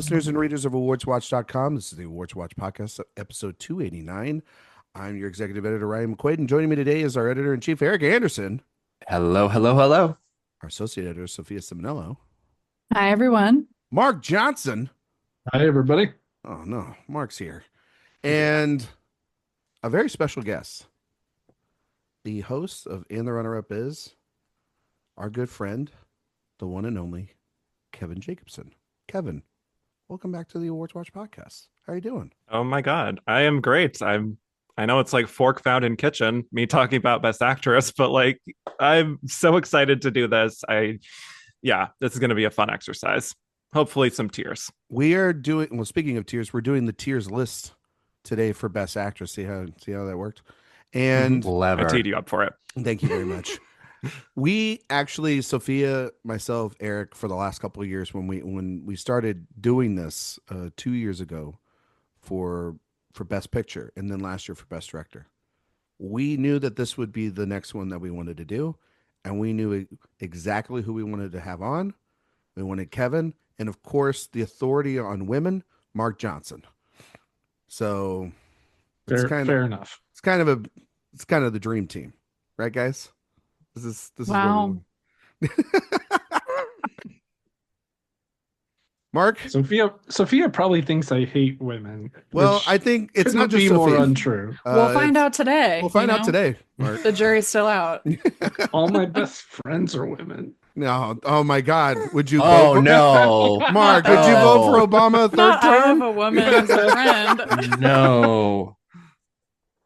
listeners and readers of AwardsWatch.com. This is the AwardsWatch Podcast, episode 289. I'm your executive editor, Ryan McQuade, and joining me today is our editor-in-chief, Erik Anderson. Hello, hello, hello. Our associate editor, Sophia Ciminello. Hi, everyone. Mark Johnson. Hi, everybody. Oh, no. Mark's here. And a very special guest. The host of And the Runner-Up is our good friend, the one and only Kevin Jacobsen. Kevin, welcome back to the AwardsWatch Podcast. How are you doing? Oh my God, I am great. I know it's like fork found in kitchen, me talking about Best Actress, but like I'm so excited to do this. This is going to be a fun exercise. Hopefully some tears. We are doing, well, speaking of tears, we're doing the tears list today for Best Actress. See how that worked? And I teed you up for it. Thank you very much. We actually, Sophia, myself, Erik, for the last couple of years, when we started doing this 2 years ago for Best Picture, and then last year for Best Director, we knew that this would be the next one that we wanted to do, and we knew exactly who we wanted to have on. We wanted Kevin, and of course, the authority on women, Mark Johnson. So Fair enough. It's kind of the dream team, right, guys? This Wow. is Mark. Sophia probably thinks I hate women. Well, I think it's not just more Sophia. untrue. We'll find out today. We'll find out today, Mark. The jury's still out. All my best friends are women. No, oh my God! Would you? Oh vote no, Mark! Would you vote for Obama a third Not I term? have a woman as a friend. no.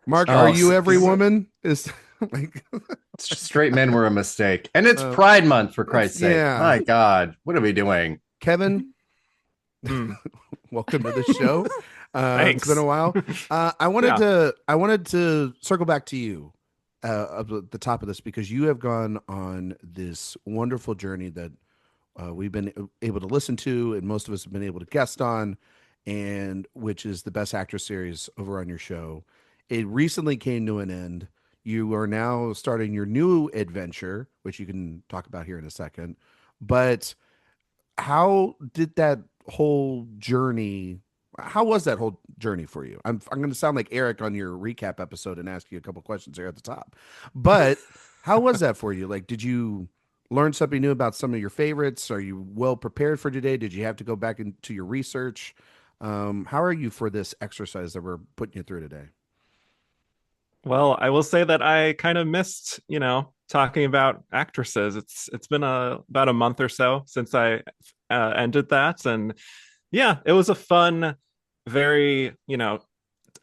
Mark, Oh, are you every woman? Is like Straight men were a mistake, and it's Pride Month for Christ's sake. yeah. My God, what are we doing? Kevin? Welcome to the show. Thanks. It's been a while. I wanted to circle back to you at the top of this because you have gone on this wonderful journey that we've been able to listen to, and most of us have been able to guest on, and which is the Best Actress series over on your show. It recently came to an end. You are now starting your new adventure, which you can talk about here in a second. But how did that whole journey? How was that whole journey for you? I'm going to sound like Erik on your recap episode and ask you a couple questions here at the top. But how was that for you? Like, did you learn something new about some of your favorites? Are you well prepared for today? Did you have to go back into your research? How are you for this exercise that we're putting you through today? Well, I will say that I kind of missed, talking about actresses. It's been about a month or so since I ended that, and yeah, it was a fun, very,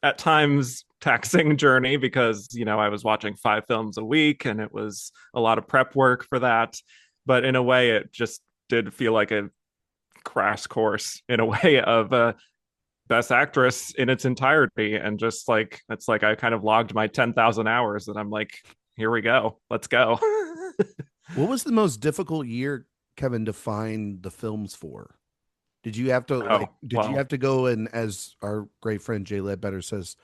at times taxing journey because, I was watching 5 films a week and it was a lot of prep work for that. But in a way, it just did feel like a crash course in a way of Best Actress in its entirety. And just like, it's like I kind of logged my 10,000 hours and I'm like, here we go. Let's go. What was the most difficult year, Kevin, to find the films for? Did you have to you have to go and, as our great friend Jay Ledbetter says,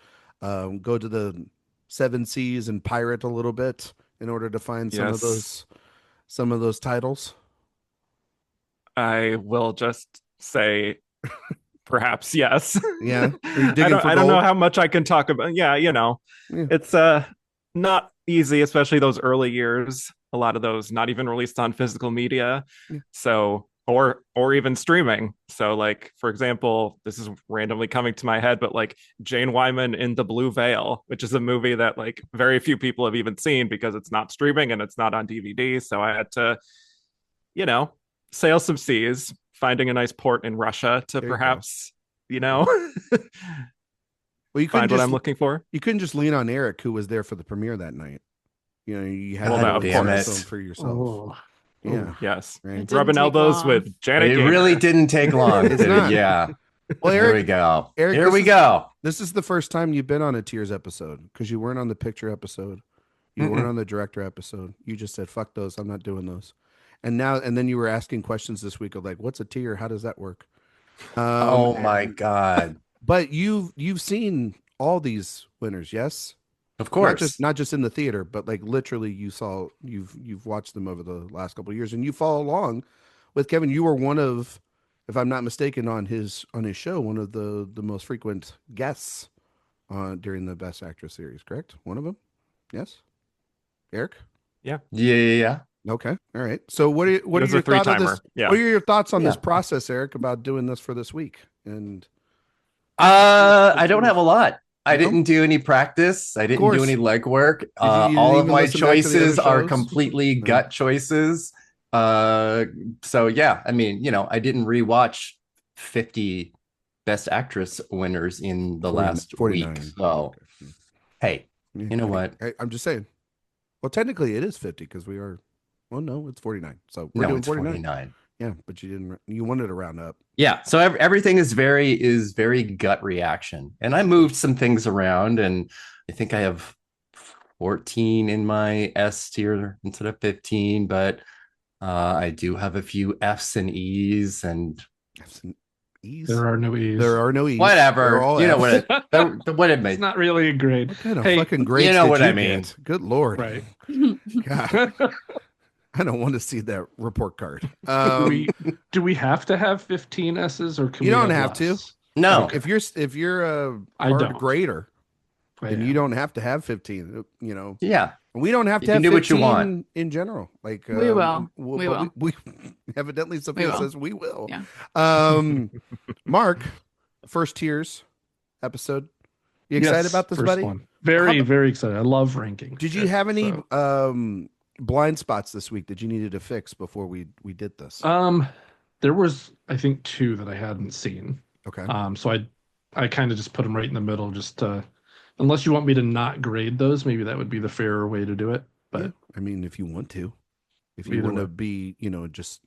go to the 7 seas and pirate a little bit in order to find some of those titles? I will just say perhaps yes. Yeah. I don't know how much I can talk about. Yeah, it's not easy, especially those early years. A lot of those not even released on physical media. Yeah. So or even streaming. So like, for example, this is randomly coming to my head, but like Jane Wyman in The Blue Veil, which is a movie that like very few people have even seen because it's not streaming and it's not on DVD. So I had to, sail some seas, finding a nice port in Russia to perhaps, well, you find what I'm looking for. You couldn't just lean on Erik, who was there for the premiere that night. You had to film for yourself. Oh. Yeah. Yes. Right. Rubbing elbows with Janet. It Gaynor. really didn't take long, did it? Yeah. Well, Erik, here we go. Erik, here we go. This is the first time you've been on a Tears episode because you weren't on the picture episode. You weren't on the director episode. You just said, fuck those. I'm not doing those. And then you were asking questions this week of like, what's a tear? How does that work? Oh my God. But you've seen all these winners, yes? Of course. Not just in the theater, but like literally you've watched them over the last couple of years and you follow along with Kevin. You were one of if I'm not mistaken, on his show, one of the most frequent guests during the Best Actress series. Correct? One of them. Yes. Erik. Yeah. Okay. All right. So what are your thoughts on this? Yeah. What are your thoughts on this process, Erik, about doing this for this week? And I don't have a lot. I didn't do any practice. I didn't do any legwork. All of my choices are completely gut choices. So yeah, I mean, I didn't rewatch 50 Best Actress winners in the last 49. week. So hey, you know what? I'm just saying. Well, technically it is 50 because we are. Well, no, it's 49. So we're doing 49. Yeah, but you wanted to round up. Yeah, so everything is very gut reaction. And I moved some things around, and I think I have 14 in my S tier instead of 15, but I do have a few Fs and Es and Fs and Es. There are no E's. There are no E's. Whatever. You know what it means. It's not really a grade. What kind of fucking grades? You know what I mean. Get? Good Lord. Right. God. I don't want to see that report card. Do we have to have 15 S's, or can you we don't have less? to? No. If you're a hard grader, then you don't have to have 15. Yeah. We don't have to have 15 do what you want in general. Like we will. We will. We evidently Sophia says we will. Yeah. Mark, first tiers episode. You excited about this, buddy? One. Very excited. I love ranking. Did you have any blind spots this week that you needed to fix before we did this? There was, I think, 2 that I hadn't seen. Okay. So I kind of just put them right in the middle, just unless you want me to not grade those, maybe that would be the fairer way to do it. But yeah, I mean, if you want to, to be, just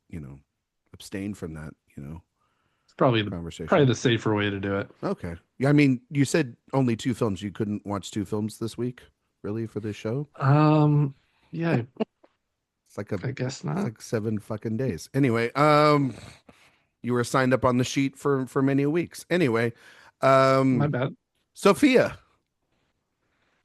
abstain from that, it's probably the safer way to do it. Okay. Yeah, I mean, you said only 2 films. You couldn't watch 2 films this week, really, for this show? Yeah. It's like I guess not. It's like 7 fucking days. Anyway, you were signed up on the sheet for many weeks. Anyway, my bad. Sophia,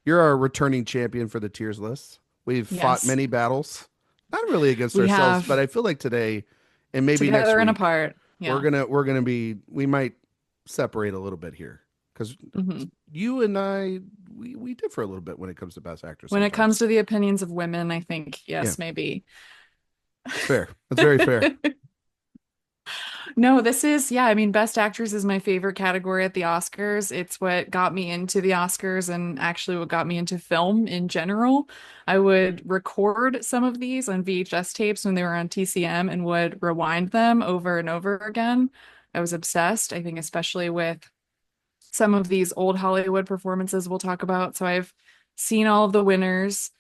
you're our returning champion for the tiers list. We've fought many battles, not really against ourselves, but I feel like today, and maybe together next week, and apart. Yeah. we might separate a little bit here because you and I, we differ a little bit when it comes to Best Actress. When it comes to the opinions of women, I think maybe. Fair. That's very fair. No, this is, I mean, Best Actress is my favorite category at the Oscars. It's what got me into the Oscars and actually what got me into film in general. I would record some of these on VHS tapes when they were on TCM and would rewind them over and over again. I was obsessed, I think, especially with some of these old Hollywood performances we'll talk about. So I've seen all of the winners.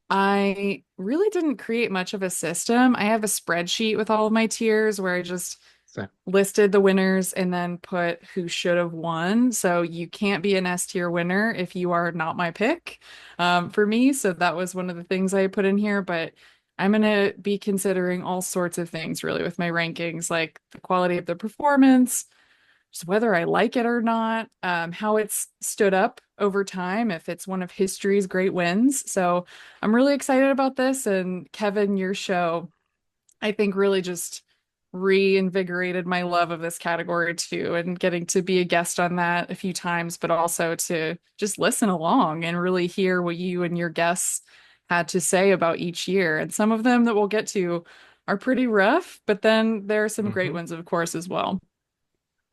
I really didn't create much of a system. I have a spreadsheet with all of my tiers where I just listed the winners and then put who should have won. So you can't be an S tier winner if you are not my pick for me. So that was one of the things I put in here. But I'm going to be considering all sorts of things really with my rankings, like the quality of the performance, just whether I like it or not, how it's stood up over time, if it's one of history's great wins. So I'm really excited about this. And Kevin, your show, I think really just reinvigorated my love of this category too, and getting to be a guest on that a few times, but also to just listen along and really hear what you and your guests had to say about each year. And some of them that we'll get to are pretty rough, but then there are some great ones, of course, as well.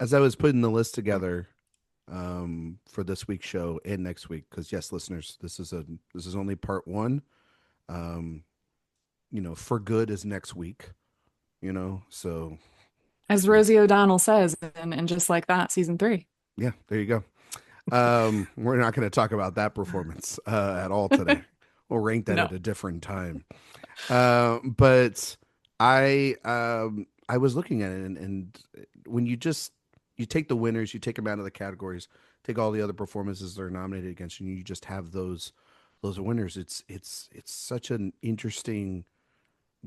As I was putting the list together for this week's show and next week, because yes, listeners, this is only part 1. For good is next week. So as Rosie O'Donnell says, and just like that, season 3. Yeah, there you go. We're not going to talk about that performance at all today. We'll rank that at a different time. But I was looking at it, and when you take the winners, you take them out of the categories, take all the other performances that are nominated against you, and you just have those winners. It's such an interesting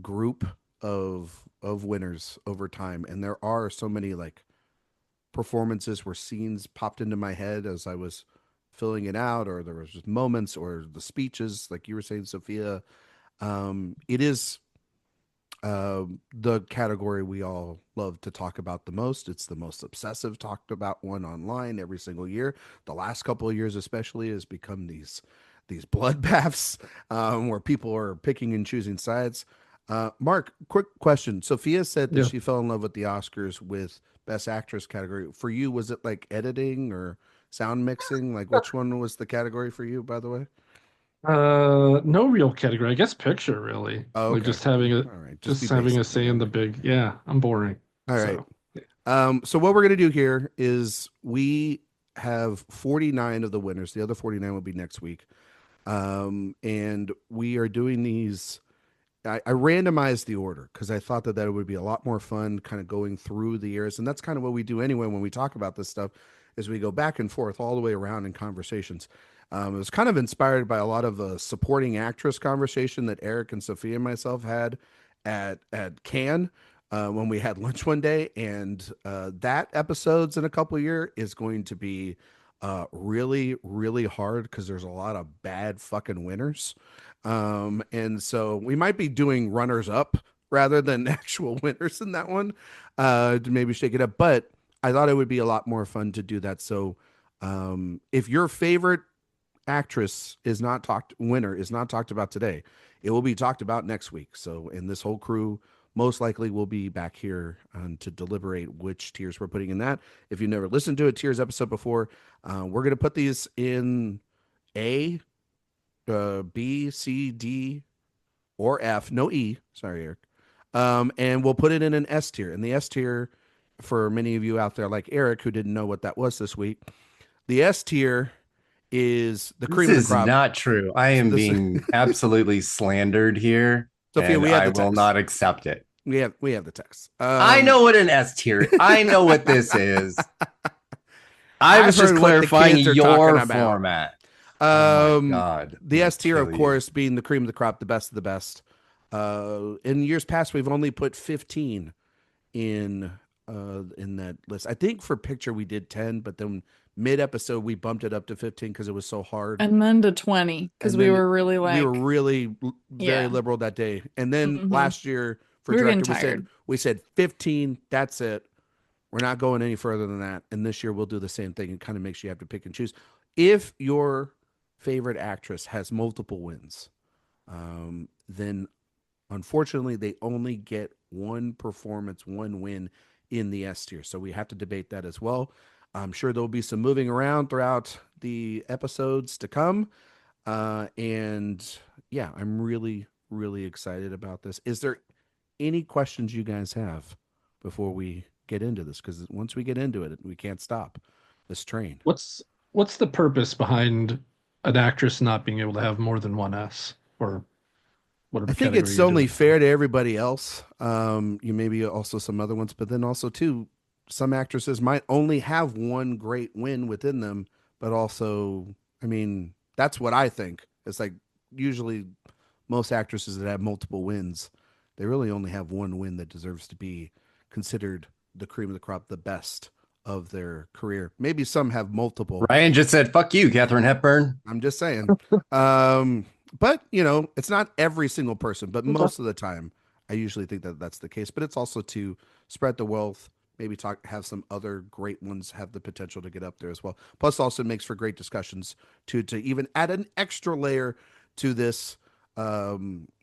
group of winners over time, and there are so many like performances where scenes popped into my head as I was filling it out, or there was just moments, or the speeches like you were saying, Sophia. It is the category we all love to talk about the most. It's the most obsessive talked about one online every single year. The last couple of years, especially, has become these bloodbaths where people are picking and choosing sides. Mark, quick question. Sophia said that she fell in love with the Oscars with Best Actress category. For you, was it like editing or sound mixing? Like, which one was the category for you, by the way? No real category. I guess picture, really. Oh, okay. Like just having a just having a say in the big. Yeah, I'm boring. All right. So what we're gonna do here is we have 49 of the winners. The other 49 will be next week. And we are doing these. I randomized the order because I thought that it would be a lot more fun kind of going through the years. And that's kind of what we do anyway when we talk about this stuff is we go back and forth all the way around in conversations. It was kind of inspired by a lot of the supporting actress conversation that Eric and Sophia and myself had at Cannes when we had lunch one day. And that episodes in a couple of years is going to be really, really hard because there's a lot of bad fucking winners. And so we might be doing runners up rather than actual winners in that one to maybe shake it up. But I thought it would be a lot more fun to do that. So if your favorite actress is not talked about today, it will be talked about next week. So, and this whole crew most likely will be back here to deliberate which tiers we're putting in that. If you never listened to a tiers episode before, we're going to put these in A, B, C, D, or F. No E. Sorry, Eric. And we'll put it in an S tier. And the S tier, for many of you out there like Eric who didn't know what that was this week, the S tier is the cream of the crop. This is not true. I am being absolutely slandered here. Sophia, we have the text. I will not accept it. We have the text. I know what an S tier. I know what this is. I was just clarifying your format. Oh my God. The S tier, of course, being the cream of the crop, the best of the best. In years past, we've only put 15 in that list. I think for picture we did 10, but then mid episode we bumped it up to 15 because it was so hard, and then to 20 because we were really very liberal that day. And then last year for director we said 15. That's it. We're not going any further than that. And this year we'll do the same thing. It kind of makes you have to pick and choose. If your favorite actress has multiple wins, then unfortunately they only get one performance, one win in the S tier. So we have to debate that as well. I'm sure there'll be some moving around throughout the episodes to come. And yeah, I'm really, really excited about this. Is there any questions you guys have before we get into this? Because once we get into it, we can't stop this train. What's the purpose behind an actress not being able to have more than one S or whatever? I think it's only fair to everybody else. You maybe also some other ones, but then also too, some actresses might only have one great win within them, but also, I mean, that's what I think. It's like usually most actresses that have multiple wins, they really only have one win that deserves to be considered the cream of the crop, the best of their career. Maybe some have multiple. Ryan just said, "Fuck you, Katharine Hepburn." I'm just saying. But you know, it's not every single person, but most of the time, I usually think that that's the case. But it's also to spread the wealth. Maybe have some other great ones have the potential to get up there as well. Plus, also makes for great discussions to even add an extra layer to this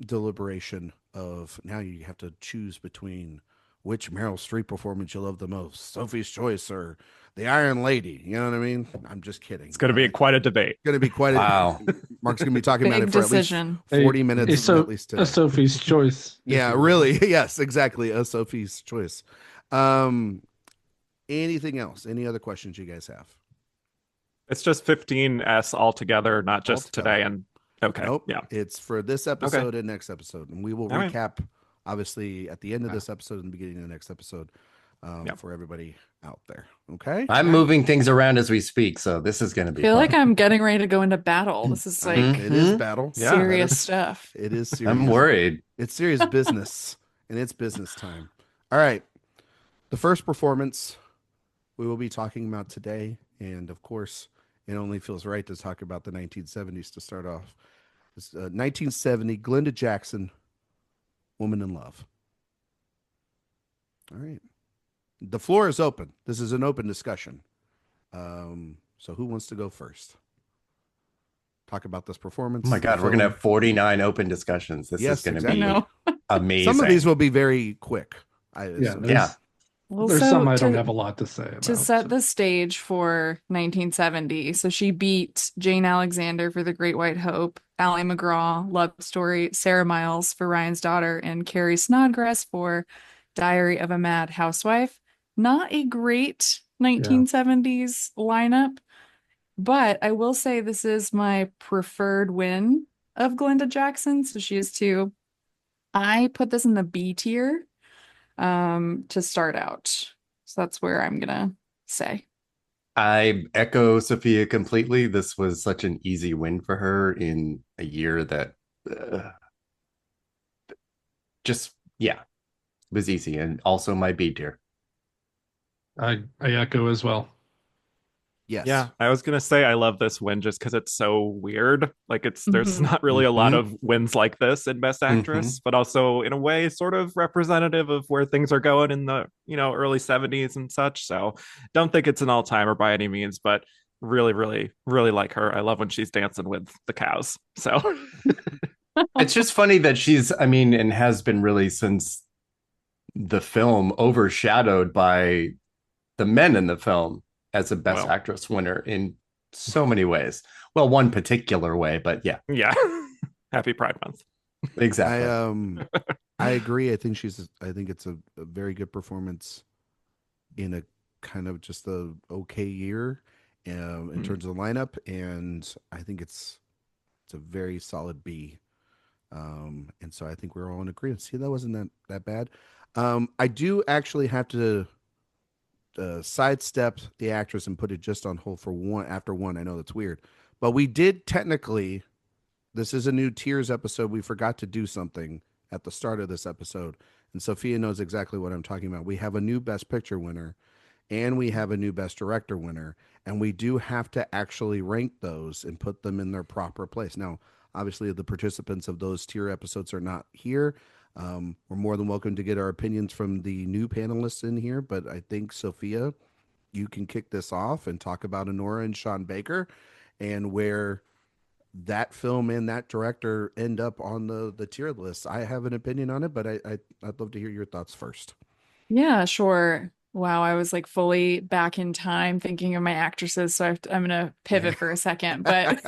deliberation of now you have to choose between which Meryl Streep performance you love the most, Sophie's Choice or The Iron Lady. You know what I mean? I'm just kidding. It's going to be quite a debate. It's going to be quite a wow. Mark's going to be talking about it for decision. At least 40 minutes at least today. A Sophie's Choice. Yeah, really. Yes, exactly. A Sophie's Choice. Anything else? Any other questions you guys have? It's just 15S altogether, not just today. And okay. Nope. Yeah. It's for this episode and next episode. And we will recap obviously at the end of this episode and the beginning of the next episode for everybody out there. Okay. I'm moving things around as we speak, so this is going to be I feel fun. like I'm getting ready to go into battle. This is like it is battle. Serious stuff. It is serious. I'm worried. It's serious business and it's business time. All right. The first performance we will be talking about today, and of course, it only feels right to talk about the 1970s to start off. It's 1970, Glenda Jackson, Woman in Love. All right. The floor is open. This is an open discussion. So who wants to go first? Talk about this performance. Oh my God, we're going to have 49 open discussions. This is going to be amazing. Some of these will be very quick. Well, there's some I don't have a lot to say about. To set the stage for 1970, so she beat Jane Alexander for The Great White Hope, Ally McGraw, Love Story, Sarah Miles for Ryan's Daughter, and Carrie Snodgrass for Diary of a Mad Housewife. Not a great 1970s lineup, but I will say this is my preferred win of Glenda Jackson, so she is 2. I put this in the B tier to start out. So that's where I'm gonna say. I echo Sophia completely. This was such an easy win for her in a year that was easy, and also my B tier. I echo as well. Yes. Yeah, I was gonna say I love this win just because it's so weird. Like there's not really a lot of wins like this in Best Actress, but also in a way sort of representative of where things are going in the early 70s and such. So don't think it's an all-timer by any means, but really, really, really like her. I love when she's dancing with the cows. So it's just funny that she's, and has been really since the film, overshadowed by the men in the film as a Best Actress winner in so many ways. Well, one particular way, but yeah. Yeah. Happy Pride Month. Exactly. I agree. I think it's a very good performance in a kind of just a okay year in terms of the lineup. And I think it's a very solid B. And so I think we're all in agreement. See, that wasn't that bad. I do actually have to sidestep the actress and put it just on hold for one after one. I know that's weird, but we did technically. This is a new tiers episode. We forgot to do something at the start of this episode, and Sophia knows exactly what I'm talking about. We have a new Best Picture winner, and we have a new Best Director winner, and we do have to actually rank those and put them in their proper place. Now, obviously, the participants of those tier episodes are not here. We're more than welcome to get our opinions from the new panelists in here, but I think, Sophia, you can kick this off and talk about Anora and Sean Baker and where that film and that director end up on the tier list. I have an opinion on it, but I'd love to hear your thoughts first. Yeah, sure. Wow, I was like fully back in time thinking of my actresses, so I'm going to pivot for a second, but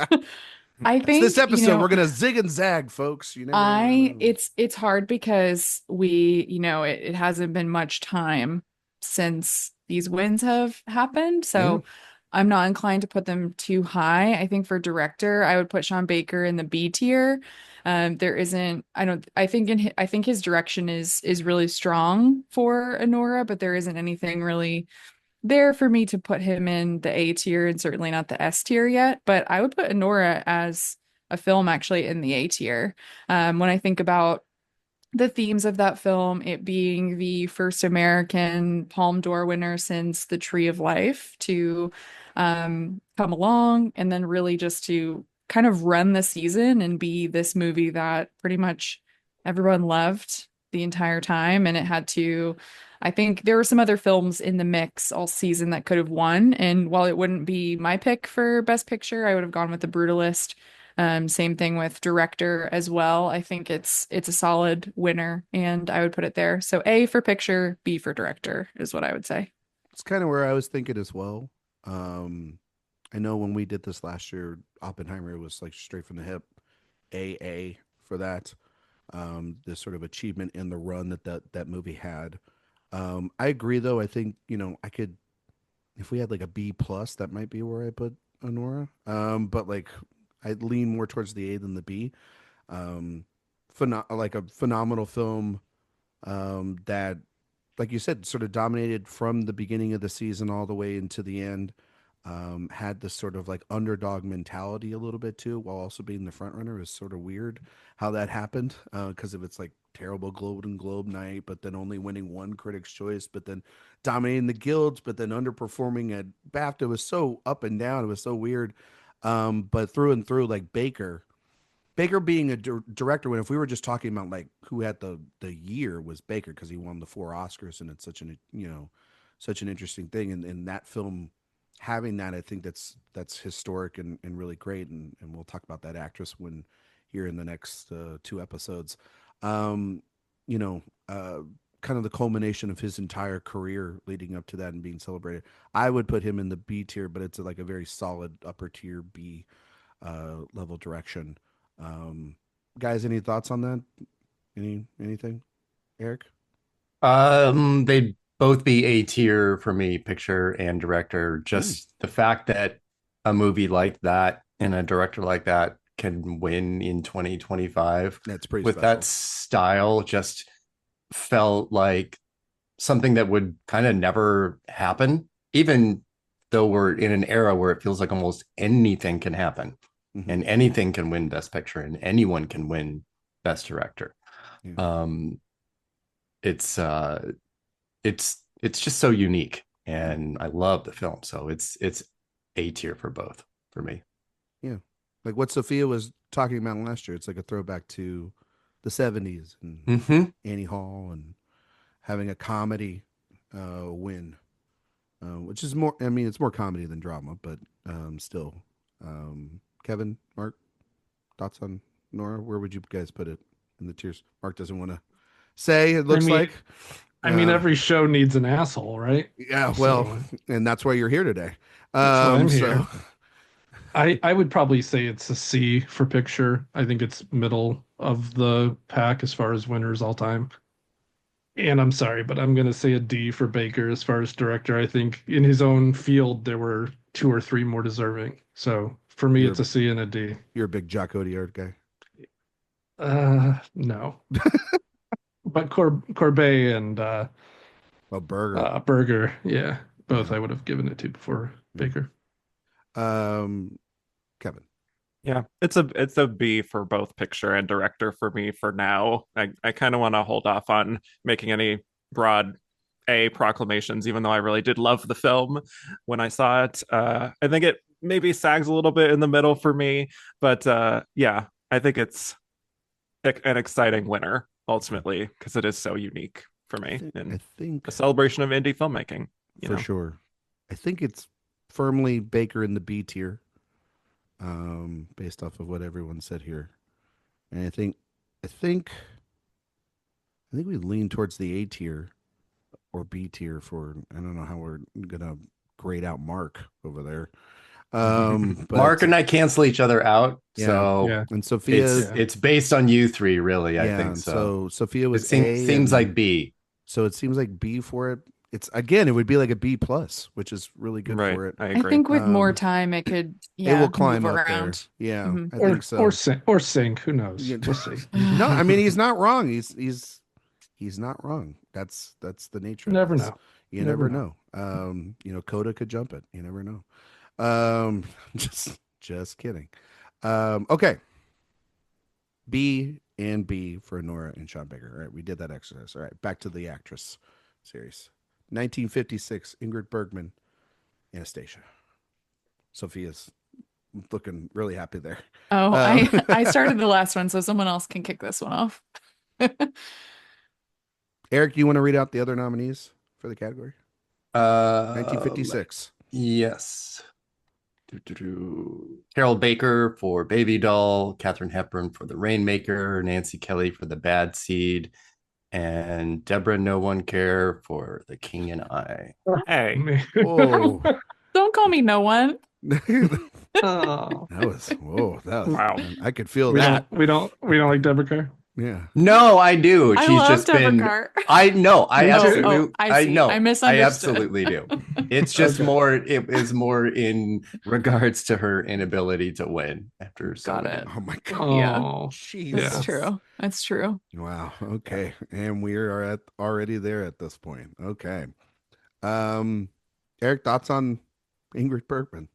I think this episode we're gonna zig and zag, folks. It's hard because it hasn't been much time since these wins have happened, so I'm not inclined to put them too high. I think for director, I would put Sean Baker in the B tier. I think his direction is really strong for Anora, but there isn't anything really there for me to put him in the A tier and certainly not the S tier yet. But I would put Anora as a film actually in the A tier. When I think about the themes of that film, it being the first American Palme d'Or winner since The Tree of Life to come along and then really just to kind of run the season and be this movie that pretty much everyone loved the entire time. And it had to, I think there were some other films in the mix all season that could have won. And while it wouldn't be my pick for Best Picture, I would have gone with The Brutalist. Same thing with director as well. I think it's a solid winner and I would put it there. So A for picture, B for director is what I would say. It's kind of where I was thinking as well. I know when we did this last year, Oppenheimer was like straight from the hip, AA for that. This sort of achievement in the run that movie had. I agree though. I think, I could, if we had like a B plus, that might be where I put Anora. But like, I'd lean more towards the A than the B. Like a phenomenal film that, like you said, sort of dominated from the beginning of the season all the way into the end. Had this sort of like underdog mentality a little bit too, while also being the front runner. It was sort of weird how that happened because of its like terrible Golden Globe night, but then only winning one Critics' Choice, but then dominating the guilds, but then underperforming at BAFTA. It was so up and down. It was so weird. But through and through, like Baker, Baker being a director, when if we were just talking about like who had the year, was Baker, because he won the 4 Oscars, and it's such an such an interesting thing, and that film having that, I think that's historic and really great, and we'll talk about that actress when here in the next 2 episodes. You know, kind of the culmination of his entire career leading up to that and being celebrated. I would put him in the B tier, but it's like a very solid upper tier B level direction. Guys, any thoughts on that? Anything, Erik? They'd both be A tier for me, picture and director. Just the fact that a movie like that and a director like that can win in 2025 that's pretty with special. That style just felt like something that would kind of never happen, even though we're in an era where it feels like almost anything can happen. And anything can win Best Picture, and anyone can win Best Director. Yeah. It's just so unique, and I love the film. So it's A tier for both for me. Yeah, like what Sophia was talking about last year. It's like a throwback to the 70s and Annie Hall, and having a comedy win, which is more. I mean, it's more comedy than drama, but still. Kevin, Mark, thoughts on Nora? Where would you guys put it in the tiers? Mark doesn't want to say. It looks like. I mean, every show needs an asshole, right? Yeah, well, and that's why you're here today. That's why I'm here. I would probably say it's a C for picture. I think it's middle of the pack as far as winners all time. And I'm sorry, but I'm going to say a D for Baker as far as director. I think in his own field, there were 2 or 3 more deserving. So for me, it's a C and a D. You're a big Jacques Audiard guy. No. But Corbet and Berger. Yeah. Both I would have given it to before Baker. Kevin. Yeah, it's a B for both picture and director for me for now. I kind of want to hold off on making any broad A proclamations, even though I really did love the film when I saw it. I think it maybe sags a little bit in the middle for me, but yeah, I think it's an exciting winner ultimately because it is so unique for me. I think a celebration of indie filmmaking. For sure. I think it's firmly Baker in the B tier. Based off of what everyone said here, and I think we lean towards the A tier or B tier for, I don't know how we're gonna grade out Mark over there. But Mark and I cancel each other out. And Sophia, it's based on you 3, really. I think so. So Sophia was seems like B. So it seems like B for it. It's again, it would be like a B plus, which is really good for it. I agree. I think with more time, it could. Yeah, it will climb up around. There. Yeah, I think so. Or sink. Who knows? We'll see. No, I mean he's not wrong. He's not wrong. That's the nature. You never know. You never know. Coda could jump it. You never know. Just kidding. Okay. B and B for Nora and Sean Baker. All right, we did that exercise. All right, back to the actress series. 1956, Ingrid Bergman, Anastasia. Sophia's looking really happy there. Oh, I started the last one, so someone else can kick this one off. Erik, do you want to read out the other nominees for the category? 1956. Yes. Carol Baker for Baby Doll, Katharine Hepburn for The Rainmaker, Nancy Kelly for The Bad Seed, and Deborah No One Care for The King and I. Hey. Whoa. Don't call me no one. Oh. That was wow. I could feel we that. We don't like Deborah Kerr. Yeah. No, I do. She's love just Deborah been. Kerr. I know. I absolutely. I know. I misunderstood. I absolutely do. It's just more. It is more in regards to her inability to win after. Got it. Oh my god. Yeah. Jeez. That's true. That's true. Wow. Okay. And we are already there at this point. Okay. Erik, thoughts on Ingrid Bergman?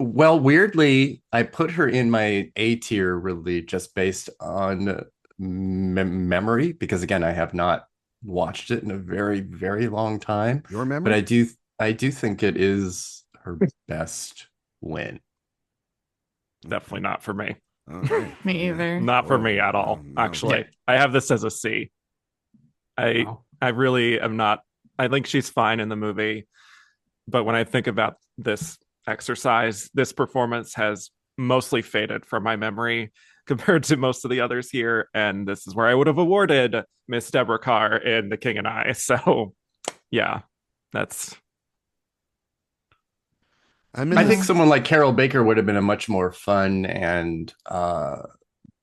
Well, weirdly, I put her in my A tier really just based on memory, because again, I have not watched it in a very, very long time. Your memory? But I do think it is her best win. Definitely not for me. Right. Me either. Not for me at all. Actually, I have this as a C. I really am not. I think she's fine in the movie, but when I think about this exercise, this performance has mostly faded from my memory compared to most of the others here, and this is where I would have awarded Miss Deborah Carr in The King and I. So, yeah, that's. I think someone like Carol Baker would have been a much more fun and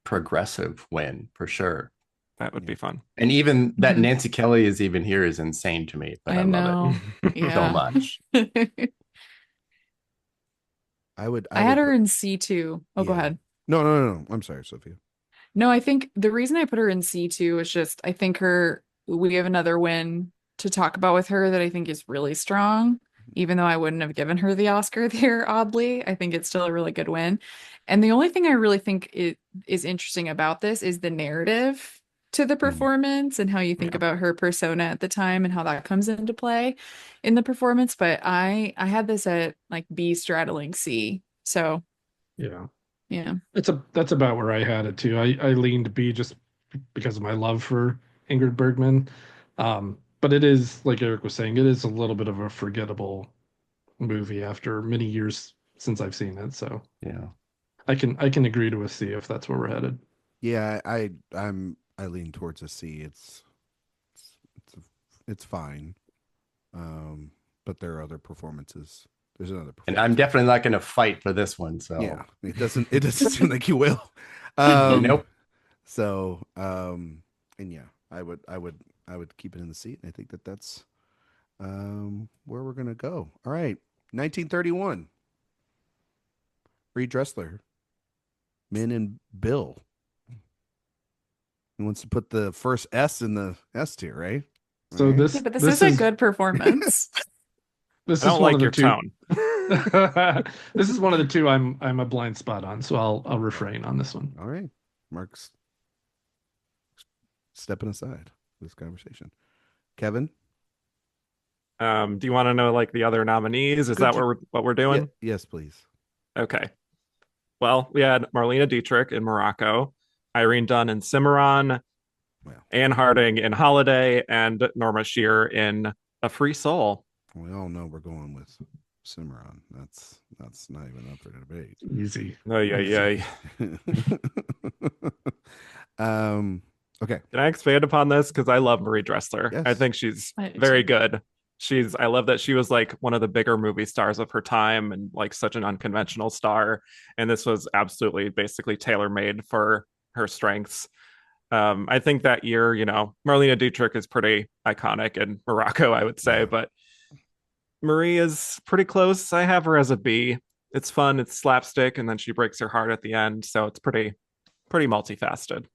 progressive win for sure. That would be fun. And even that Nancy Kelly is even here is insane to me, but I love it so much. I had her in C2. Go ahead. No. I'm sorry, Sophia. No, I think the reason I put her in C2 is just I think we have another win to talk about with her that I think is really strong. Even though I wouldn't have given her the Oscar there, oddly, I think it's still a really good win. And the only thing I really think is interesting about this is the narrative to the performance and how you think about her persona at the time and how that comes into play in the performance. But I had this at like B straddling C. So yeah. That's about where I had it too. I leaned B just because of my love for Ingrid Bergman. But it is, like Eric was saying, it is a little bit of a forgettable movie after many years since I've seen it. So yeah, I can agree to a C if that's where we're headed. Yeah, I lean towards a C. It's fine, but there are other performances. There's another performance. And I'm definitely not going to fight for this one. So yeah, it doesn't seem like you will. Nope. So and yeah, I would keep it in the seat, and I think that's where we're gonna go. All right, 1931. Reed Dressler, Min and Bill. He wants to put the first S in the S tier, right? So right. This is a good performance. This I don't is one like of your the tone. This is one of the two I'm a blind spot on, so I'll refrain on this one. All right, Mark's stepping aside this conversation. Kevin, do you want to know like the other nominees? Is that what we're doing? Yes, please. Okay. Well, we had Marlene Dietrich in Morocco, Irene Dunn in Cimarron, Anne Harding in Holiday, and Norma Shear in A Free Soul. We all know we're going with Cimarron. That's not even up for debate. Easy. Oh yeah. Okay. Can I expand upon this? Because I love Marie Dressler. Yes. I think she's very good. I love that she was like one of the bigger movie stars of her time and like such an unconventional star. And this was absolutely basically tailor-made for her strengths. I think that year, Marlene Dietrich is pretty iconic in Morocco, I would say, but Marie is pretty close. I have her as a B. It's fun, it's slapstick, and then she breaks her heart at the end. So it's pretty multifaceted.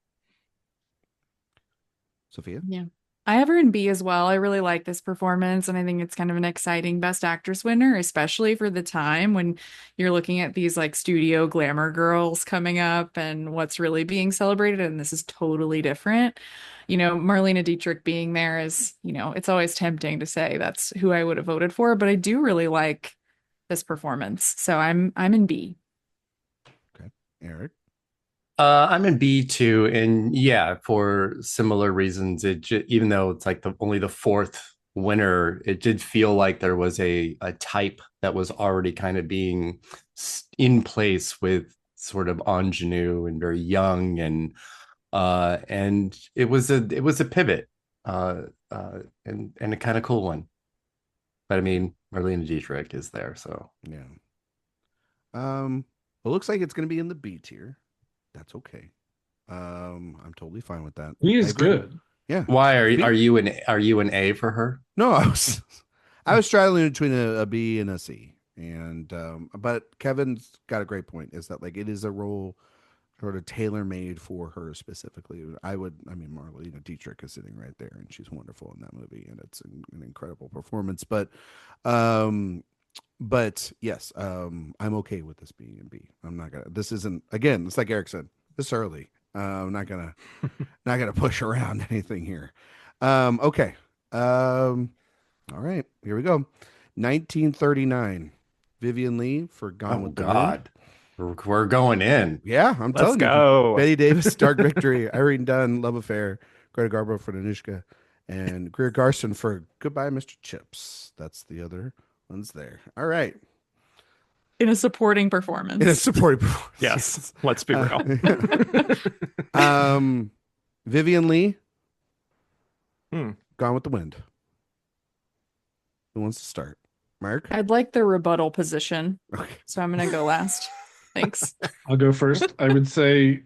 Sophia? Yeah. I have her in B as well. I really like this performance, and I think it's kind of an exciting Best Actress winner, especially for the time when you're looking at these like studio glamour girls coming up and what's really being celebrated, and this is totally different. Marlene Dietrich being there is, it's always tempting to say that's who I would have voted for, but I do really like this performance. So I'm in B. Okay. Eric? I'm in B too, and yeah, for similar reasons. Even though it's like only the fourth winner, it did feel like there was a type that was already kind of being in place with sort of ingenue and very young, and it was a pivot, and a kind of cool one. But I mean, Marlene Dietrich is there, so yeah. It looks like it's going to be in the B tier. That's okay. I'm totally fine with that. He is good. Yeah. Why are you an A for her? No, I was straddling between a B and a C. And but Kevin's got a great point. Is that like it is a role sort of tailor made for her specifically. Marlene Dietrich is sitting right there, and she's wonderful in that movie, and it's an incredible performance. But yes, I'm okay with this being in B. I'm not gonna. This isn't again. It's like Eric said. This early. I'm not gonna push around anything here. Okay. All right. Here we go. 1939. Vivian Leigh for Gone with the Wind. We're going in. Yeah, I'm telling you. Betty Davis, Dark Victory, Irene Dunn, Love Affair, Greta Garbo for Danushka, and Greer Garson for Goodbye, Mr. Chips. That's the other ones there. All right. In a supporting performance. Yes. Let's be real. Vivian Lee. Gone with the Wind. Who wants to start? Mark? I'd like the rebuttal position. Okay. So I'm going to go last. Thanks. I'll go first. I would say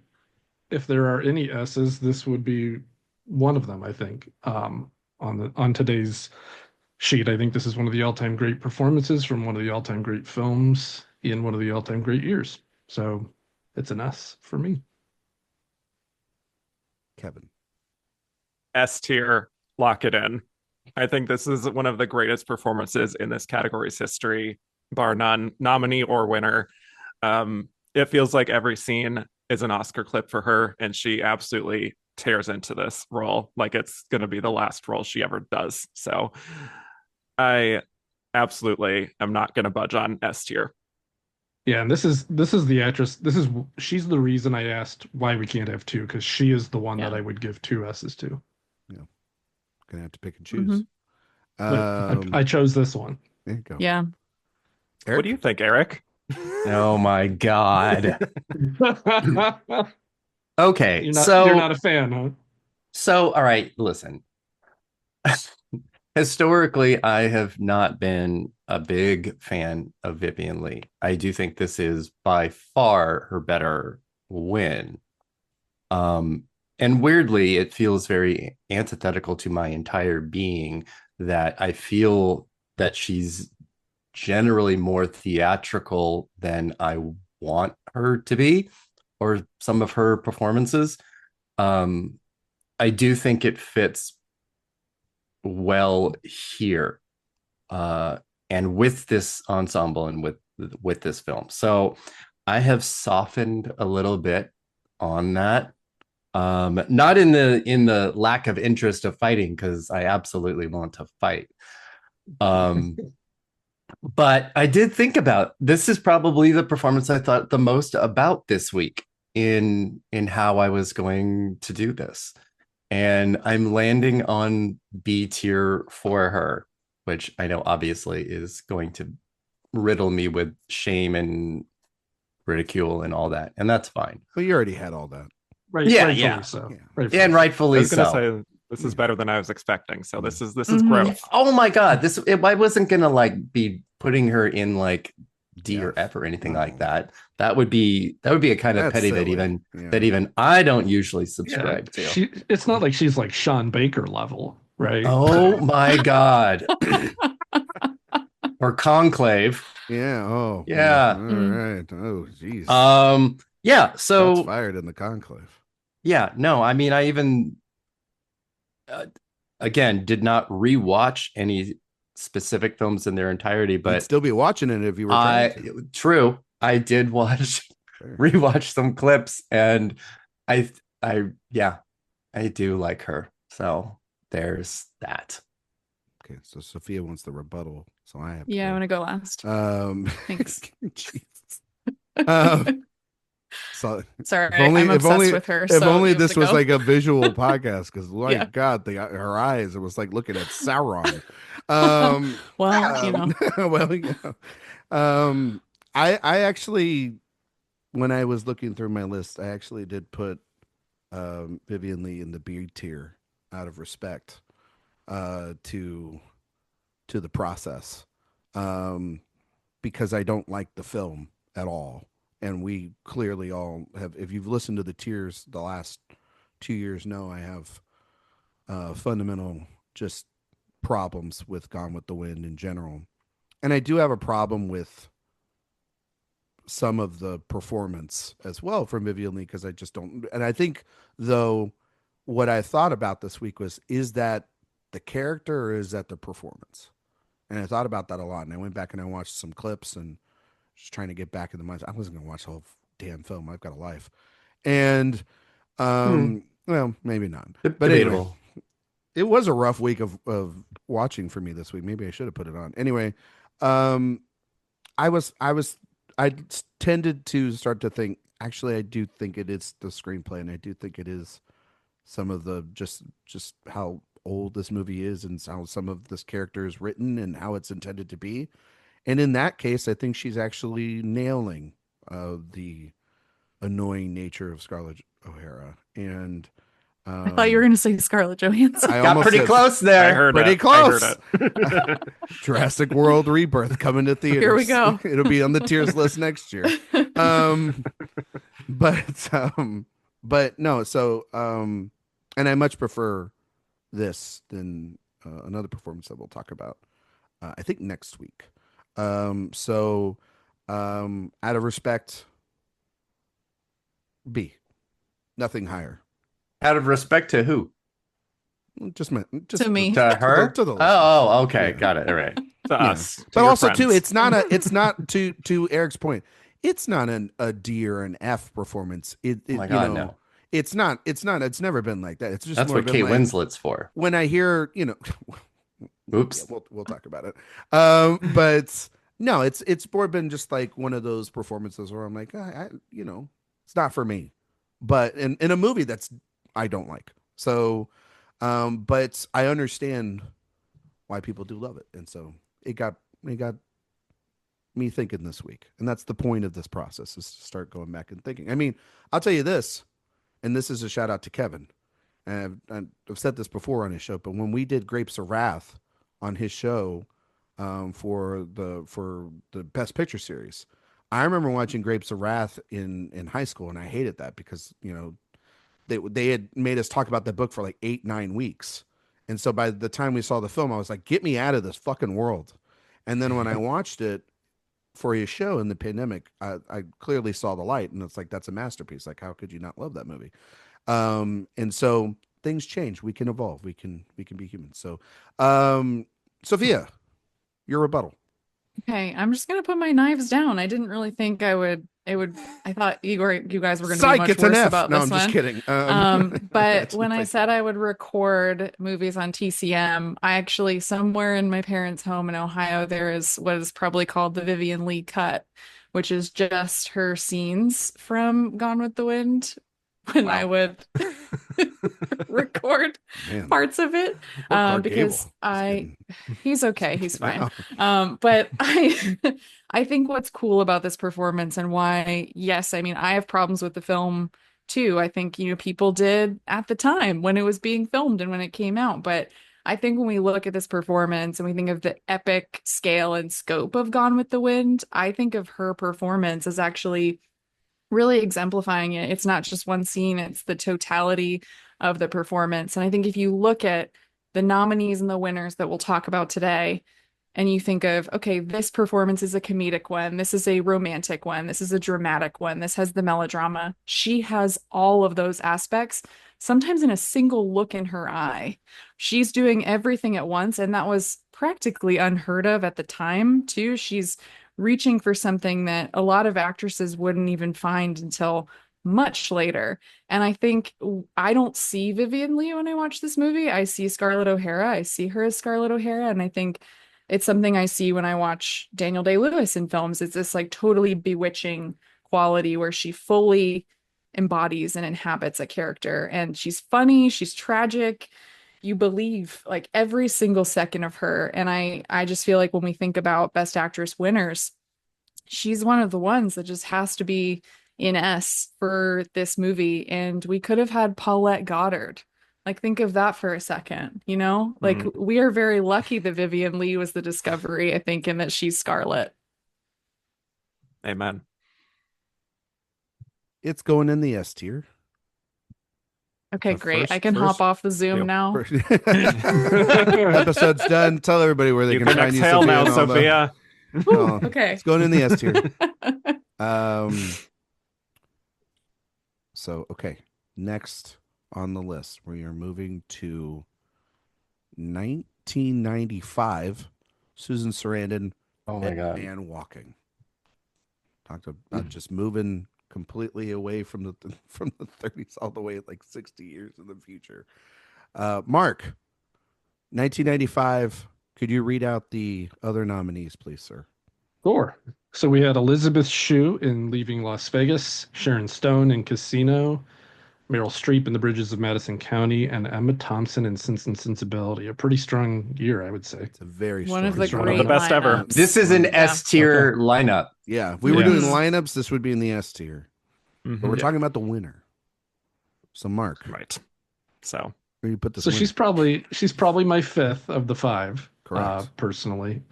if there are any S's, this would be one of them, I think. On today's sheet, I think this is one of the all-time great performances from one of the all-time great films in one of the all-time great years. So it's an S for me. Kevin. S tier, lock it in. I think this is one of the greatest performances in this category's history, bar none, nominee or winner. It feels like every scene is an Oscar clip for her, and she absolutely tears into this role like it's going to be the last role she ever does. So I absolutely am not going to budge on S tier. Yeah, and this is the actress. She's the reason I asked why we can't have two, because she is the one that I would give two S's to. Yeah, gonna have to pick and choose. I chose this one. There you go. Yeah. Erik? What do you think, Erik? Oh my God. Okay, you're not a fan, huh? So, all right, listen. Historically, I have not been a big fan of Vivian Lee. I do think this is by far her better win. And weirdly, it feels very antithetical to my entire being that I feel that she's generally more theatrical than I want her to be, or some of her performances. I do think it fits well here, and with this ensemble and with this film. So I have softened a little bit on that. Not in the lack of interest of fighting, because I absolutely want to fight. But I did think about, this is probably the performance I thought the most about this week in how I was going to do this. And I'm landing on B tier for her, which I know obviously is going to riddle me with shame and ridicule and all that. And that's fine. But you already had all that. Right, yeah. So. Yeah. Rightfully And rightfully I was going to so. say, this is better than I was expecting. So this is growth. Oh my God. I wasn't going to be putting her in D or F or anything like that. That would be a kind of petty silly. that even I don't usually subscribe to. It's not like she's like Sean Baker level, right? Oh my God. Or Conclave. Yeah. Oh. Yeah. All right. Oh, geez. Yeah. So shots fired in the conclave. Yeah. No. I mean, I even again did not rewatch any specific films in their entirety, but you'd still be watching it if you were. True. I did rewatch some clips, and I do like her. So there's that. Okay, so Sophia wants the rebuttal, so I have. I want to go last. Thanks. So, sorry, I'm obsessed with her. If only this was like a visual podcast, because God, her eyes, it was like looking at Sauron. I actually, when I was looking through my list, I actually did put Vivian Lee in the B tier out of respect to the process, because I don't like the film at all. And we clearly all have, if you've listened to the tiers the last 2 years, know I have fundamental just problems with Gone with the Wind in general. And I do have a problem with some of the performance as well from Vivian Lee, because I just don't. And I think, though, what I thought about this week was, is that the character or is that the performance? And I thought about that a lot. And I went back and I watched some clips and just trying to get back in the mind. I wasn't going to watch the whole damn film. I've got a life. And, well, maybe not. But anyway, it was a rough week of watching for me this week. Maybe I should have put it on. Anyway, I was I tended to start to think. Actually, I do think it is the screenplay, and I do think it is some of the just how old this movie is, and how some of this character is written, and how it's intended to be. And in that case, I think she's actually nailing the annoying nature of Scarlett O'Hara. And I thought you were going to say Scarlett Johansson. I got pretty close there. I heard pretty close. I heard it. Jurassic World Rebirth coming to theaters. Here we go. It'll be on the tiers list next year. But no. So, and I much prefer this than another performance that we'll talk about. I think next week. So, out of respect, B, nothing higher. Out of respect to who? Just to me, to her, to the oh, okay, got it. All right, to us, but also friends. Too, it's not to Eric's point. It's not a D or an F performance. Oh my God, no. It's not. It's never been like that. It's just that's what Kate Winslet's for. When I hear, oops, yeah, we'll talk about it. But no, it's more been just like one of those performances where I'm like, it's not for me. But in a movie I don't like. So, but I understand why people do love it, and so it got me thinking this week, and that's the point of this process, is to start going back and thinking. I mean, I'll tell you this, and this is a shout out to Kevin, and I've said this before on his show, but when we did Grapes of Wrath on his show, for the Best Picture series, I remember watching Grapes of Wrath in high school, and I hated that because they had made us talk about the book for like 8-9 weeks. And so by the time we saw the film, I was like, get me out of this fucking world. And then when I watched it for his show in the pandemic, I clearly saw the light, and it's like, that's a masterpiece. Like, how could you not love that movie? And so things change. We can evolve. We can be human. So, Sophia, your rebuttal. Okay, I'm just gonna put my knives down. I didn't really think I thought you guys were going to be much worse about this one. No, I'm just kidding. But when I said I would record movies on TCM, I actually, somewhere in my parents' home in Ohio, there is what is probably called the Vivien Leigh cut, which is just her scenes from Gone with the Wind. When I would record parts of it, because he's okay, he's fine. But I think what's cool about this performance, and why, yes, I mean, I have problems with the film too. I think, people did at the time when it was being filmed and when it came out. But I think when we look at this performance and we think of the epic scale and scope of Gone with the Wind, I think of her performance as actually really exemplifying it. It's not just one scene, it's the totality of the performance. And I think if you look at the nominees and the winners that we'll talk about today, and you think of, okay, this performance is a comedic one, this is a romantic one, this is a dramatic one, this has the melodrama. She has all of those aspects, sometimes in a single look in her eye. She's doing everything at once, and that was practically unheard of at the time too. She's reaching for something that a lot of actresses wouldn't even find until much later. And I think I don't see Vivien Leigh when I watch this movie. I see Scarlett O'Hara. I see her as Scarlett O'Hara. And I think it's something I see when I watch Daniel Day-Lewis in films. It's this like totally bewitching quality where she fully embodies and inhabits a character. And she's funny, she's tragic. You believe like every single second of her. And I just feel like when we think about Best Actress winners, she's one of the ones that just has to be in S for this movie. And we could have had Paulette Goddard. Like, think of that for a second, like we are very lucky that Vivien Leigh was the discovery, I think, and that she's Scarlett. Amen. It's going in the S tier. Okay, great. I can hop off the Zoom now. Episode's done. Tell everybody where they can find you. Exhale now, Sophia. Okay. It's going in the S tier. So, okay. Next on the list, we are moving to 1995. Susan Sarandon. Oh my God. Man Walking. Talked about just moving completely away from the 30s all the way like 60 years in the future. Mark, 1995. Could you read out the other nominees, please, sir? Sure. So we had Elizabeth Shue in Leaving Las Vegas, Sharon Stone in Casino, Meryl Streep in The Bridges of Madison County, and Emma Thompson in Sense and Sensibility. A pretty strong year, I would say. It's a very one strong of the strong one of the best ever. This is an S tier lineup. Yeah, if we were doing lineups, this would be in the S tier. Mm-hmm. But we're talking about the winner. So Mark, right? So where you put this? So she's probably my fifth of the five. Correct. Personally,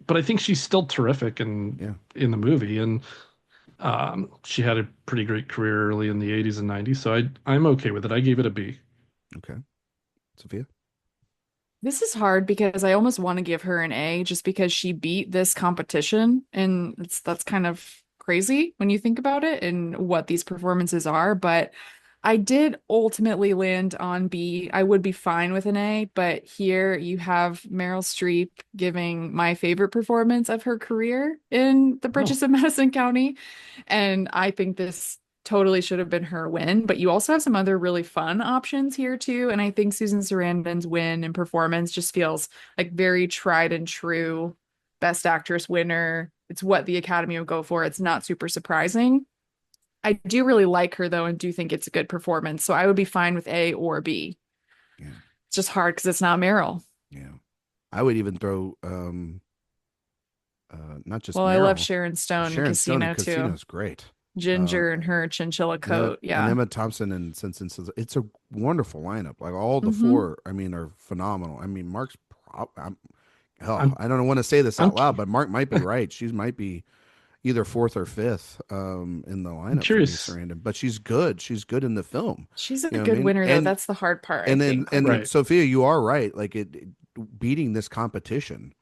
but I think she's still terrific in the movie, and she had a pretty great career early in the 80s and 90s, so I'm okay with it. I gave it a B. Okay. Sophia? This is hard because I almost want to give her an A just because she beat this competition, and that's kind of crazy when you think about it and what these performances are, but I did ultimately land on B. I would be fine with an A, but here you have Meryl Streep giving my favorite performance of her career in The Bridges of Madison County. And I think this totally should have been her win, but you also have some other really fun options here too. And I think Susan Sarandon's win and performance just feels like very tried and true Best Actress winner. It's what the Academy would go for. It's not super surprising. I do really like her though, and do think it's a good performance. So I would be fine with A or B. Yeah. It's just hard because it's not Meryl. Yeah. I would even throw not just Well, Meryl. I love Sharon Stone in Casino too. Casino's great. Ginger and her chinchilla coat. And Emma Thompson and Sense. It's a wonderful lineup. Like all the four, I mean, are phenomenal. I mean, Mark's I don't want to say this out loud, but Mark might be right. She might be either fourth or fifth in the lineup. I'm curious. But she's good. She's good in the film. She's a good winner, though. That's the hard part. And Sophia, you are right. Like beating this competition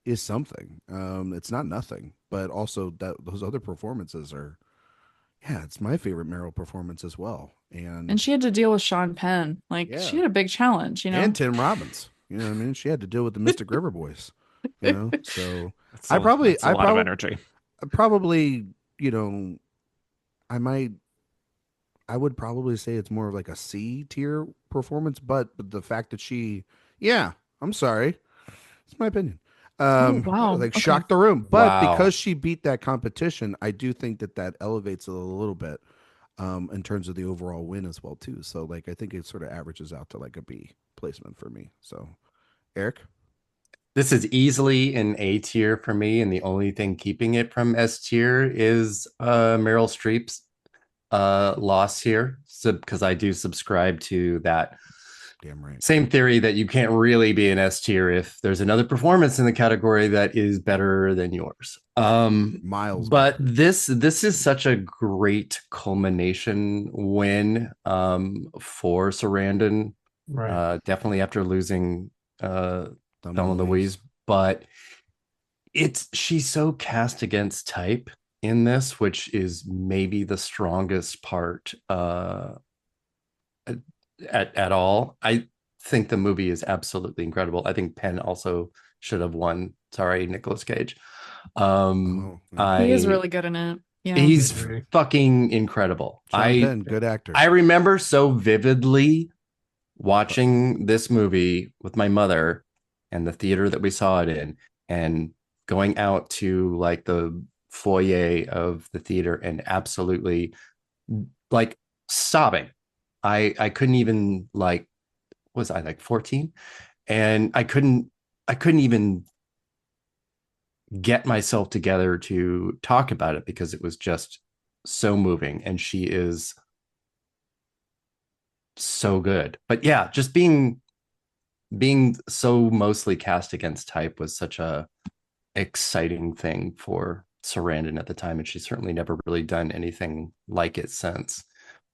is something. It's not nothing, but also those other performances are. Yeah, it's my favorite Meryl performance as well. And she had to deal with Sean Penn. She had a big challenge, And Tim Robbins. You know what I mean? She had to deal with the Mystic River Boys. You know, so I probably a lot of energy. Probably, I would probably say it's more of like a C tier performance, but the fact that I'm sorry, it's my opinion. Shocked the room, but because she beat that competition, I do think that elevates it a little bit in terms of the overall win as well too. So I think it sort of averages out to like a B placement for me. So Erik? This is easily an A tier for me, and the only thing keeping it from S tier is Meryl Streep's loss here, because I do subscribe to that damn right same theory that you can't really be an S tier if there's another performance in the category that is better than yours. Miles, but this is such a great culmination win for Sarandon. Right. Definitely after losing Thelma Louise, but she's so cast against type in this, which is maybe the strongest part at all. I think the movie is absolutely incredible. I think Penn also should have won. Sorry, Nicolas Cage. He is really good in it. Yeah, he's fucking incredible. Penn, good actor. I remember so vividly watching this movie with my mother and the theater that we saw it in, and going out to like the foyer of the theater and absolutely like sobbing. I couldn't even was I like 14? And I couldn't even get myself together to talk about it because it was just so moving. And she is so good. But yeah, just being so mostly cast against type was such a exciting thing for Sarandon at the time, and she's certainly never really done anything like it since.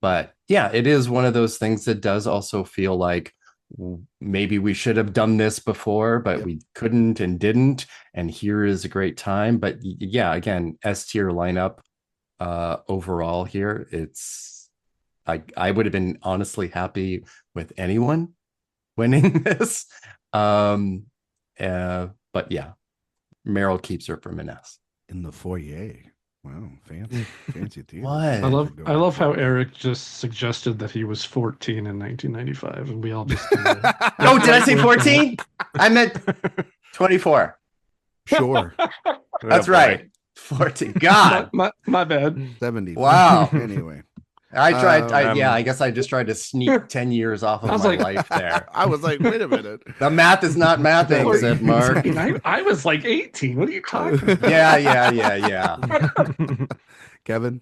But yeah, it is one of those things that does also feel like maybe we should have done this before, but we couldn't and didn't, and here is a great time. But yeah, again, S tier lineup overall here. I would have been honestly happy with anyone winning this. But yeah, Meryl keeps her from an S. In the foyer. Wow, fancy theater. What? I love how Erik just suggested that he was 14 in 1995, and we all just Oh, did I say 14? I meant 24. Sure. That's right. 40. God. My bad. 70. Wow. Anyway. I tried. I guess I just tried to sneak 10 years off of my life there. I was like, wait a minute. The math is not mathing, said Mark. I was like 18. What are you talking about? Yeah. Kevin?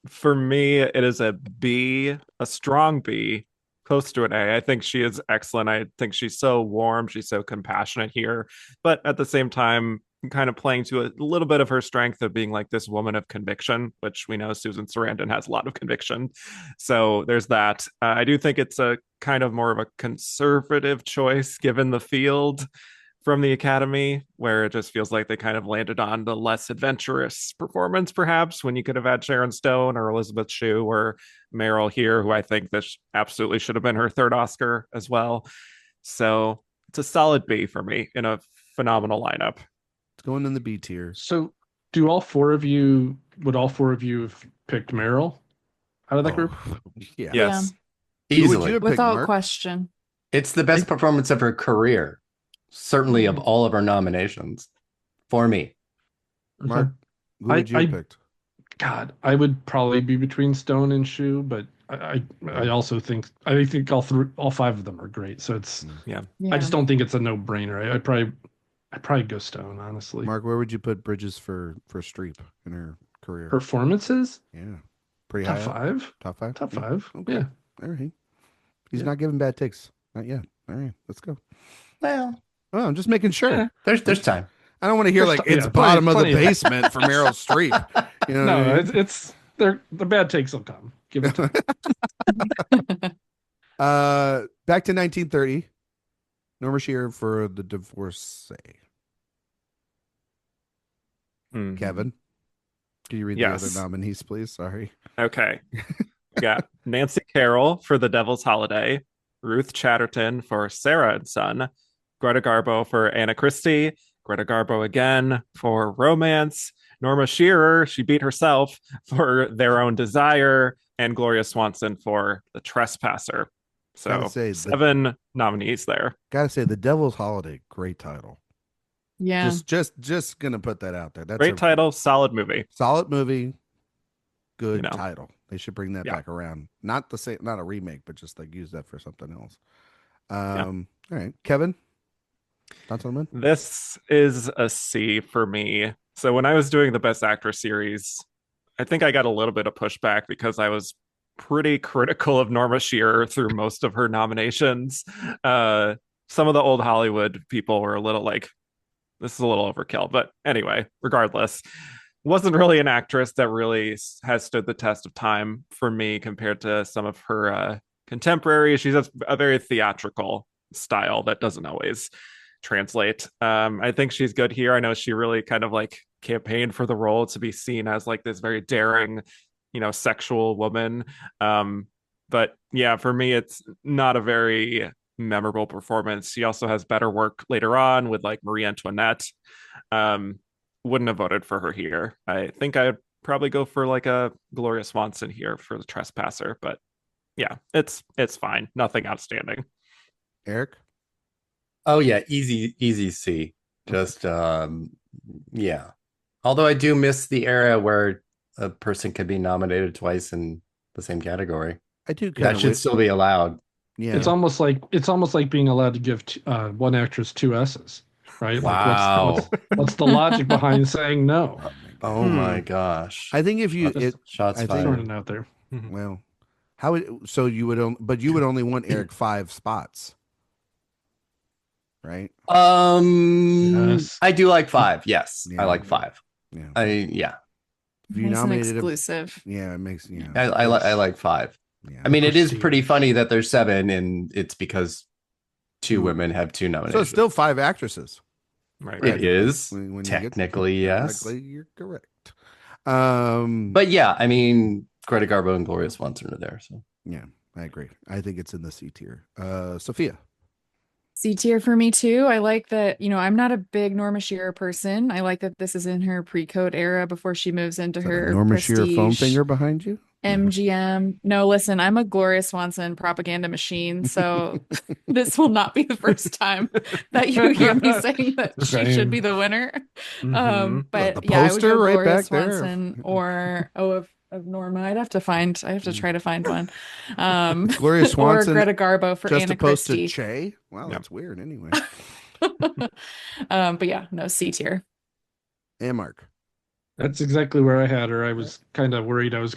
For me, it is a B, a strong B, close to an A. I think she is excellent. I think she's so warm. She's so compassionate here. But at the same time, kind of playing to a little bit of her strength of being like this woman of conviction, which we know Susan Sarandon has a lot of conviction. So there's that. I do think it's a kind of more of a conservative choice given the field from the Academy, where it just feels like they kind of landed on the less adventurous performance, perhaps, when you could have had Sharon Stone or Elizabeth Shue or Meryl here, who I think this absolutely should have been her third Oscar as well. So it's a solid B for me in a phenomenal lineup. It's going in the B tier. So would all four of you have picked Meryl out of that group? Yeah. Yes. Easily. Without Mark? Question. It's the best performance of her career. Certainly of all of our nominations for me. Mark, who would you have picked? God, I would probably be between Stone and Shue, but I also think all five of them are great. So it's I just don't think it's a no-brainer. I'd probably go Stone, honestly. Mark, where would you put Bridges for Streep in her career? Performances? Yeah. Pretty Top high. five? Top five? Top five. Okay. Yeah. All right. He's not giving bad takes. Not yet. All right. Let's go. Well, I'm just making sure. Yeah, there's time. I don't want to hear it's bottom of the basement for Meryl Streep. You know no, what I mean? it's the bad takes will come. Give it time. Back to 1930. Norma Shearer for The Divorcee. Kevin, can you read the other nominees, please? Sorry. Okay. We got Nancy Carroll for The Devil's Holiday, Ruth Chatterton for Sarah and Son, Greta Garbo for Anna Christie, Greta Garbo again for Romance, Norma Shearer, she beat herself, for Their Own Desire, and Gloria Swanson for The Trespasser. So 7 nominees there. Gotta say, The Devil's Holiday, great title. Yeah. Just gonna put that out there. That's great title, solid movie. Solid movie, good title. They should bring that back around. Not a remake, but just like use that for something else. All right, Kevin. Thoughts on that? This is a C for me. So when I was doing the Best Actress series, I think I got a little bit of pushback because I was pretty critical of Norma Shearer through most of her nominations. Some of the old Hollywood people were a little like, this is a little overkill. But anyway, regardless, wasn't really an actress that really has stood the test of time for me compared to some of her contemporaries. She's a very theatrical style that doesn't always translate. I think she's good here. I know she really kind of like campaigned for the role to be seen as like this very daring, sexual woman. But yeah, for me, it's not a very memorable performance. She also has better work later on with like Marie Antoinette. Wouldn't have voted for her here. I think I'd probably go for like a Gloria Swanson here for The Trespasser, but yeah, it's fine. Nothing outstanding. Eric? Oh yeah, easy C. Just yeah. Although I do miss the era where a person could be nominated twice in the same category. I do. That should still be allowed. Yeah. It's almost like being allowed to give one actress 2 S's, right? Wow. Like what's the logic behind saying no? Oh my gosh. I think if you shots fired out there. Well, you would only want Eric 5 spots. Right? Yes. I do like 5. Yes. Yeah. I like 5. Yeah. If you nominated exclusive. It makes I like 5. Yeah. I mean, it is pretty funny that there's 7 and it's because 2 women have 2 nominations. So it's still 5 actresses. Right. It is. When technically, yes. Technically, you're correct. But yeah, I mean, Greta Garbo and Gloria Swanson are there. So yeah, I agree. I think it's in the C tier. Sophia. C tier for me too. I like that, I'm not a big Norma Shearer person. I like that this is in her pre-code era before she moves into her Norma prestige. Shearer foam finger behind you? MGM. No, listen, I'm a Gloria Swanson propaganda machine, so this will not be the first time that you hear me saying that she should be the winner. But the yeah, I would go poster right Gloria back there. Swanson or of Norma. I'd have to try to find one. Gloria Swanson or Greta Garbo for just Anna opposed Christie. to Che. Wow, that's weird. Anyway, but yeah, no, C tier. And Mark. That's exactly where I had her. I was kind of worried I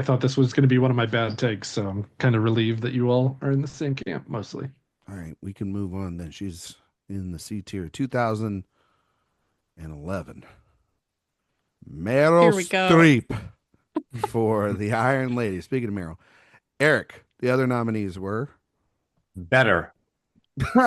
thought this was gonna be one of my bad takes, so I'm kind of relieved that you all are in the same camp mostly. All right, we can move on then. She's in the C tier. 2011. Meryl Streep for The Iron Lady. Speaking of Meryl, Eric, the other nominees were better. All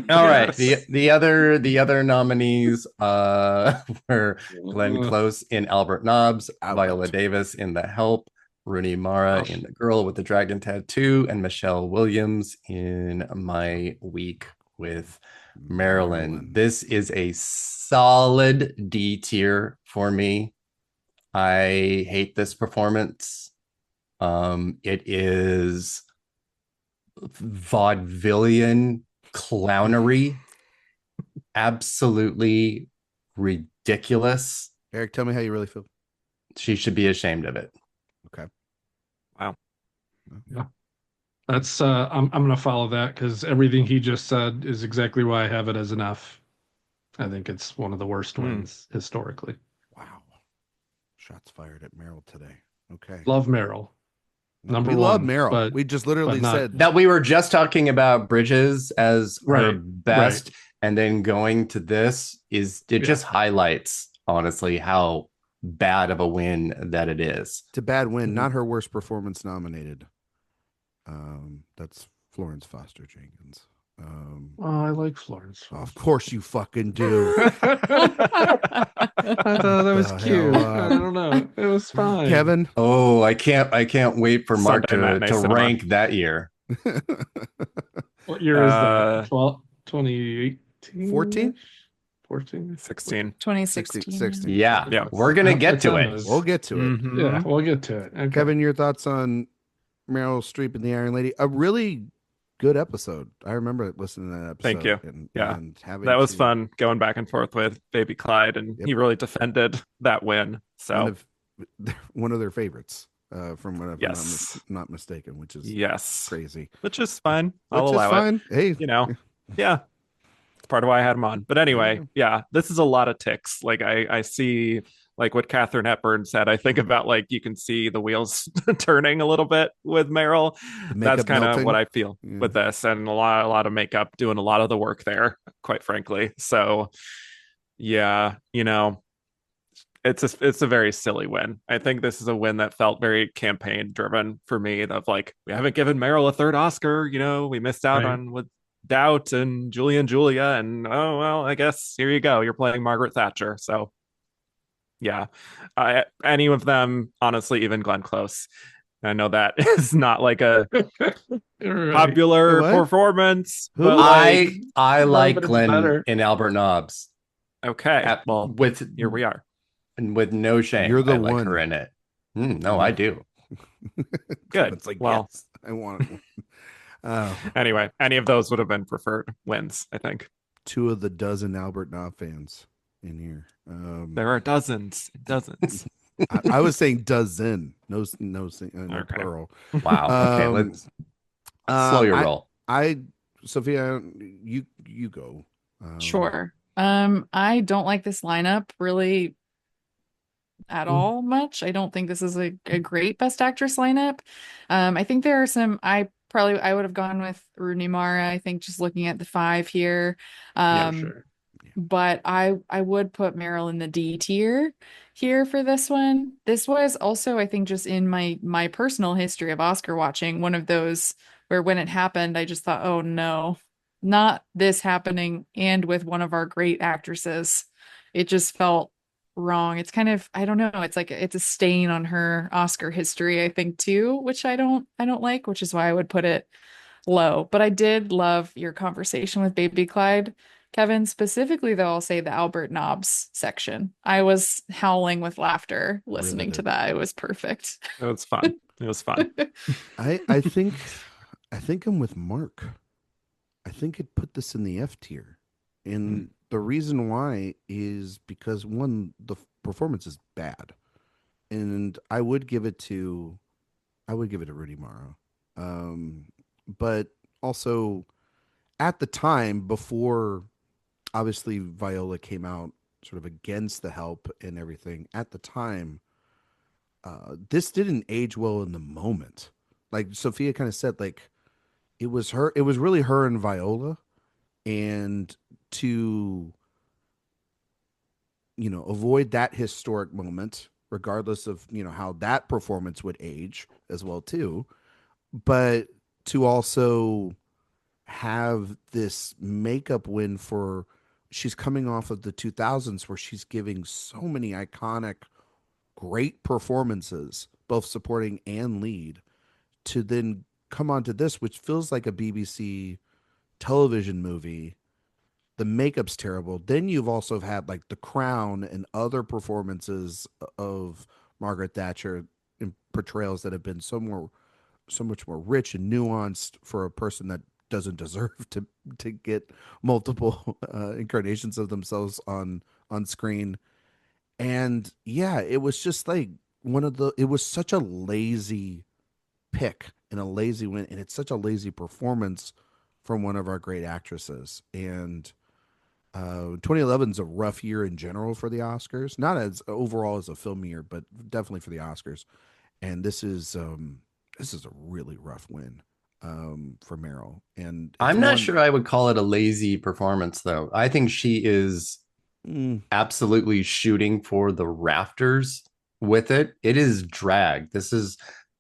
right. The other nominees were Glenn Close in Albert Nobbs, Viola Davis in The Help, Rooney Mara in The Girl with the Dragon Tattoo, and Michelle Williams in My Week with Marilyn. This is a solid D tier for me. I hate this performance. It is vaudevillian clownery, absolutely ridiculous. Eric, tell me how you really feel. She should be ashamed of it. Okay. Wow. Yeah. That's I'm gonna follow that because everything he just said is exactly why I have it as an F. I think it's one of the worst wins historically. Wow. Shots fired at Meryl today. Okay. Love Meryl. We love Meryl. But we just literally said that we were just talking about Bridges as her best, and then going to this just highlights honestly how bad of a win that it is. It's a bad win, not her worst performance nominated. That's Florence Foster Jenkins. I like Florence. Of course you fucking do. I thought that was cute. I don't know. It was fine. Kevin? Oh, I can't wait for Mark to rank that year. What year is that? 2018? 14? 14? 16. 2016. 16. Yeah. We're going to get to it. We'll get to it. Yeah, we'll get to it. Okay. Kevin, your thoughts on Meryl Streep and the Iron Lady? A really good episode. I remember listening to that episode. Thank you. And that was fun going back and forth with Baby Clyde, and he really defended that win. So one of their favorites, from what I'm not mistaken, which is crazy. Which is fine. I'll allow it. Hey, yeah. It's part of why I had him on. But anyway, this is a lot of ticks. Like I see like what Katharine Hepburn said. I think about like you can see the wheels turning a little bit with Meryl. That's kind of what I feel with this, and a lot of makeup doing a lot of the work there, quite frankly. So it's a very silly win. I think this is a win that felt very campaign driven for me. Of like, we haven't given Meryl a third Oscar. We missed out on with Doubt and Julia, and oh well, I guess here you go. You're playing Margaret Thatcher. So yeah, any of them, honestly, even Glenn Close. I know that is not like a popular performance. But I like Glenn in Albert Nobbs. Okay, here we are, and with no shame, you're the one. Like her in it. No, I do. Good. It's like, yes, I want it. Anyway, any of those would have been preferred wins, I think. 2 of the dozen Albert Nobb fans in here. There are dozens. I was saying dozen, no plural. Wow. Okay, let's slow your roll. Sophia, you go. Sure. I don't like this lineup really at all much. I don't think this is a great Best Actress lineup. I think there are some. I would have gone with Rooney Mara. I think just looking at the 5 here. Sure. But I would put Meryl in the D tier here for this one. This was also, I think, just in my personal history of Oscar watching, one of those where when it happened, I just thought, oh no, not this happening and with one of our great actresses. It just felt wrong. It's kind of, I don't know, it's like it's a stain on her Oscar history, I think, too, which I don't like, which is why I would put it low. But I did love your conversation with Baby Clyde Kevin, specifically though, I'll say the Albert Nobbs section. I was howling with laughter listening to that. It was perfect. It was fun. It was fun. I think I'm with Mark. I think it put this in the F tier. And the reason why is because one, the performance is bad. And I would give it to Rudy Mara. But also at the time, before obviously Viola came out sort of against the help and everything, at the time, this didn't age well in the moment. Like Sophia kind of said, like it was really her and Viola, and to avoid that historic moment, regardless of how that performance would age as well too, but to also have this makeup win for, she's coming off of the 2000s where she's giving so many iconic great performances, both supporting and lead, to then come onto this, which feels like a BBC television movie. The makeup's terrible. Then you've also had like The Crown and other performances of Margaret Thatcher in portrayals that have been so much more rich and nuanced for a person that doesn't deserve to get multiple incarnations of themselves on screen. And yeah, it was just like it was such a lazy pick and a lazy win, and it's such a lazy performance from one of our great actresses. And 2011 is a rough year in general for the Oscars, not as overall as a film year, but definitely for the Oscars. And this is a really rough win for Meryl. And I'm not sure I would call it a lazy performance, though. I think she is absolutely shooting for the rafters with it. It is drag. This is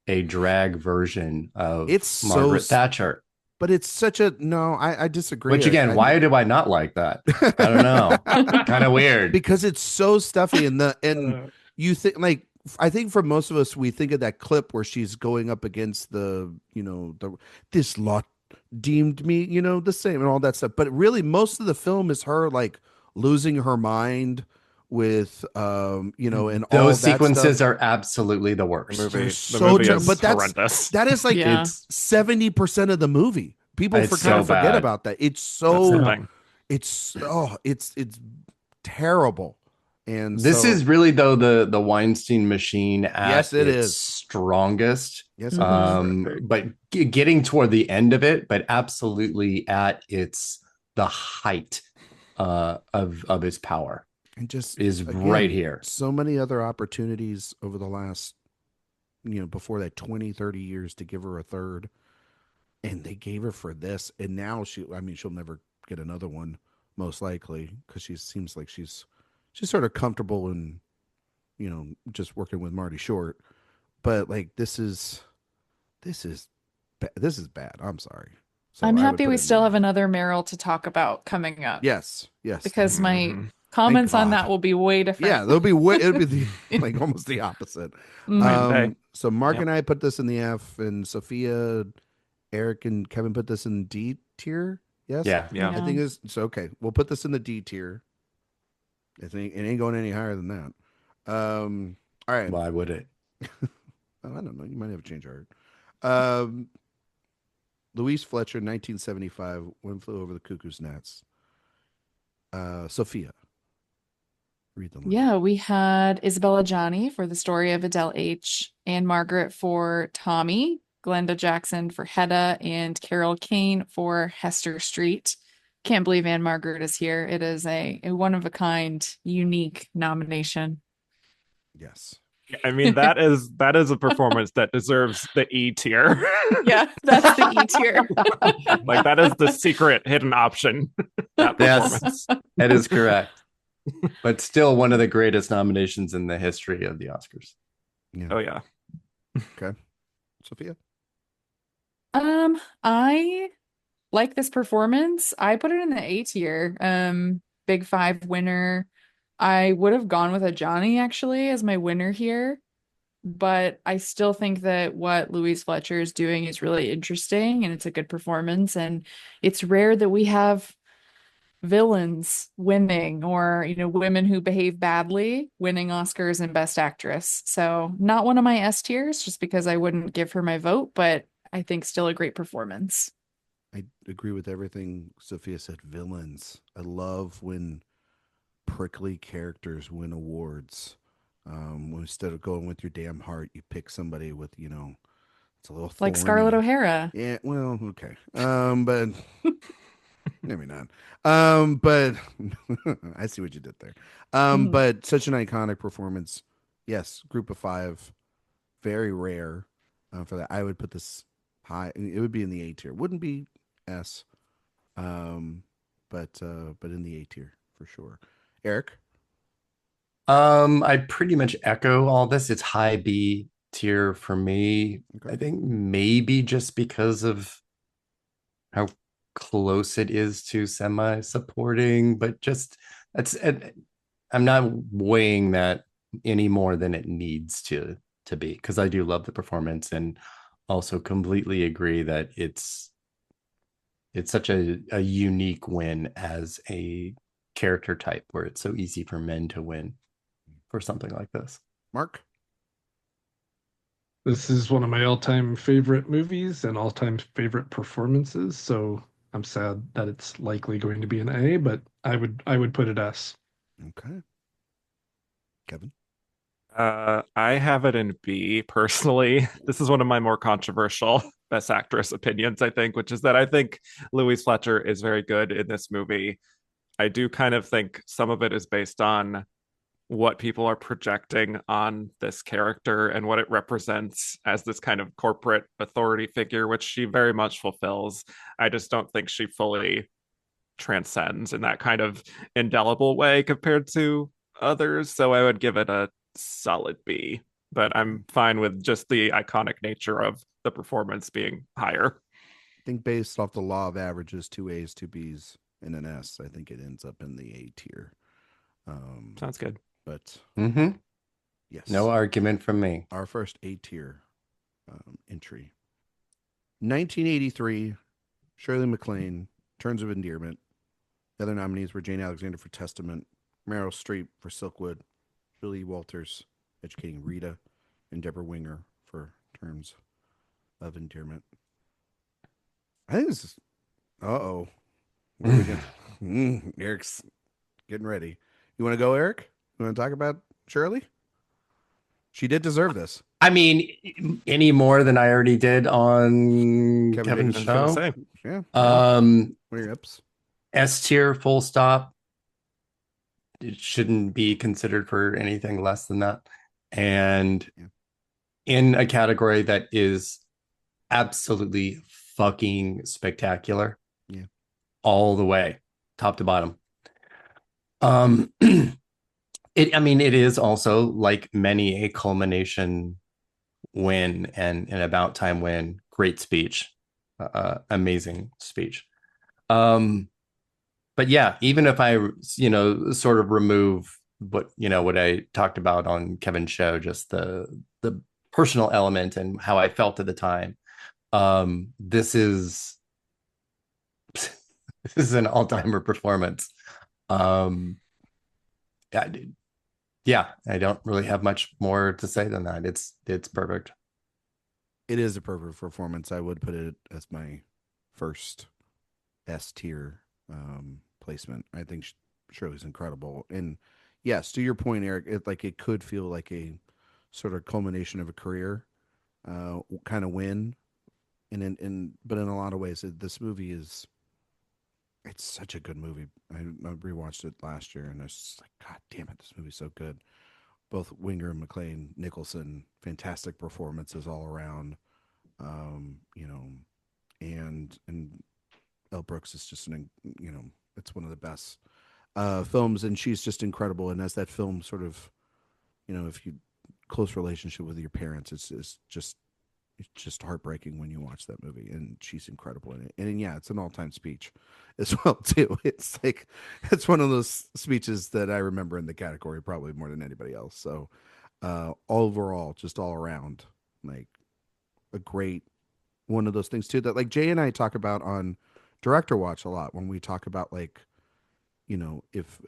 a drag version of Margaret Thatcher. But it's such a I disagree. Which again, why do I not like that? I don't know. Kind of weird. Because it's so stuffy and you think like, I think for most of us, we think of that clip where she's going up against this lot deemed me, the same and all that stuff. But really, most of the film is her like losing her mind with, and those all sequences that are absolutely the worst. The movie is horrendous. That is like 70% of the movie. People forget about that. It's terrible. And this is really though the Weinstein machine at its strongest. Yes, but getting toward the end of it, but absolutely at the height of its power. And just is right here. So many other opportunities over the last, before that 20, 30 years to give her a third. And they gave her for this. And now she'll never get another one, most likely, because she seems like she's sort of comfortable in, just working with Marty Short. But like, this is bad. I'm sorry. So I'm happy we still have another Meryl to talk about coming up. Yes. Because my comments on that will be way different. Yeah, it'll be like almost the opposite. So Mark and I put this in the F, and Sophia, Eric, and Kevin put this in D tier. Yes. Yeah. I think it's okay. We'll put this in the D tier. I think it ain't going any higher than that. All right. Why would it? I don't know. You might have a change of heart. Louise Fletcher, 1975. One Flew Over the Cuckoo's Nest. Sophia. Read the line. Yeah, we had Isabella Gianni for The Story of Adele H. Anne Margaret for Tommy, Glenda Jackson for Hedda, and Carol Kane for Hester Street. Can't believe Anne Margaret is here. It is a one-of-a-kind, unique nomination. Yes. I mean, that is a performance that deserves the E tier. Yeah, that's the E tier. Like, that is the secret hidden option. Yes, that is correct. But still one of the greatest nominations in the history of the Oscars. Yeah. Oh, yeah. Okay. Sophia? I like this performance. I put it in the A tier. Big Five winner. I would have gone with a Johnny actually as my winner here, but I still think that what Louise Fletcher is doing is really interesting and it's a good performance. And it's rare that we have villains winning, or women who behave badly winning Oscars and Best Actress. So not one of my S tiers, just because I wouldn't give her my vote, but I think still a great performance. I agree with everything Sophia said. Villains. I love when prickly characters win awards. When instead of going with your damn heart, you pick somebody with, it's a little like thorny. Scarlett O'Hara. Yeah, well, okay. But maybe not. But I see what you did there. But such an iconic performance. Yes, group of 5, very rare. For that, I would put this high. It would be in the A tier. Wouldn't be S. But in the A tier for sure. Erik? I pretty much echo all this. It's high B tier for me. Okay. I think maybe just because of how close it is to semi-supporting, but just I'm not weighing that any more than it needs to be, because I do love the performance, and also completely agree that it's such a unique win as a character type, where it's so easy for men to win for something like this. Mark? This is one of my all-time favorite movies and all-time favorite performances, so I'm sad that it's likely going to be an A, but I would put it S. Okay. Kevin? I have it in B personally. This is one of my more controversial Best Actress opinions, I think, which is that I think Louise Fletcher is very good in this movie. I do kind of think some of it is based on what people are projecting on this character and what it represents as this kind of corporate authority figure, which she very much fulfills. I just don't think she fully transcends in that kind of indelible way compared to others. So I would give it a solid B, but I'm fine with just the iconic nature of the performance being higher. I think based off the law of averages, 2 A's, 2 B's, and an S, I think it ends up in the A tier. Sounds good. But yes, no argument from me. Our first A tier entry. 1983, Shirley MacLaine, Terms of Endearment. The other nominees were Jane Alexander for Testament, Meryl Streep for Silkwood, Julie Walters, Educating Rita, and Deborah Winger for Terms of Endearment. I think this is... Uh-oh. Erik's getting ready. You want to go, Erik? You want to talk about Shirley? She did deserve this. I mean, any more than I already did on Kevin's show. Yeah. What are your ups? S tier, full stop. It shouldn't be considered for anything less than that. And in a category that is absolutely fucking spectacular. Yeah. All the way, top to bottom. It is also, like many, a culmination win and an about time win. Great speech. Amazing speech. But yeah, even if I, sort of remove what I talked about on Kevin's show, just the personal element and how I felt at the time, this is an all-timer performance. I don't really have much more to say than that. It's perfect. It is a perfect performance. I would put it as my first S tier placement. I think Shirley's incredible. And yes, to your point, Erik, it could feel like a sort of culmination of a career kind of win. But in a lot of ways, this movie it's such a good movie. I rewatched it last year, and I was just like, God damn it, this movie's so good. Both Winger and MacLaine, Nicholson, fantastic performances all around. And Elle Brooks is just it's one of the best films, and she's just incredible. And as that film sort of, if you close relationship with your parents, it's just heartbreaking when you watch that movie, and she's incredible in it. And yeah, it's an all-time speech as well too. It's one of those speeches that I remember in the category probably more than anybody else. So overall, just all around, like a great one of those things too that like Jay and I talk about on Director Watch a lot when we talk about like if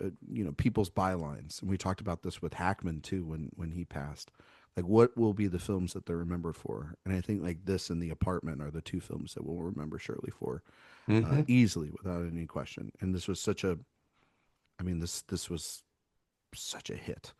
people's bylines, and we talked about this with Hackman too when he passed, like what will be the films that they're remembered for. And I think like this and The Apartment are the two films that we'll remember Shirley for, easily, without any question. And this was such a hit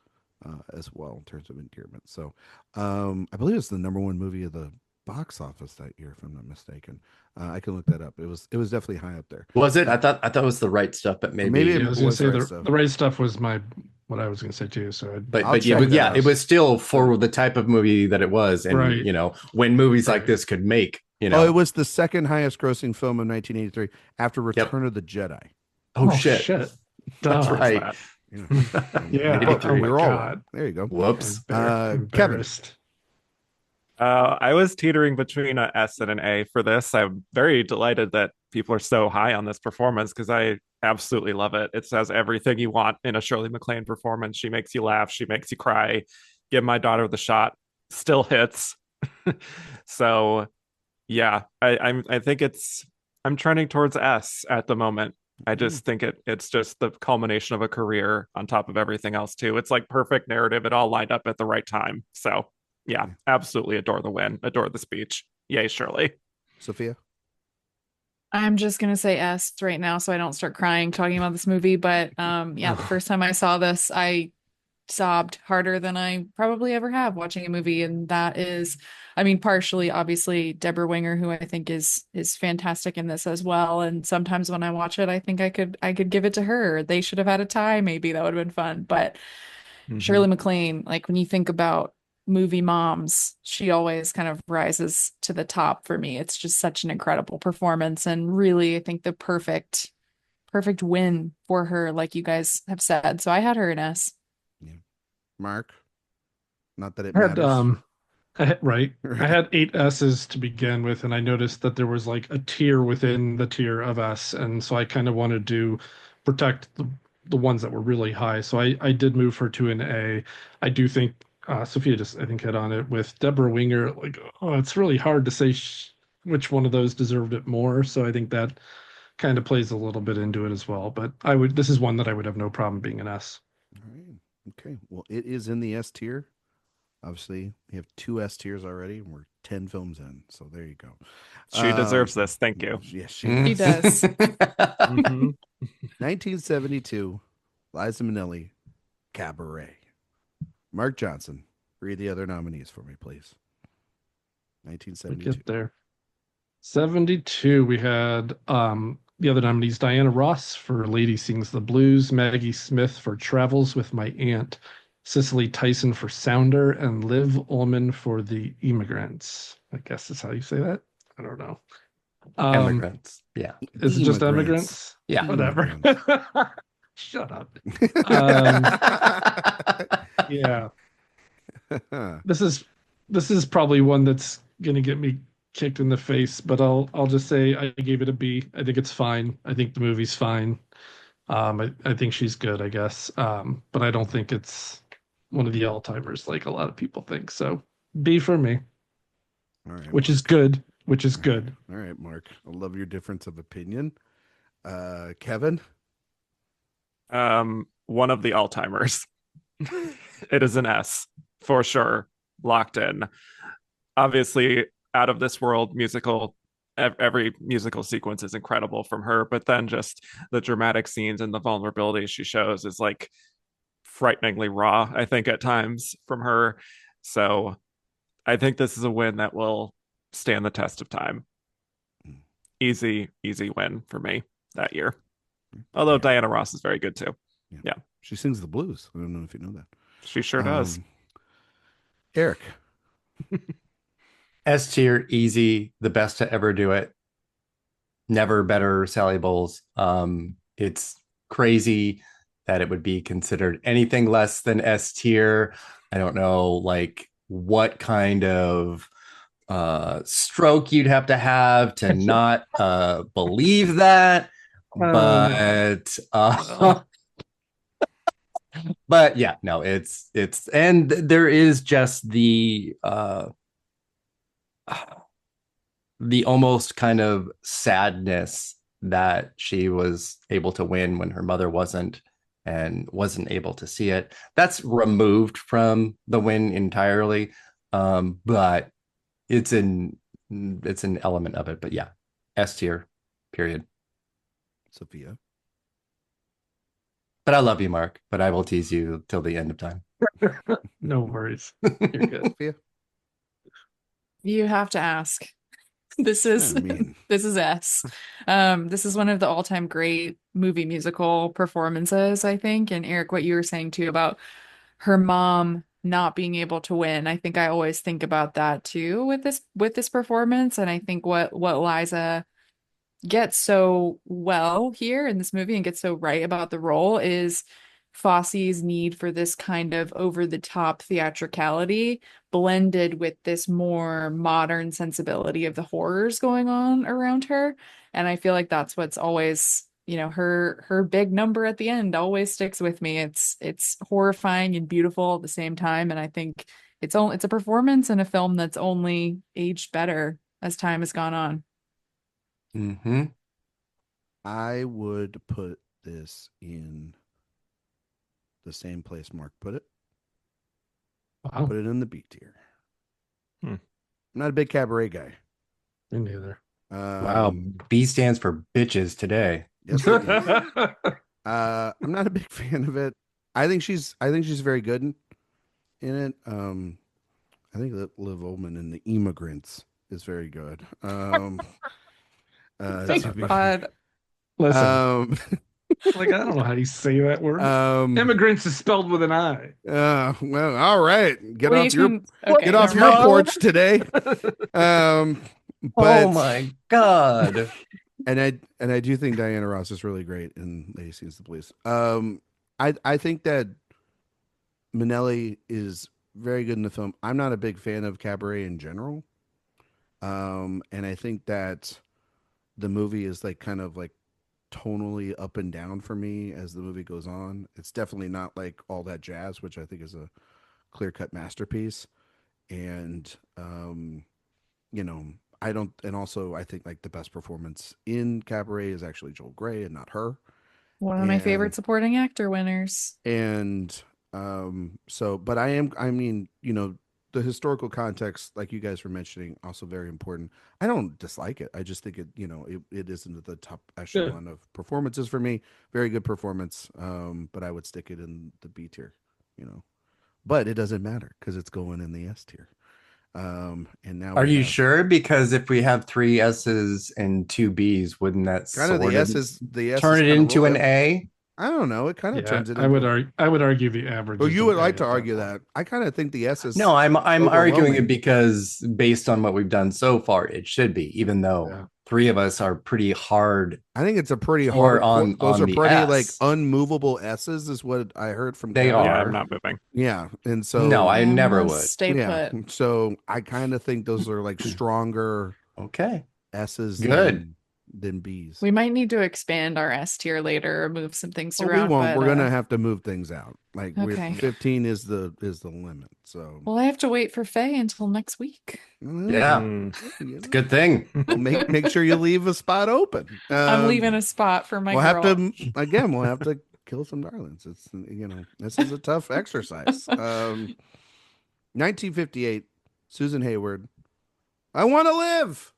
as well in terms of endearment. So I believe it's the #1 movie of the box office that year, if I'm not mistaken. I can look that up. It was definitely high up there. Was it? I thought it was The Right Stuff, but maybe I was going to say the Right Stuff was what I was going to say too. So, it was still for the type of movie that it was, and when movies like this could make. It was the second highest grossing film of 1983 after Return of the Jedi. Oh shit. That's right. Yeah. We were all there. You go. Whoops. Kevin. I was teetering between an S and an A for this. I'm very delighted that people are so high on this performance because I absolutely love it. It says everything you want in a Shirley MacLaine performance. She makes you laugh. She makes you cry. Give My Daughter the Shot still hits. So, yeah, I think I'm trending towards S at the moment. I just think it's just the culmination of a career on top of everything else too. It's like perfect narrative. It all lined up at the right time. So yeah, absolutely adore the win. Adore the speech. Yay, Shirley. Sophia? I'm just going to say S right now so I don't start crying talking about this movie. But the first time I saw this, I sobbed harder than I probably ever have watching a movie. And that is, partially, obviously, Deborah Winger, who I think is fantastic in this as well. And sometimes when I watch it, I think I could give it to her. They should have had a tie. Maybe that would have been fun. But Shirley MacLaine, like when you think about movie moms, she always kind of rises to the top for me. It's just such an incredible performance, and really I think the perfect win for her, like you guys have said. So I had her in S. Mark, not that it matters. I had 8 S's to begin with, and I noticed that there was like a tier within the tier of S, and so I kind of wanted to protect the ones that were really high. So I did move her to an A. I do think Sophia just, I think, hit on it with Deborah Winger. Like, it's really hard to say which one of those deserved it more. So I think that kind of plays a little bit into it as well. But this is one that I would have no problem being an S. All right. Okay. Well, it is in the S tier. Obviously, we have 2 S tiers already, and we're 10 films in. So there you go. She deserves this. Thank you. Yes, she does. 1972, Liza Minnelli, Cabaret. Mark Johnson, read the other nominees for me, please. 1972. Get there. 72, we had the other nominees: Diana Ross for Lady Sings the Blues, Maggie Smith for Travels with My Aunt, Cicely Tyson for Sounder, and Liv Ullmann for The Immigrants. I guess is how you say that. I don't know. Immigrants. Yeah. Is it just Immigrants? Yeah. Whatever. Shut up. Yeah. This is probably one that's gonna get me kicked in the face, but I'll just say I gave it a B. I think it's fine. I think the movie's fine. I think she's good, I guess. But I don't think it's one of the all-timers like a lot of people think. So B for me. All right. Which is good. Which is good. All right, Mark. I love your difference of opinion. Kevin? One of the all-timers. It is an S for sure. Locked in. Obviously, out of this world musical. Every musical sequence is incredible from her, but then just the dramatic scenes and the vulnerability she shows is like frighteningly raw, I think, at times from her. So I think this is a win that will stand the test of time. Easy win for me that year. Although Diana Ross is very good too. Yeah. She sings the blues. I don't know if you know that. She sure does. Erik? S tier, easy, the best to ever do it. Never better Sally Bowles. It's crazy that it would be considered anything less than S tier. I don't know, like, what kind of stroke you'd have to not believe that. But yeah, no, it's and there is just the almost kind of sadness that she was able to win when her mother wasn't and wasn't able to see it. That's removed from the win entirely, but it's an element of it. But yeah, S tier, period. Sophia. But I love you, Mark. But I will tease you till the end of time. No worries. You're good. Sophia. You have to ask. This is S. This is one of the all-time great movie musical performances, I think. And Erik, what you were saying too about her mom not being able to win, I think I always think about that too with this performance. And I think what Liza gets so well here in this movie and gets so right about the role is Fosse's need for this kind of over-the-top theatricality blended with this more modern sensibility of the horrors going on around her. And I feel like that's what's always, her big number at the end always sticks with me. It's horrifying and beautiful at the same time. And I think it's a performance in a film that's only aged better as time has gone on. Mm-hmm. I would put this in the same place Mark put it. Wow. Put it in the B tier. I'm not a big cabaret guy. Me neither. Wow. B stands for bitches today. Yes, I'm not a big fan of it. I think she's very good in it. I think that Liv Ullmann in The Immigrants is very good. God. Listen. I don't know how you say that word. Immigrants is spelled with an I. Well, all right. Get off your porch today. But, oh my God. And I do think Diana Ross is really great in Lady Sees the Police. I think that Minnelli is very good in the film. I'm not a big fan of cabaret in general. And I think that the movie is kind of tonally up and down for me as the movie goes on. It's definitely not All That Jazz, which I think is a clear-cut masterpiece. And I think the best performance in Cabaret is actually Joel Grey and not her. One of my favorite supporting actor winners. And but the historical context, like you guys were mentioning, also very important. I don't dislike it. I just think it isn't at the top echelon of performances for me. Very good performance. But I would stick it in the B tier, but it doesn't matter because it's going in the S tier. And now are you sure? Because if we have 3 S's and 2 B's, wouldn't that kind of the S turn it into an A? I don't know. It kind of turns it. I would argue the average. Well, you would like to argue that. I kind of think the S is. No, I'm arguing it because based on what we've done so far, it should be. Even though 3 of us are pretty hard. I think it's a pretty hard. Those are pretty S. unmovable S's, is what I heard from. They are. Yeah, I'm not moving. Yeah, and so no, I never would. Stay put. So I kind of think those are stronger. Okay. S's. Good. Than B's. We might need to expand our S tier later or move some things around. We won't. We're gonna have to move things out. Okay. 15 is the limit. So I have to wait for Faye until next week. Yeah, it's a good thing. Make sure you leave a spot open. I'm leaving a spot for my girl. We'll have to kill some darlings. It's this is a tough exercise. 1958, Susan Hayward. I want to live.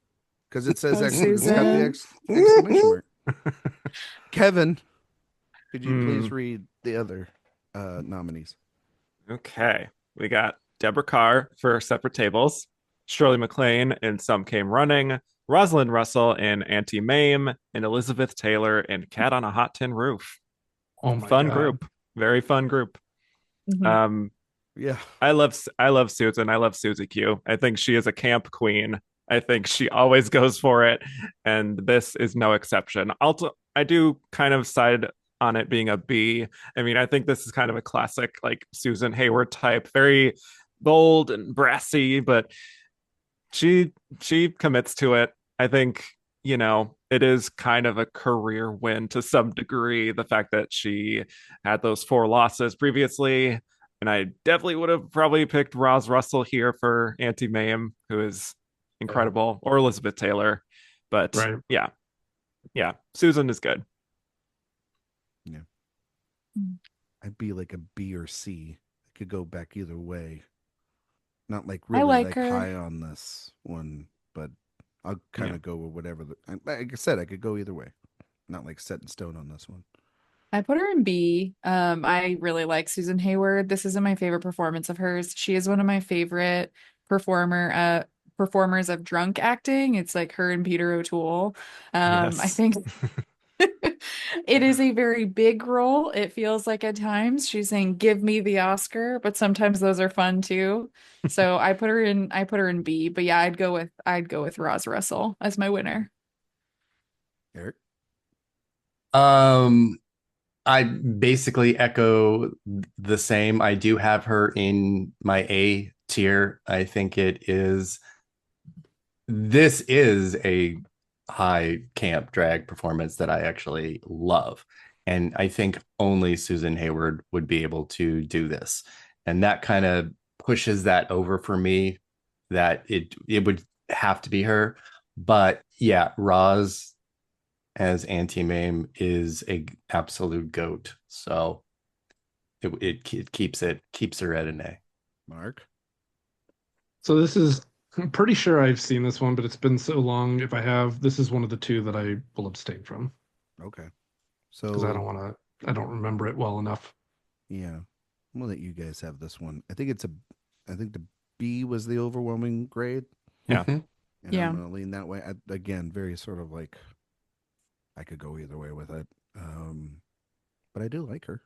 Because it says it's got the exclamation mark. Kevin, could you please read the other nominees? Okay. We got Deborah Carr for Separate Tables, Shirley MacLaine in Some Came Running, Rosalind Russell in Auntie Mame, and Elizabeth Taylor in Cat on a Hot Tin Roof. Oh my fun God. Group. Very fun group. Mm-hmm. Yeah. I love Susan. I love Susie Q. I think she is a camp queen. I think she always goes for it, and this is no exception. I do kind of side on it being a B. I mean, I think this is kind of a classic Susan Hayward type, very bold and brassy, but she commits to it. I think, it is kind of a career win to some degree, the fact that she had those 4 losses previously. And I definitely would have probably picked Roz Russell here for Auntie Mame, who is incredible, or Elizabeth Taylor. But yeah, Yeah, Susan is good. Yeah. I'd be like a B or C. I could go back either way. Not like really like high on this one, but I'll kind of go with whatever. Like I said, I could go either way. Not like set in stone on this one. I put her in B. I really like Susan Hayward. This isn't my favorite performance of hers. She is one of my favorite performers of drunk acting. It's like her and Peter O'Toole. I think it is a very big role. It feels like at times she's saying, "Give me the Oscar," but sometimes those are fun too. So I put her in B. But yeah, I'd go with Roz Russell as my winner. Erik? I basically echo the same. I do have her in my A tier. I think this is a high camp drag performance that I actually love. And I think only Susan Hayward would be able to do this. And that kind of pushes that over for me, that it would have to be her. But yeah, Roz as Auntie Mame is a absolute goat. So it keeps her at an A. Mark? So I'm pretty sure I've seen this one, but it's been so long. If I have, this is one of the two that I will abstain from. Okay. So because I don't remember it well enough. Yeah. I'm gonna let you guys have this one. I think the B was the overwhelming grade. Yeah. And I'm gonna lean that way. Again, very sort of like I could go either way with it. But I do like her.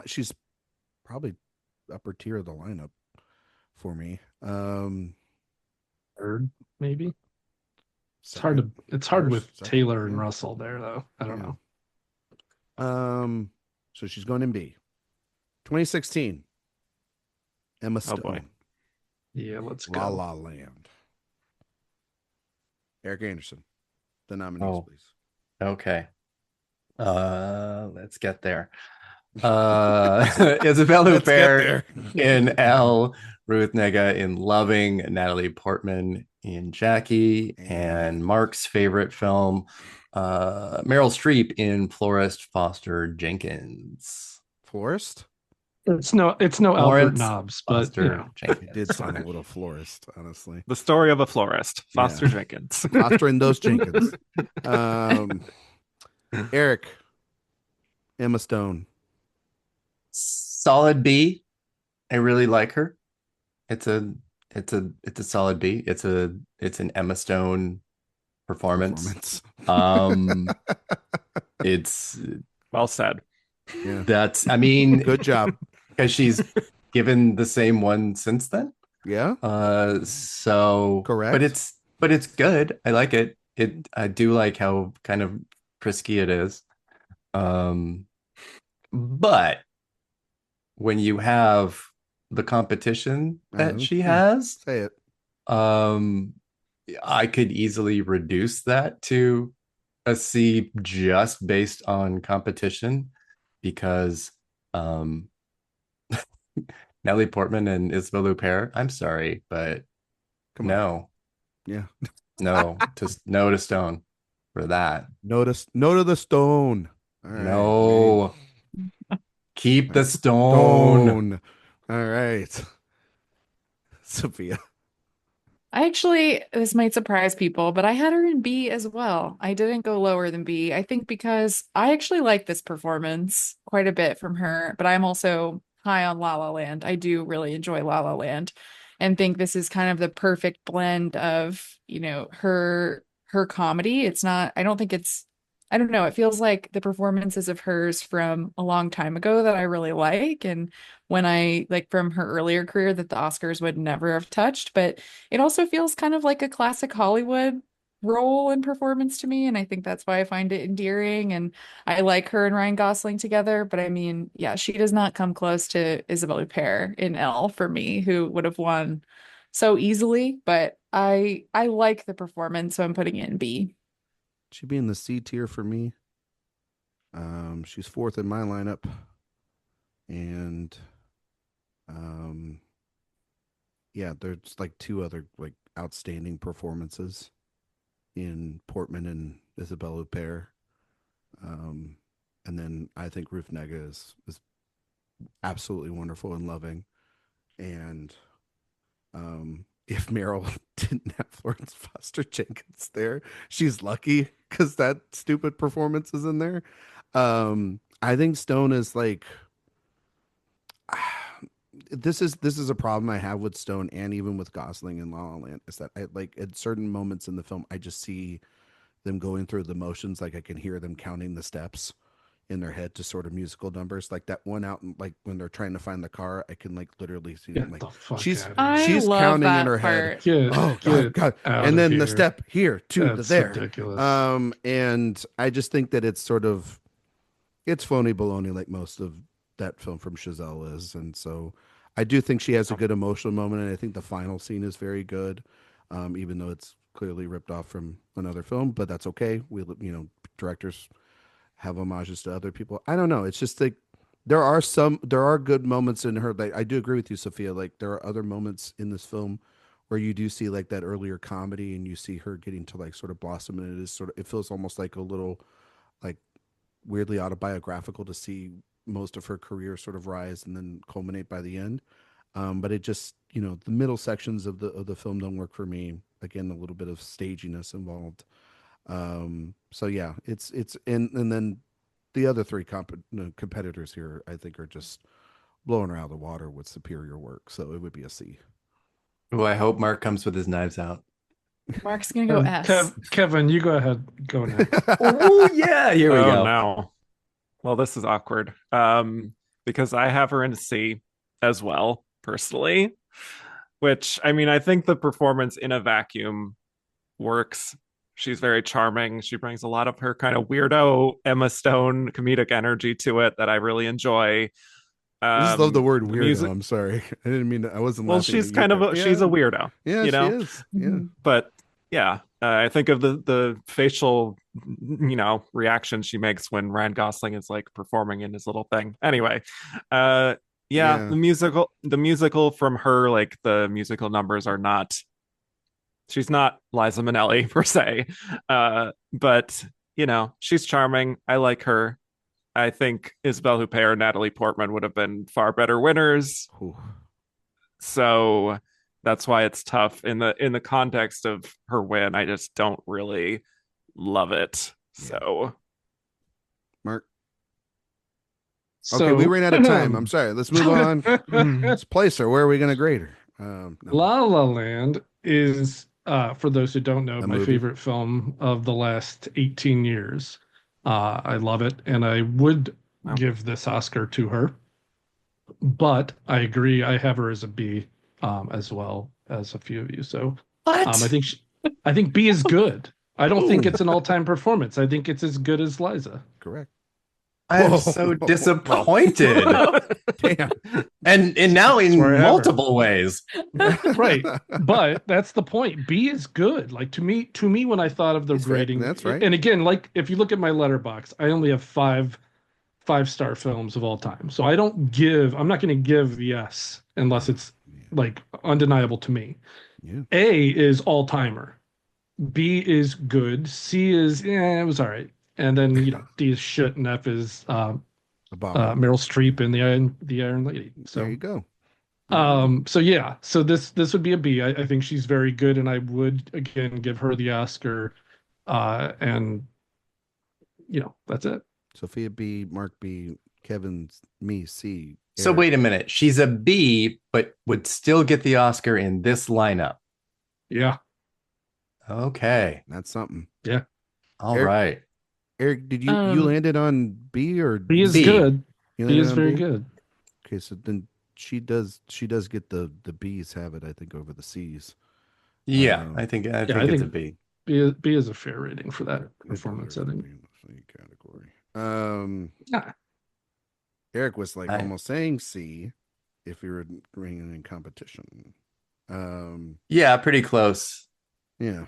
She's probably upper tier of the lineup for me. Third, maybe. It's hard with Taylor and Russell there, though. I don't know. So she's going in B. 2016. Emma Stone. Oh boy. Yeah, let's go. La La Land. Erik Anderson. The nominees, please. Okay. Let's get there. Isabelle Huppert in Elle, Ruth Negga in Loving, Natalie Portman in Jackie, and Mark's favorite film, Meryl Streep in Florist Foster Jenkins. Florist? It's no Albert Nobbs, but it did sound a little florist, honestly. The story of a florist, Foster Jenkins. Fostering those Jenkins. Erik, Emma Stone. Solid B. I really like her. It's a solid B. It's an Emma Stone performance. It's well said. Yeah. Good job. Because she's given the same one since then. Yeah. So correct. But it's good. I like it. I do like how kind of frisky it is. But when you have the competition that she has, say it. I could easily reduce that to a C just based on competition, because Natalie Portman and Isabelle Huppert, I'm sorry, but no. Yeah. No to Stone for that. No to the Stone. All right, no. Keep the stone. All right. Sophia. This might surprise people, but I had her in B as well. I didn't go lower than B. I think because I actually like this performance quite a bit from her, but I'm also high on La La Land. I do really enjoy La La Land and think this is kind of the perfect blend of, her comedy. I don't know. It feels like the performances of hers from a long time ago that I really like. And when I like from her earlier career that the Oscars would never have touched, but it also feels kind of like a classic Hollywood role and performance to me. And I think that's why I find it endearing. And I like her and Ryan Gosling together. But I mean, yeah, she does not come close to Isabelle Huppert in Elle for me, who would have won so easily. But I like the performance, so I'm putting it in B. She'd be in the C tier for me. She's fourth in my lineup. And yeah, there's like two other like outstanding performances. in Portman and Isabelle Huppert. And then I think Ruth Negga is absolutely wonderful and loving. And if Meryl didn't have Florence Foster Jenkins there, she's lucky because that stupid performance is in there. I think Stone is like, this is a problem I have with Stone and even with Gosling and La La Land, is that I like at certain moments in the film I just see them going through the motions, like I can hear them counting the steps in their head to sort of musical numbers, like that one out, like when they're trying to find the car, I can like literally see them like she's counting in her head. God. And then the step here to the there. Ridiculous. And I just think that it's sort of, it's phony baloney like most of that film from Chazelle is. And so I do think she has a good emotional moment, and I think the final scene is very good, even though it's clearly ripped off from another film, but that's okay. We, directors have homages to other people. I don't know. It's just like there are good moments in her. Like I do agree with you, Sophia. Like there are other moments in this film where you do see like that earlier comedy, and you see her getting to like sort of blossom, and it feels almost like a little like weirdly autobiographical to see most of her career sort of rise and then culminate by the end. But it just, the middle sections of the film don't work for me. Again, a little bit of staginess involved. So yeah, it's and then the other three competitors here, I think, are just blowing her out of the water with superior work. So it would be a C. Oh, I hope Mark comes with his knives out. Mark's gonna go S. Kevin, you go ahead. Go now. Oh yeah, here we go. No. Well, this is awkward. Because I have her in C as well, personally. Which, I mean, I think the performance in a vacuum works. She's very charming. She brings a lot of her kind of weirdo Emma Stone comedic energy to it that I really enjoy. I just love the word weirdo. I'm sorry. I didn't mean to, I wasn't well, laughing. She's kind of she's a weirdo. Yeah, she is. Yeah. But yeah, I think of the facial, reaction she makes when Ryan Gosling is like performing in his little thing. Anyway, the musical from her, like the musical numbers are not. She's not Liza Minnelli per se, but she's charming. I like her. I think Isabelle Huppert and Natalie Portman would have been far better winners. Ooh. So that's why it's tough in the context of her win. I just don't really love it. So, Mark. Okay, we ran out of time. I'm sorry. Let's move on. Let's place her. Where are we going to grade her? No. La La Land is, for those who don't know, my favorite film of the last 18 years. I love it, and I would give this Oscar to her. But I agree, I have her as a B, as well as a few of you. So I think B is good. I don't think it's an all-time performance. I think it's as good as Liza. Correct. I am so disappointed. Damn. And now in multiple ways. Right. But that's the point. B is good. Like to me, when I thought of the grading, that's right. And again, like if you look at my letterbox, I only have five-star films of all time. So I'm not going to give the S unless it's like undeniable to me. Yeah. A is all-timer. B is good. C is, it was all right. And then, D is shit, and F is Meryl Streep in the Iron Lady. So there you go. So this would be a B. I think she's very good, and I would again give her the Oscar. And that's it. Sophia B, Mark B, Kevin me C. So wait a minute. She's a B, but would still get the Oscar in this lineup. Yeah. Okay. That's something. Yeah. All right. Eric, did you landed on B or B is good. B is very good. Okay, so then she does get the B's have it, I think, over the C's. Yeah, I think it's a B. B is a fair rating for that performance, I think. Category. Eric was like almost saying C if we were bringing in competition. Yeah, pretty close. Yeah.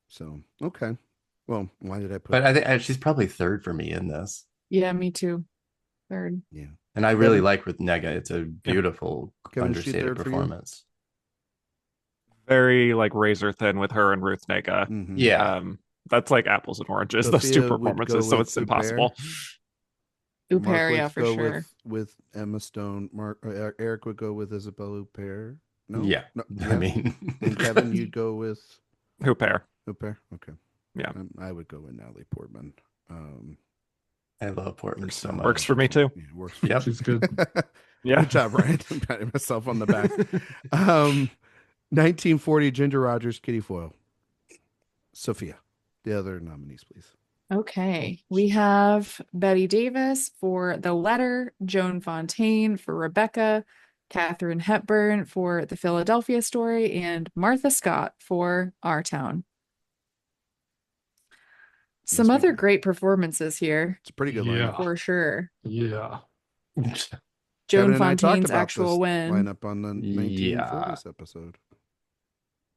So okay. Well, why did I put? But I think she's probably third for me in this. Yeah, me too. Third. Yeah. And I really like Ruth Negga. It's a beautiful, understated performance. Very like razor thin with her and Ruth Negga. Mm-hmm. Yeah. that's like apples and oranges. Those two performances, so it's impossible. Huppert, yeah, for sure. With Emma Stone. Eric would go with Isabelle Huppert. No, yeah. No, I mean, and Kevin, you'd go with Huppert. Okay. Yeah, I would go with Natalie Portman. I love Portman so much. Works for me too. Yeah, works. Yep, she's good. Yeah, good job, Ryan. I'm patting myself on the back. 1940 Ginger Rogers, Kitty Foyle. Sophia, the other nominees, please. Okay, we have Bette Davis for The Letter, Joan Fontaine for Rebecca, Katharine Hepburn for The Philadelphia Story, and Martha Scott for Our Town. Some other great performances here. It's a pretty good lineup. For sure. Yeah. Joan Fontaine's actual win. Lineup on the 1940s episode.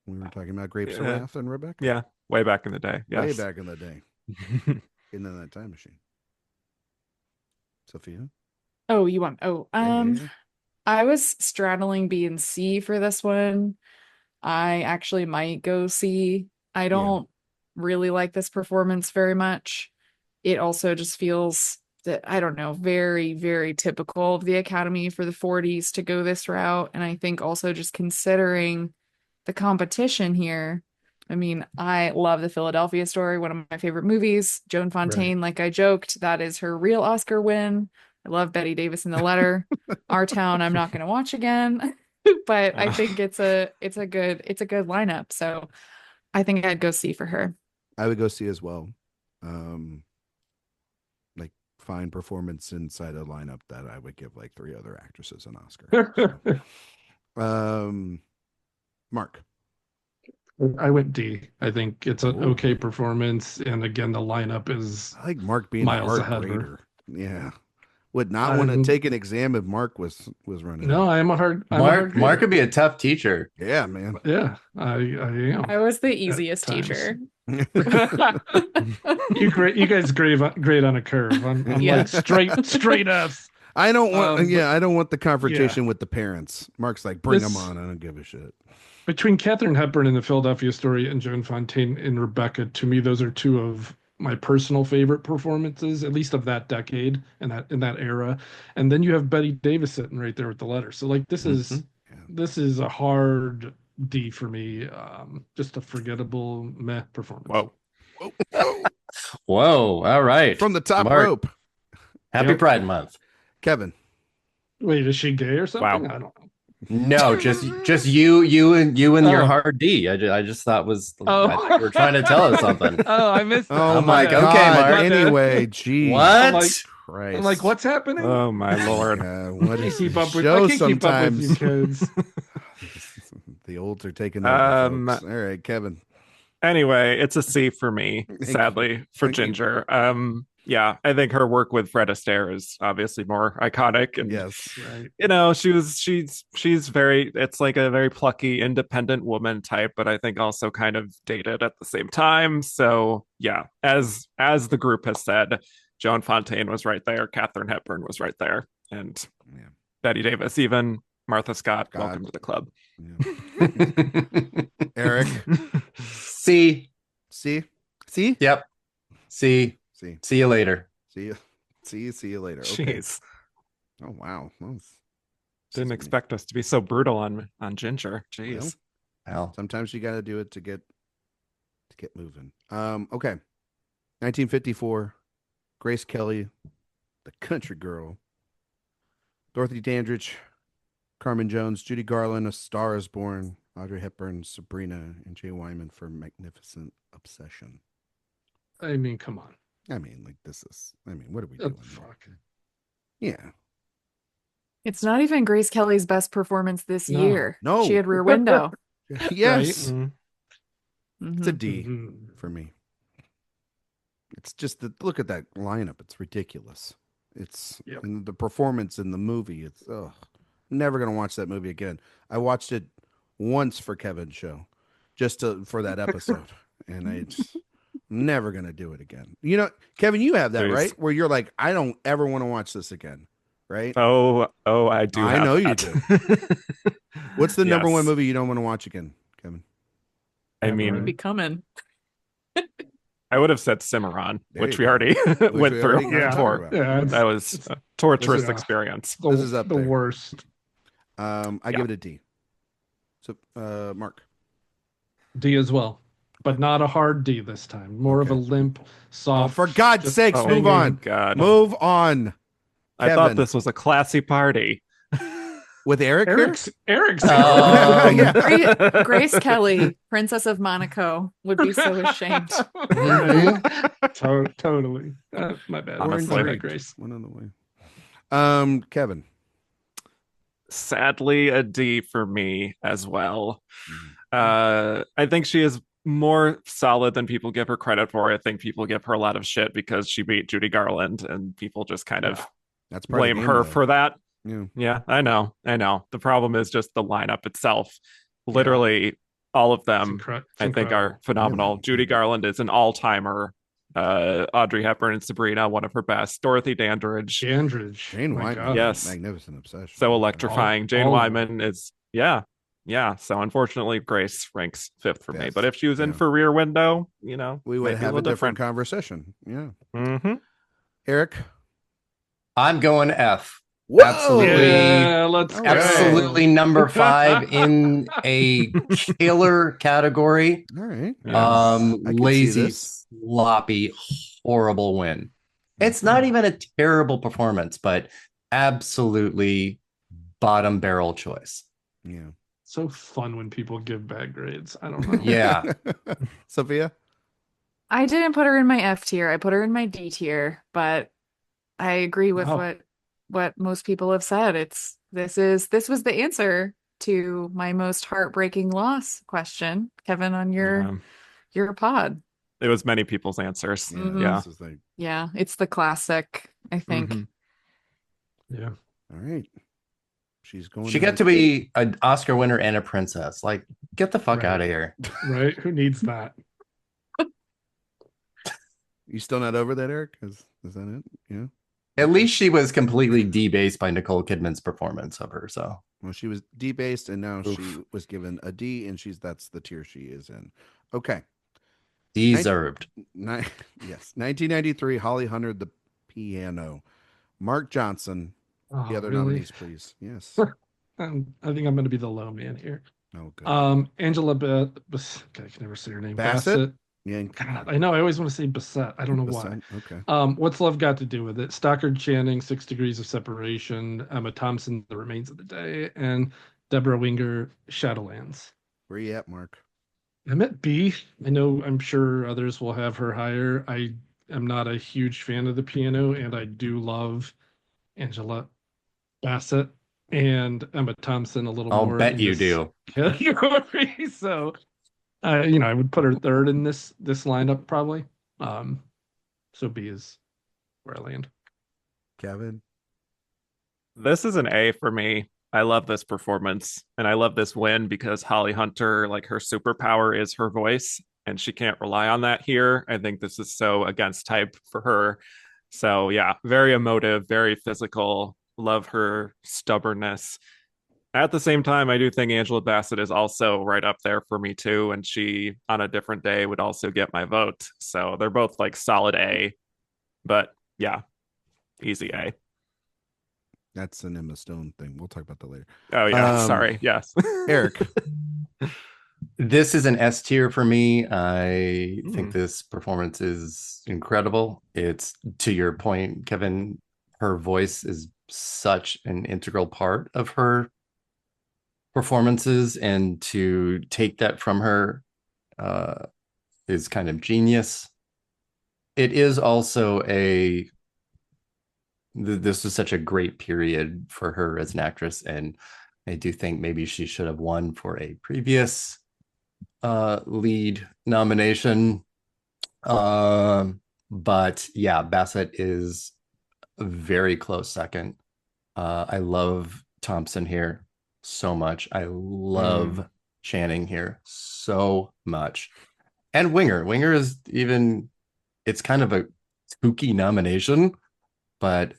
We were talking about Grapes of Wrath and Rebecca. Yeah, way back in the day. Yes. Way back in the day. In that time machine. Sophia? Oh, you want... Oh, I was straddling B and C for this one. I actually might go C. I don't really like this performance very much. It also just feels that, I don't know, very, very typical of the Academy for the 40s to go this route. And I think also just considering the competition here, I mean, I love The Philadelphia Story, one of my favorite movies. Joan Fontaine, like I joked, that is her real Oscar win. I love Bette Davis in The Letter. Our Town, I'm not going to watch again, but I think it's a good lineup. So I think I'd go C for her. I would go C as well. Like fine performance inside a lineup that I would give like 3 other actresses an Oscar. Mark. I went D. I think it's an okay performance, and again, the lineup is. I like Mark being miles a hard ahead grader. Yeah, would not want to take an exam if Mark was running. No, I'm a hard. Mark could be a tough teacher. Yeah, man. Yeah, I am. I was the easiest teacher. You guys grade on a curve. I'm like straight F's. I don't want. I don't want the confrontation with the parents. Mark's like, bring them on. I don't give a shit. Between Katharine Hepburn in The Philadelphia Story and Joan Fontaine in Rebecca, to me, those are 2 of my personal favorite performances, at least of that decade and in that era. And then you have Bette Davis sitting right there with The Letter. So like this is a hard D for me. Just a forgettable meh performance. Whoa! All right, from the top rope. Happy Pride Month, Kevin. Wait, is she gay or something? Wow. I don't know. No, just you and your hard D. I just thought was I think we're trying to tell us something. I missed that. Oh, I'm my like, God. okay, Mark. Anyway, geez. What? Christ. I'm like, what's happening? Oh my Lord. What is keep up with show keep up with you sometimes? kids. The olds are taking over, folks. All right, Kevin. Anyway, it's a C for me, sadly, for Ginger. Yeah, I think her work with Fred Astaire is obviously more iconic, and right. You know, she's very, it's like a very plucky, independent woman type, but I think also kind of dated at the same time. So yeah, as the group has said, Joan Fontaine was right there, Katharine Hepburn was right there, and Bette Davis, even Martha Scott. Welcome to the club. Yeah. Eric. C. Yep. C. See you later. See you later. Okay. Jeez. Oh wow. Didn't expect us to be so brutal on Ginger. Jeez. Well, sometimes you got to do it to get moving. Okay. 1954. Grace Kelly, The Country Girl. Dorothy Dandridge, Carmen Jones, Judy Garland, A Star Is Born, Audrey Hepburn, Sabrina, and Jay Wyman for Magnificent Obsession. I mean, come on. I mean, like what are we doing? Fuck. Yeah. It's not even Grace Kelly's best performance this year. No. She had Rear Window. Yes. Right? It's a D for me. It's just look at that lineup. It's ridiculous. It's and the performance in the movie. It's never gonna watch that movie again. I watched it once for Kevin's show, just for that episode, and I'm never gonna do it again. You know, Kevin, you have that right, where you're like, I don't ever want to watch this again, right? Oh, I do. I know you do. What's the number one movie you don't want to watch again, Kevin? I mean, be coming. I would have said Cimarron, which we already went through. Yeah, that was a torturous experience. This is up the there. Worst. I give it a D. So, Mark. D as well, but not a hard D this time. More of a limp, soft. For God's sakes, move on. God. Move on. I thought this was a classy party. With Eric's Grace Kelly, Princess of Monaco, would be so ashamed. Totally. My bad. Honestly. Grace. One on the way. Kevin. Sadly, a D for me as well. I think she is more solid than people give her credit for. I think people give her a lot of shit because she beat Judy Garland, and people just kind of blame her for that. Yeah, I know. The problem is just the lineup itself. Literally, all of them, I think, are phenomenal. Yeah. Judy Garland is an all-timer. Audrey Hepburn and Sabrina, one of her best. Dorothy Dandridge. Jane Wyman. Yes. Magnificent obsession. So electrifying. Jane Wyman is, yeah. So unfortunately, Grace ranks 5th for me. But if she was in for Rear Window, we would have a different conversation. Yeah. Mm-hmm. Erik? I'm going F. Whoa! Absolutely number 5 in a killer category. All right. Lazy, sloppy, horrible win. It's not even a terrible performance, but absolutely bottom barrel choice. Yeah. So fun when people give bad grades. I don't know. Yeah. Sophia? I didn't put her in my F tier. I put her in my D tier, but I agree with what most people have said. This was the answer to my most heartbreaking loss question, Kevin, on your pod. It was many people's answers. Mm-hmm. Yeah, it's the classic, I think. Mm-hmm. Yeah. All right. She got to be an Oscar winner and a princess. Like, get the fuck out of here. Right? Who needs that? You still not over that, Erik? Is that it? Yeah. At least she was completely debased by Nicole Kidman's performance of her. So, well, she was debased, and now she was given a D, and that's the tier she is in. Okay. Deserved. Yes. 1993, Holly Hunter, The Piano. Mark Johnson. The other nominees, please. Yes. I think I'm going to be the low man here. Oh, good. Angela I can never say her name. Bassett. Yeah. God, I know. I always want to say Bassett. I don't know why. Okay. What's Love Got to Do with It? Stockard Channing, 6 Degrees of Separation. Emma Thompson, The Remains of the Day, and Deborah Winger, Shadowlands. Where are you at, Mark? I'm at B. I'm sure others will have her higher. I am not a huge fan of The Piano, and I do love Angela Bassett and Emma Thompson a little more. I'll bet you do. Category. So, I would put her 3rd in this lineup probably. So B is where I land. Kevin? This is an A for me. I love this performance, and I love this win because Holly Hunter, like, her superpower is her voice, and she can't rely on that here. I think this is so against type for her. So yeah, very emotive, very physical. Love her stubbornness. At the same time, I do think Angela Bassett is also right up there for me too, and she, on a different day, would also get my vote. So they're both like solid A, but yeah, easy A. That's an Emma Stone thing. We'll talk about that later. Oh yeah, sorry. Yes. Erik? This is an S tier for me. I think this performance is incredible. It's, to your point, Kevin, her voice is such an integral part of her performances, and to take that from her is kind of genius. It is also this was such a great period for her as an actress, and I do think maybe she should have won for a previous lead nomination. But yeah, Bassett is a very close second. I love Thompson here so much. I love Channing here so much. And Winger is it's kind of a spooky nomination, but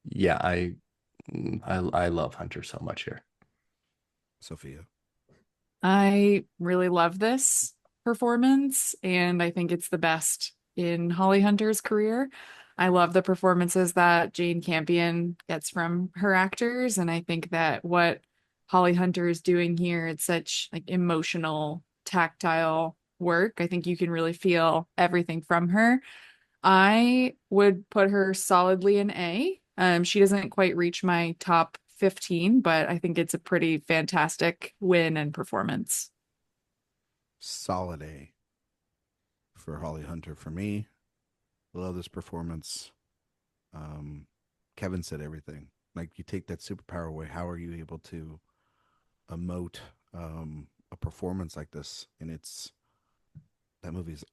yeah, I love Hunter so much here. Sophia? I really love this. performance, and I think it's the best in Holly Hunter's career. I love the performances that Jane Campion gets from her actors, and I think that what Holly Hunter is doing here, it's such like emotional, tactile work. I think you can really feel everything from her. I would put her solidly an A. She doesn't quite reach my top 15, but I think it's a pretty fantastic win and performance. Solid A for Holly Hunter for me. Love this performance. Kevin said everything. Like, you take that superpower away, how are you able to emote a performance like this? And that movie's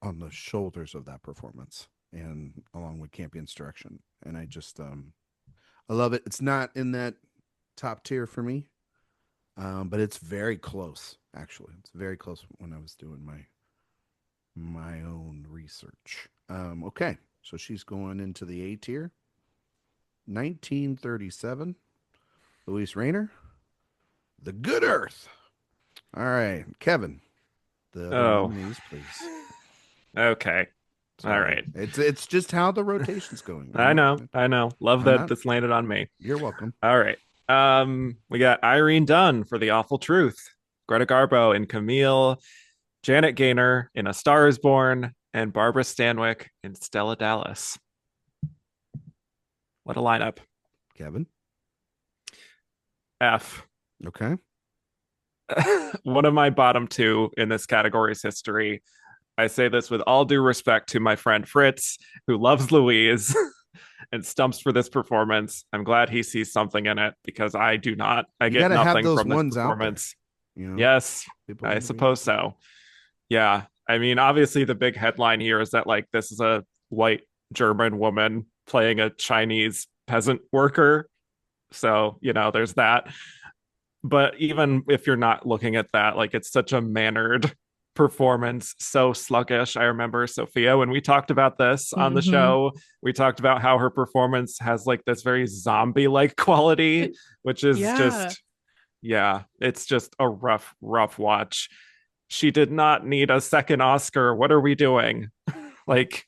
on the shoulders of that performance, and along with Campion's direction. And I just I love it. It's not in that top tier for me, but it's very close. Actually, it's very close when I was doing my own research. Okay, so she's going into the A tier. 1937, Louise Rayner, The Good Earth. All right, Kevin, the nominees, please. Okay. Sorry. All right. It's just how the rotation's going. I know. Love that this landed on me. You're welcome. All right. We got Irene Dunn for The Awful Truth, Greta Garbo in Camille, Janet Gaynor in A Star Is Born, and Barbara Stanwyck in Stella Dallas. What a lineup. Kevin? F. Okay. One of my bottom two in this category's history. I say this with all due respect to my friend Fritz, who loves Louise and stumps for this performance. I'm glad he sees something in it, because I do not. I get nothing from this performance. You know, yes, I suppose so. Yeah. I mean, obviously the big headline here is that, like, this is a white German woman playing a Chinese peasant worker. So, you know, there's that. But even if you're not looking at that, like, it's such a mannered performance, so sluggish. I remember, Sophia, when we talked about this on the show, we talked about how her performance has like this very zombie-like quality, which is it's just a rough watch. She did not need a second Oscar. What are we doing? Like,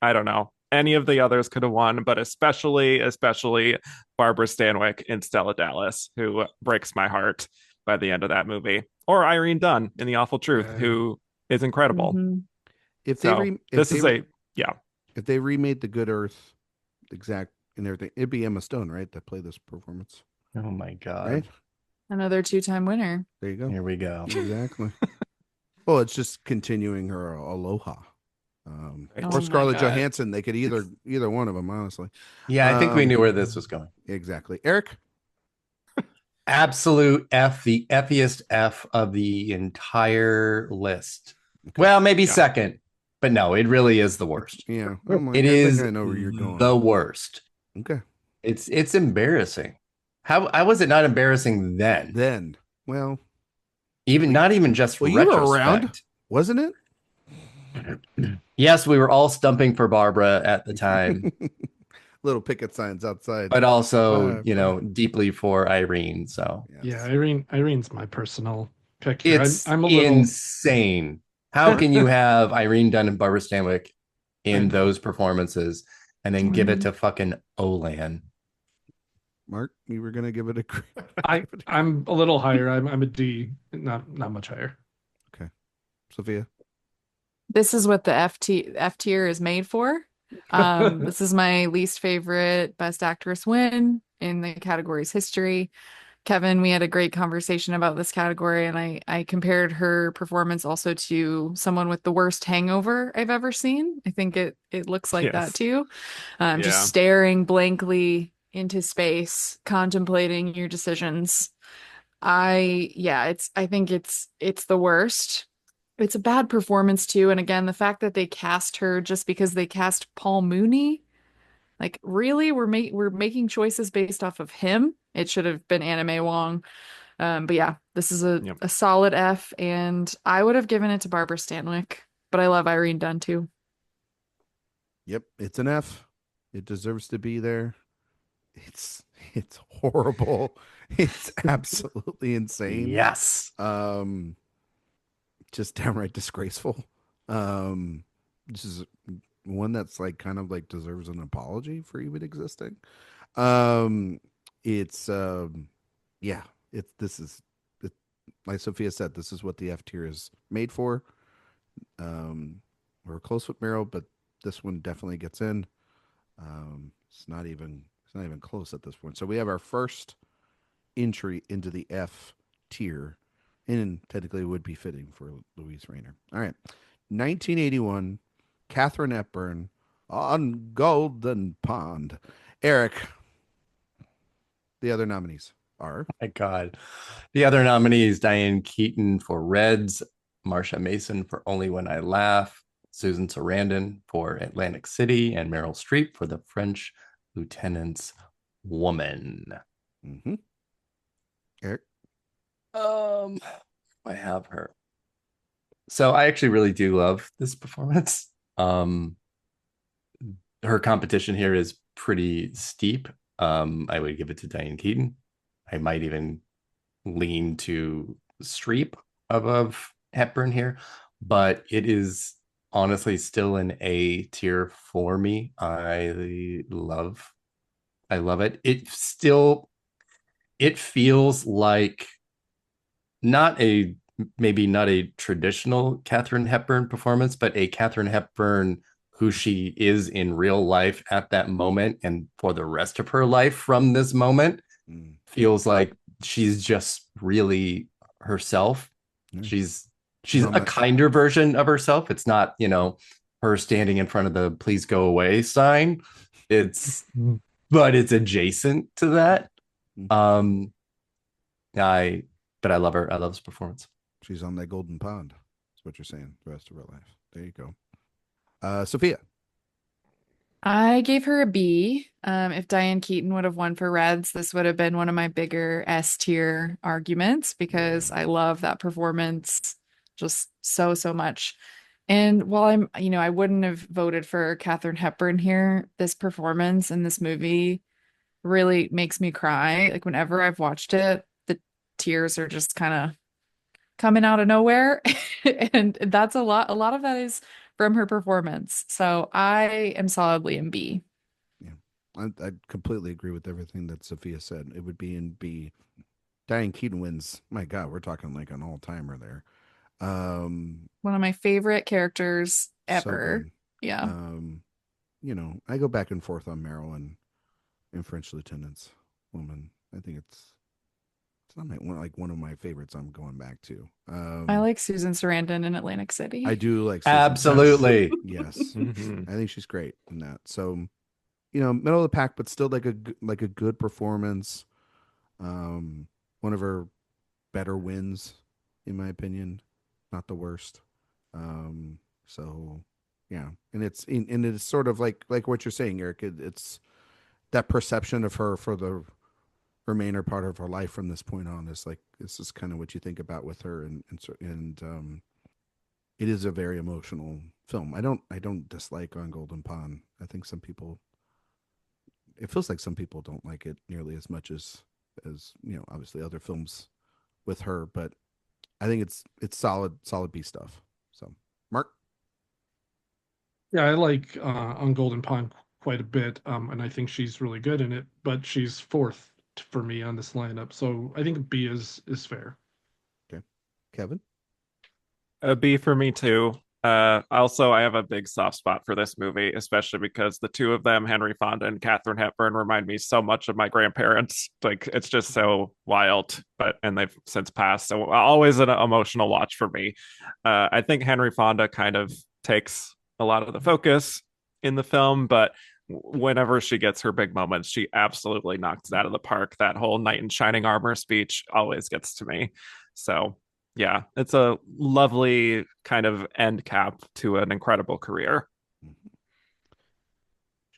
I don't know. Any of the others could have won, but especially Barbara Stanwyck in Stella Dallas, who breaks my heart by the end of that movie. Or Irene Dunn in The Awful Truth, who is incredible. If they remade The Good Earth exact and everything, it'd be Emma Stone, right, that played this performance. Oh my God. Right? Another 2-time winner. There you go. Here we go. Exactly. Well, it's just continuing her Aloha. Or Scarlett Johansson. They could either one of them, honestly. Yeah, I think we knew where this was going. Exactly. Eric? Absolute F, the F-iest F of the entire list. Okay. Well, maybe second, but no, it really is the worst. Yeah. It is I know where you're going. The worst. Okay. It's embarrassing. How was it not embarrassing then? Then. Well, not even just you were around, wasn't it? Yes, we were all stumping for Barbara at the time. Little picket signs outside, but also deeply for Irene. So yeah, Irene's my personal pick here. I'm a little insane. How can you have Irene Dunn and Barbara Stanwyck in those performances and then give it to fucking Olan? Mark, you were gonna give it a I'm a little higher. I'm a D, not much higher. Okay, Sophia. This is what the F tier is made for. This is my least favorite Best Actress win in the category's history. Kevin, we had a great conversation about this category, and I compared her performance also to someone with the worst hangover I've ever seen. I think it looks like that too. Just staring blankly into space, contemplating your decisions. I think it's the worst. It's a bad performance too. And again, the fact that they cast her just because they cast Paul Mooney, like, really, we're making choices based off of him. It should have been Anna May Wong. But yeah, this is a solid F, and I would have given it to Barbara Stanwyck, but I love Irene Dunn too. Yep, it's an F. It deserves to be there. It's horrible. It's absolutely insane. Yes. just downright disgraceful. This is one that's like kind of like deserves an apology for even existing. It's yeah, like Sophia said, this is what the F tier is made for. We're close with Meryl, but this one definitely gets in. It's not even close at this point. So we have our first entry into the F tier, and technically it would be fitting for Louise Rayner. All right, 1981, Katharine Hepburn on Golden Pond. Erik, the other nominees are. My God, the other nominees: Diane Keaton for Reds, Marsha Mason for Only When I Laugh, Susan Sarandon for Atlantic City, and Meryl Streep for The French Lieutenant's Woman. Mm-hmm. Erik? I have her. So I actually really do love this performance. Her competition here is pretty steep. I would give it to Diane Keaton. I might even lean to Streep above Hepburn here, but it is honestly still an A tier for me. I love it. It feels like maybe not a traditional Katharine Hepburn performance, but a Katharine Hepburn who she is in real life at that moment and for the rest of her life from this moment. Feels like she's just really herself. She's a kinder version of herself. It's not, her standing in front of the please go away sign. But it's adjacent to that. But I love her. I love this performance. She's on that golden pond. That's what you're saying the rest of her life. There you go. Sophia. I gave her a B. If Diane Keaton would have won for Reds, this would have been one of my bigger S tier arguments because I love that performance just so much. And while I wouldn't have voted for Katharine Hepburn here, this performance in this movie really makes me cry. Like whenever I've watched it, the tears are just kind of coming out of nowhere. And that's a lot of that is from her performance. So I am solidly in B. Yeah, I completely agree with everything that Sophia said. It would be in B. Diane Keaton wins. My God, we're talking like an all-timer there. One of my favorite characters ever. So yeah. I go back and forth on Meryl and French Lieutenant's Woman. I think it's not one of my favorites. I'm going back to. I like Susan Sarandon in Atlantic City. I do like Susan. Absolutely. Yes. I think she's great in that. So, middle of the pack, but still like a good performance. One of her better wins, in my opinion. Not the worst. So yeah, and it's sort of like what you're saying, Erik. It's that perception of her for the remainder part of her life from this point on is like this is kind of what you think about with her, and it is a very emotional film. I don't dislike On Golden Pond. I think it feels like some people don't like it nearly as much as obviously other films with her, but I think it's solid B stuff. So, Mark. Yeah, I like On Golden Pond quite a bit, and I think she's really good in it. But she's fourth for me on this lineup, so I think B is fair. Okay, Kevin. A B for me too. Also, I have a big soft spot for this movie, especially because the two of them, Henry Fonda and Katharine Hepburn, remind me so much of my grandparents. Like it's just so wild, and they've since passed. So always an emotional watch for me. I think Henry Fonda kind of takes a lot of the focus in the film, but whenever she gets her big moments, she absolutely knocks it out of the park. That whole knight in shining armor speech always gets to me. So yeah, it's a lovely kind of end cap to an incredible career.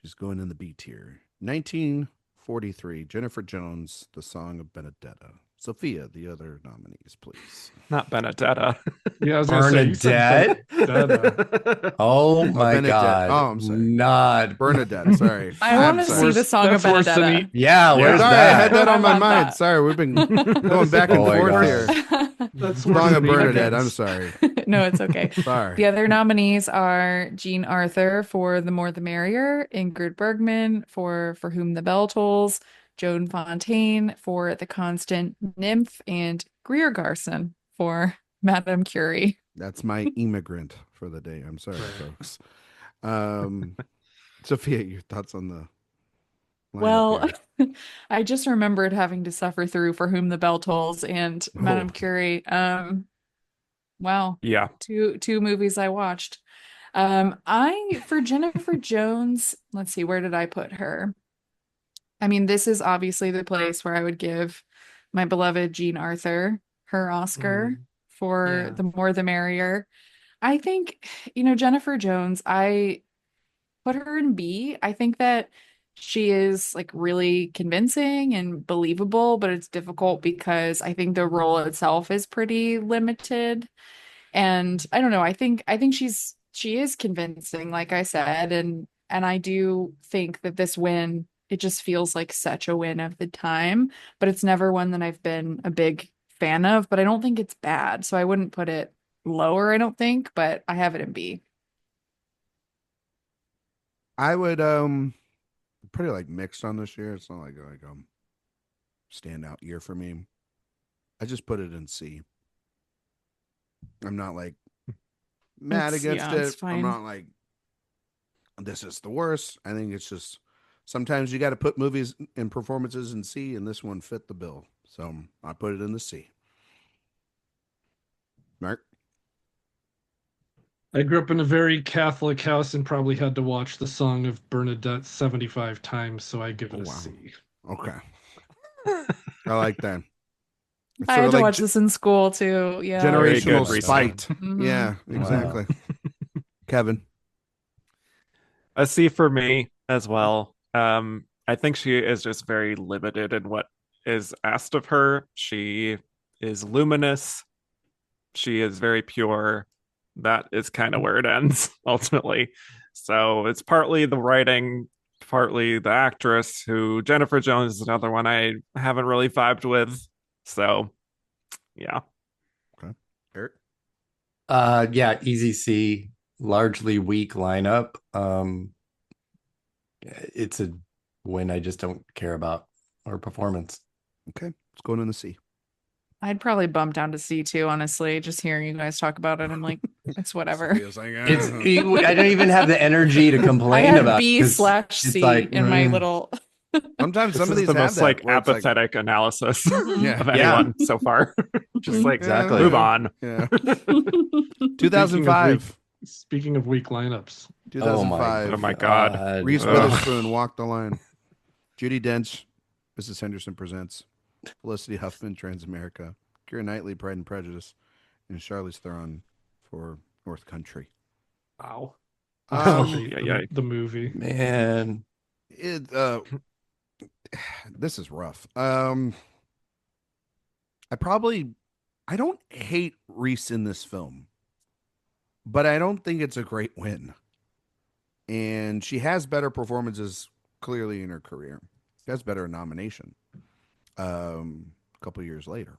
She's going in the B tier. 1943, Jennifer Jones, The Song of Benedetta. Sophia, the other nominees, please. Not Benedetta. Yeah, I was Bernadette. Oh my God! Oh, I'm sorry. Not Bernadette. Sorry. I want to see The Song of Benedetta. Yeah, where's sorry, that? I had that on my mind. That. Sorry, we've been going back and forth here. That's Song of Bernadette. I'm sorry. No, it's okay. Sorry. The other nominees are Jean Arthur for The More the Merrier, Ingrid Bergman for Whom the Bell Tolls, Joan Fontaine for The Constant Nymph, and Greer Garson for Madame Curie. That's my immigrant for the day. I'm sorry, folks. Sophia, your thoughts on the Well, I just remembered having to suffer through For Whom the Bell Tolls and Madame Curie. Wow. Yeah. Two movies I watched. For Jennifer Jones, let's see, where did I put her? I mean, this is obviously the place where I would give my beloved Jean Arthur her Oscar for The More the Merrier. I think, Jennifer Jones, I put her in B. I think that she is like really convincing and believable, but it's difficult because I think the role itself is pretty limited. And I don't know, I think she is convincing, like I said, and I do think that this win, it just feels like such a win of the time, but it's never one that I've been a big fan of, but I don't think it's bad. So I wouldn't put it lower, I don't think, but I have it in B. I would pretty like mixed on this year. It's not like standout year for me. I just put it in C. I'm not like mad against it. I'm not like this is the worst. I think it's just sometimes you got to put movies and performances in C, and this one fit the bill. So I put it in the C. Mark? I grew up in a very Catholic house and probably had to watch The Song of Bernadette 75 times, so I give it a C. Okay. I like that. I had to watch this in school too. Yeah. Generational spite. Mm-hmm. Yeah, exactly. Wow. Kevin? A C for me as well. I think she is just very limited in what is asked of her. She is luminous. She is very pure. That is kind of where it ends, ultimately. So it's partly the writing, partly the actress, who Jennifer Jones is another one I haven't really vibed with. So, yeah. Okay. Eric? Yeah, easy C, largely weak lineup. It's a win I just don't care about, or performance. Okay, let's go in the C. I'd probably bump down to C too, honestly. Just hearing you guys talk about it, I'm like, it's whatever. I don't even have the energy to complain about B/C in my little. Sometimes some of these the have most that, like apathetic analysis of anyone so far. Just like exactly move on. Yeah. 2005. Speaking of weak lineups. 2005. Oh my God. Reese Witherspoon walked the line. Judi Dench, Mrs. Henderson Presents. Felicity Huffman, Transamerica. Keira Knightley, Pride and Prejudice. And Charlize Theron for North Country. Wow. The movie. Man. This is rough. I don't hate Reese in this film, but I don't think it's a great win. And she has better performances clearly in her career. She has better nomination a couple years later.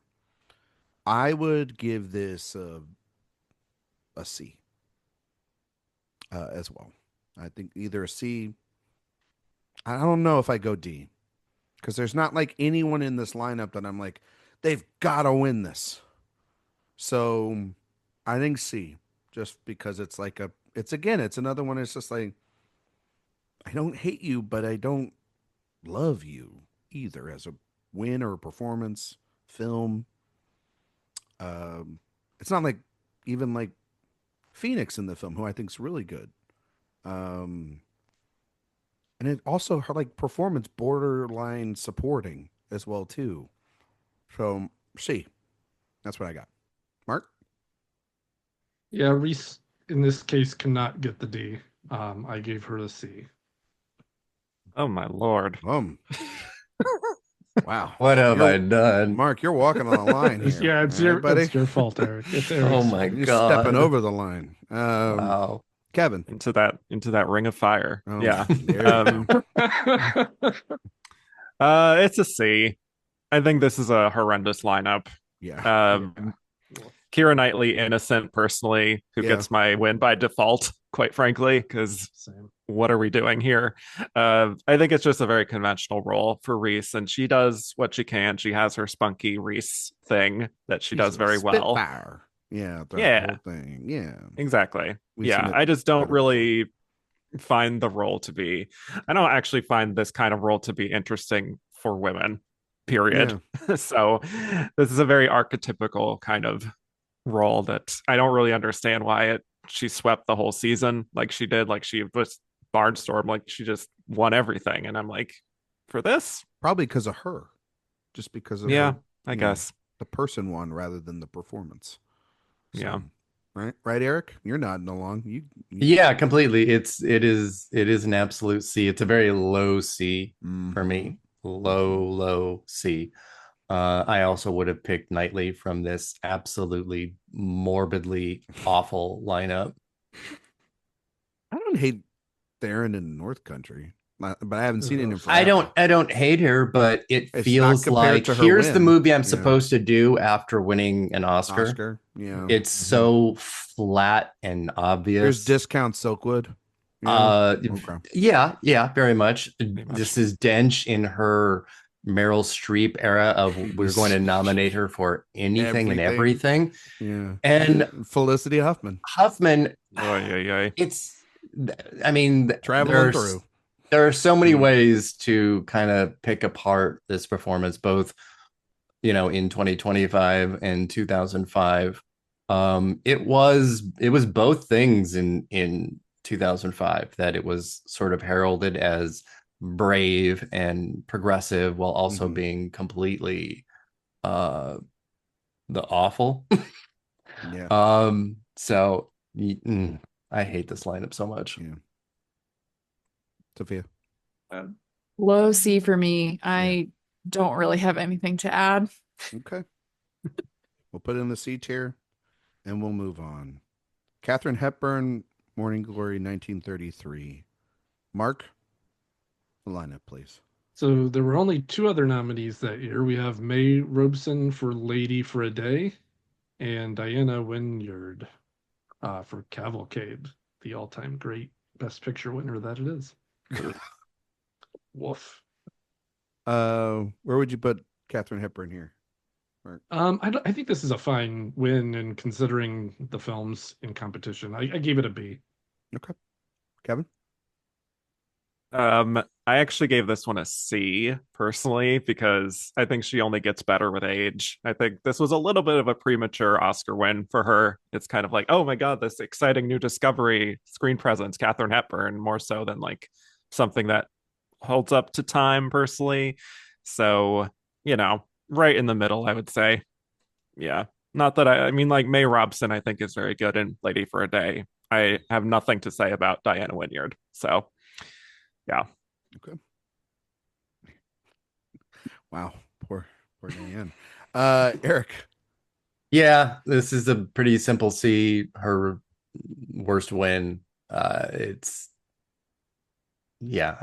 I would give this a C as well. I think either a C. I don't know if I go D, because there's not like anyone in this lineup that I'm like, they've got to win this. So I think C, just because it's like it's another one. It's just like, I don't hate you, but I don't love you either as a win or a performance film. It's not like even like Phoenix in the film, who I think is really good. And it also her like performance borderline supporting as well too. So C, that's what I got. Mark? Yeah, Reese in this case cannot get the D. I gave her a C. Oh my Lord. Wow. What have I done? Mark, you're walking on the line here. Yeah, it's your fault, Eric. It's Eric's oh my You're God. stepping over the line. Wow. Kevin. Into that ring of fire. Oh, yeah. fault. It's a C. I think this is a horrendous lineup. Yeah. Keira Knightley, innocent personally, who gets my win by default, quite frankly, because what are we doing here? I think it's just a very conventional role for Reese, and she does what she can. She has her spunky Reese thing that she does very well. Spitfire. Yeah, whole thing. Yeah. Exactly. I just don't really find the role to be, I don't actually find this kind of role to be interesting for women, period. So this is a very archetypical kind of role that I don't really understand why she swept the whole season like she did, like she was barnstormed, like she just won everything, and I'm like, for this, probably because of her, just because of her, I guess the person won rather than the performance. So, right, Eric, you're nodding along. You yeah, completely. It is an absolute C. It's a very low C for me. Low C. I also would have picked Knightley from this absolutely morbidly awful lineup. I don't hate Theron in North Country, but I haven't seen it in forever. I don't hate her, but it feels like here's the movie I'm supposed to do after winning an Oscar. Yeah, it's so flat and obvious. There's discount Silkwood. Yeah, very much. This is Dench in her Meryl Streep era of we're going to nominate her for anything and everything. Yeah. And Felicity Huffman. It's, I mean, traveling through. There are so many ways to kind of pick apart this performance, both, in 2025 and 2005. It was both things in 2005, that it was sort of heralded as brave and progressive while also being completely the awful. So I hate this lineup so much. Sophia. Low C for me. I don't really have anything to add. Okay. We'll put it in the C tier and we'll move on. Katharine Hepburn, Morning Glory, 1933. Mark, the lineup, please. So there were only two other nominees that year. We have May Robeson for Lady for a Day and Diana Wynyard for Cavalcade, the all-time great Best Picture winner that it is. Woof. Where would you put Katharine Hepburn here? I think this is a fine win, and considering the films in competition, I gave it a B. Okay. Kevin? I actually gave this one a C personally, because I think she only gets better with age. I think this was a little bit of a premature Oscar win for her. It's kind of like, oh my God, this exciting new discovery, screen presence, Katharine Hepburn, more so than like something that holds up to time personally. So, right in the middle, I would say. Yeah. Not that I mean, like May Robeson, I think is very good in Lady for a Day. I have nothing to say about Diana Wynyard. So, yeah. Okay. Wow. Poor Diane. Eric. Yeah, this is a pretty simple C. Her worst win. I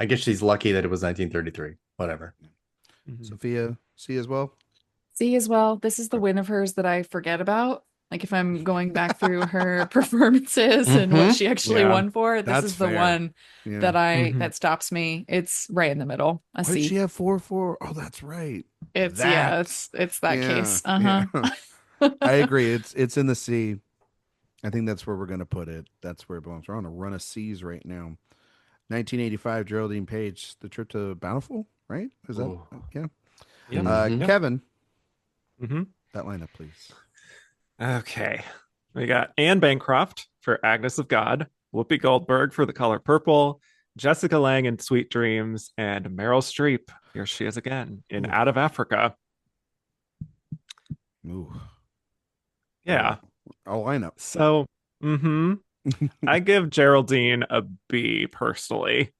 guess she's lucky that it was 1933. Whatever. Sophia, C as well? C as well. This is the win of hers that I forget about. Like if I'm going back through her performances and what she actually won for, this is the one that that stops me. It's right in the middle. A C. Did she have 4-4? Oh, that's right. It's that case. I agree. It's in the C. I think that's where we're gonna put it. That's where it belongs. We're on a run of C's right now. 1985, Geraldine Page, The Trip to Bountiful, right? Is that Kevin? That lineup, please. Okay. We got Anne Bancroft for Agnes of God, Whoopi Goldberg for The Color Purple, Jessica Lange in Sweet Dreams, and Meryl Streep, here she is again, in Out of Africa. Ooh. Yeah. A lineup. So, I give Geraldine a B personally.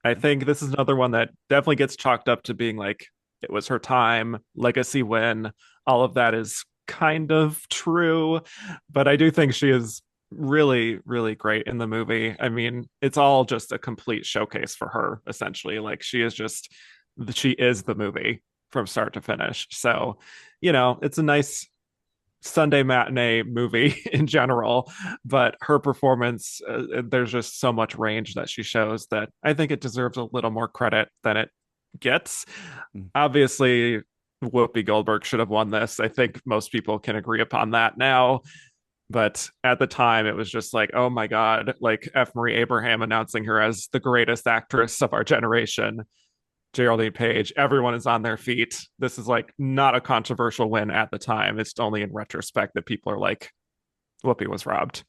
I think this is another one that definitely gets chalked up to being like, it was her time, legacy win. All of that is kind of true, but I do think she is really, really great in the movie. I mean, it's all just a complete showcase for her, essentially. Like she is the movie from start to finish. So, it's a nice Sunday matinee movie in general, but her performance, there's just so much range that she shows that I think it deserves a little more credit than it gets. Obviously, Whoopi Goldberg should have won this. I think most people can agree upon that now. But at the time, it was just like, oh my God, like F. Marie Abraham announcing her as the greatest actress of our generation. Geraldine Page, everyone is on their feet. This is like not a controversial win at the time. It's only in retrospect that people are like, Whoopi was robbed.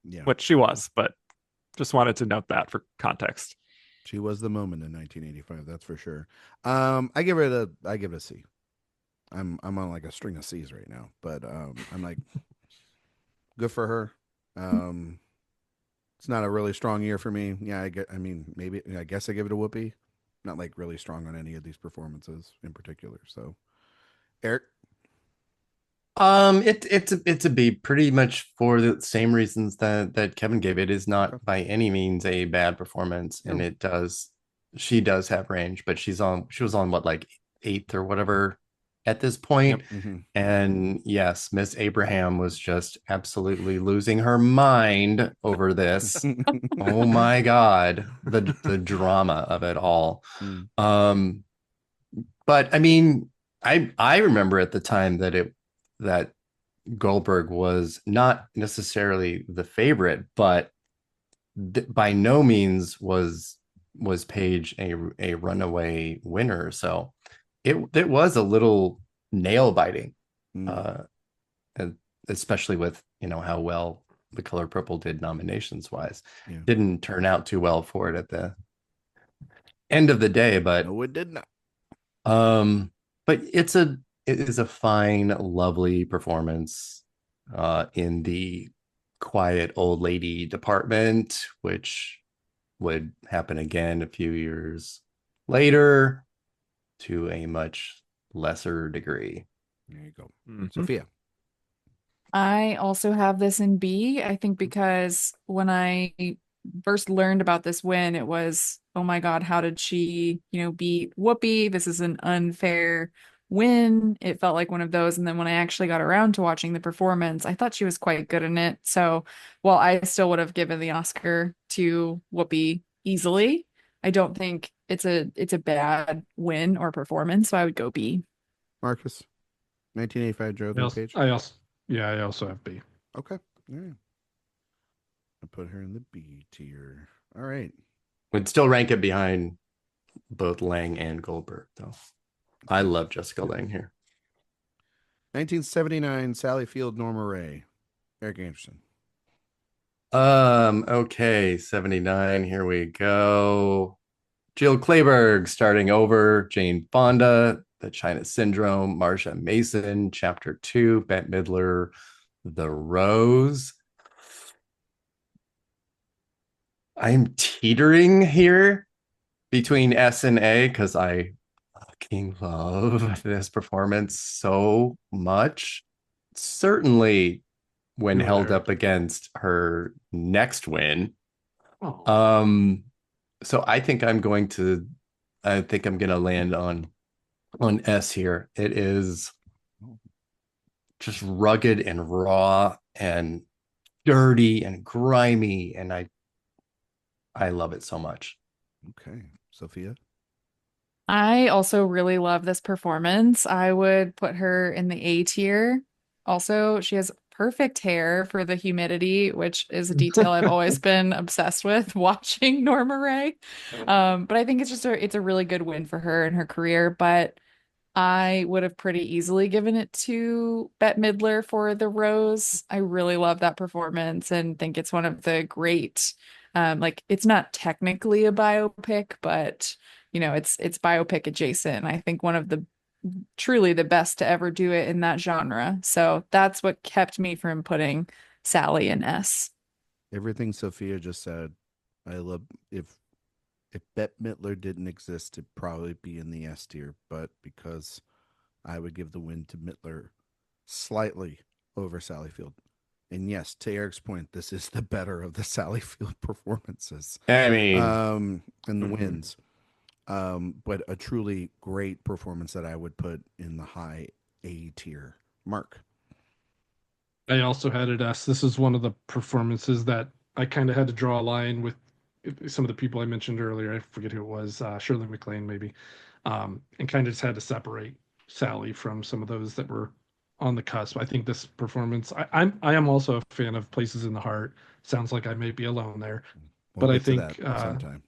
Yeah. Which she was, but just wanted to note that for context. She was the moment in 1985, that's for sure. I give it a C. I'm on like a string of C's right now, but I'm like, good for her. It's not a really strong year for me. Yeah, I guess I give it a Whoopi. Not like really strong on any of these performances in particular. So, Erik, it's a B, pretty much for the same reasons that Kevin gave. It is not by any means a bad performance, and she does have range, but she was on what, like 8th or whatever at this point. Yep. Mm-hmm. And yes, Miss Abraham was just absolutely losing her mind over this. Oh my God, the drama of it all. But I mean, I remember at the time that Goldberg was not necessarily the favorite, but by no means was Page a runaway winner. So it was a little nail biting, and especially with how well The Color Purple did nominations wise. Yeah. Didn't turn out too well for it at the end of the day, but no, it did not. But it is a fine, lovely performance in the quiet old lady department, which would happen again a few years later to a much lesser degree. There you go. Mm-hmm. Sophia. I also have this in B, I think, because when I first learned about this win, it was, oh my God, how did she, beat Whoopi? This is an unfair win. It felt like one of those. And then when I actually got around to watching the performance, I thought she was quite good in it. So while I still would have given the Oscar to Whoopi easily, I don't think it's a bad win or performance. So I would go B. Marcus, 1985 Geraldine Page. I also have B. Okay. All right. I put her in the B tier. All right. Would still rank it behind both Lang and Goldberg, though. I love Jessica Lange here. 1979 Sally Field, Norma Ray, Erik Anderson. Okay, 79. Here we go. Jill Clayburgh, Starting Over, Jane Fonda, The China Syndrome, Marsha Mason, Chapter 2, Bette Midler, The Rose. I'm teetering here between S and A because I fucking love this performance so much. Certainly when held up against her next win. Oh. So I think I'm going to land on S here. It is just rugged and raw and dirty and grimy, and I love it so much. Okay, Sophia. I also really love this performance. I would put her in the A tier. Also, she has perfect hair for the humidity, which is a detail I've always been obsessed with watching Norma Ray. But I think it's a really good win for her in her career. But I would have pretty easily given it to Bette Midler for The Rose. I really love that performance and think it's one of the great, it's not technically a biopic, but it's biopic adjacent. I think one of the truly the best to ever do it in that genre. So that's what kept me from putting Sally in S. Everything Sophia just said, I love. If Bette Midler didn't exist, it'd probably be in the S tier, but because I would give the win to Midler slightly over Sally Field. And yes, to Erik's point, this is the better of the Sally Field performances. I mean, and the wins. But a truly great performance that I would put in the high A tier. Mark. I also had it S. This is one of the performances that I kind of had to draw a line with some of the people I mentioned earlier. I forget who it was, Shirley MacLaine maybe, and kind of just had to separate Sally from some of those that were on the cusp. I think this performance. I am also a fan of Places in the Heart. Sounds like I may be alone there, We'll but I get to think that sometime.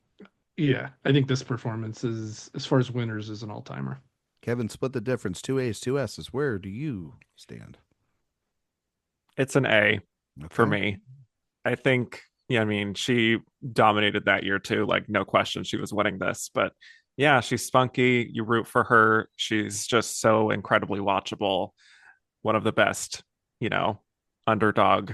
yeah, I think this performance is, as far as winners, is an all timer. Kevin, split the difference. 2 A's, 2 S's. Where do you stand? It's an A for me. I think, yeah, I mean, she dominated that year too. Like, no question, she was winning this. But yeah, she's spunky. You root for her. She's just so incredibly watchable. One of the best, underdog,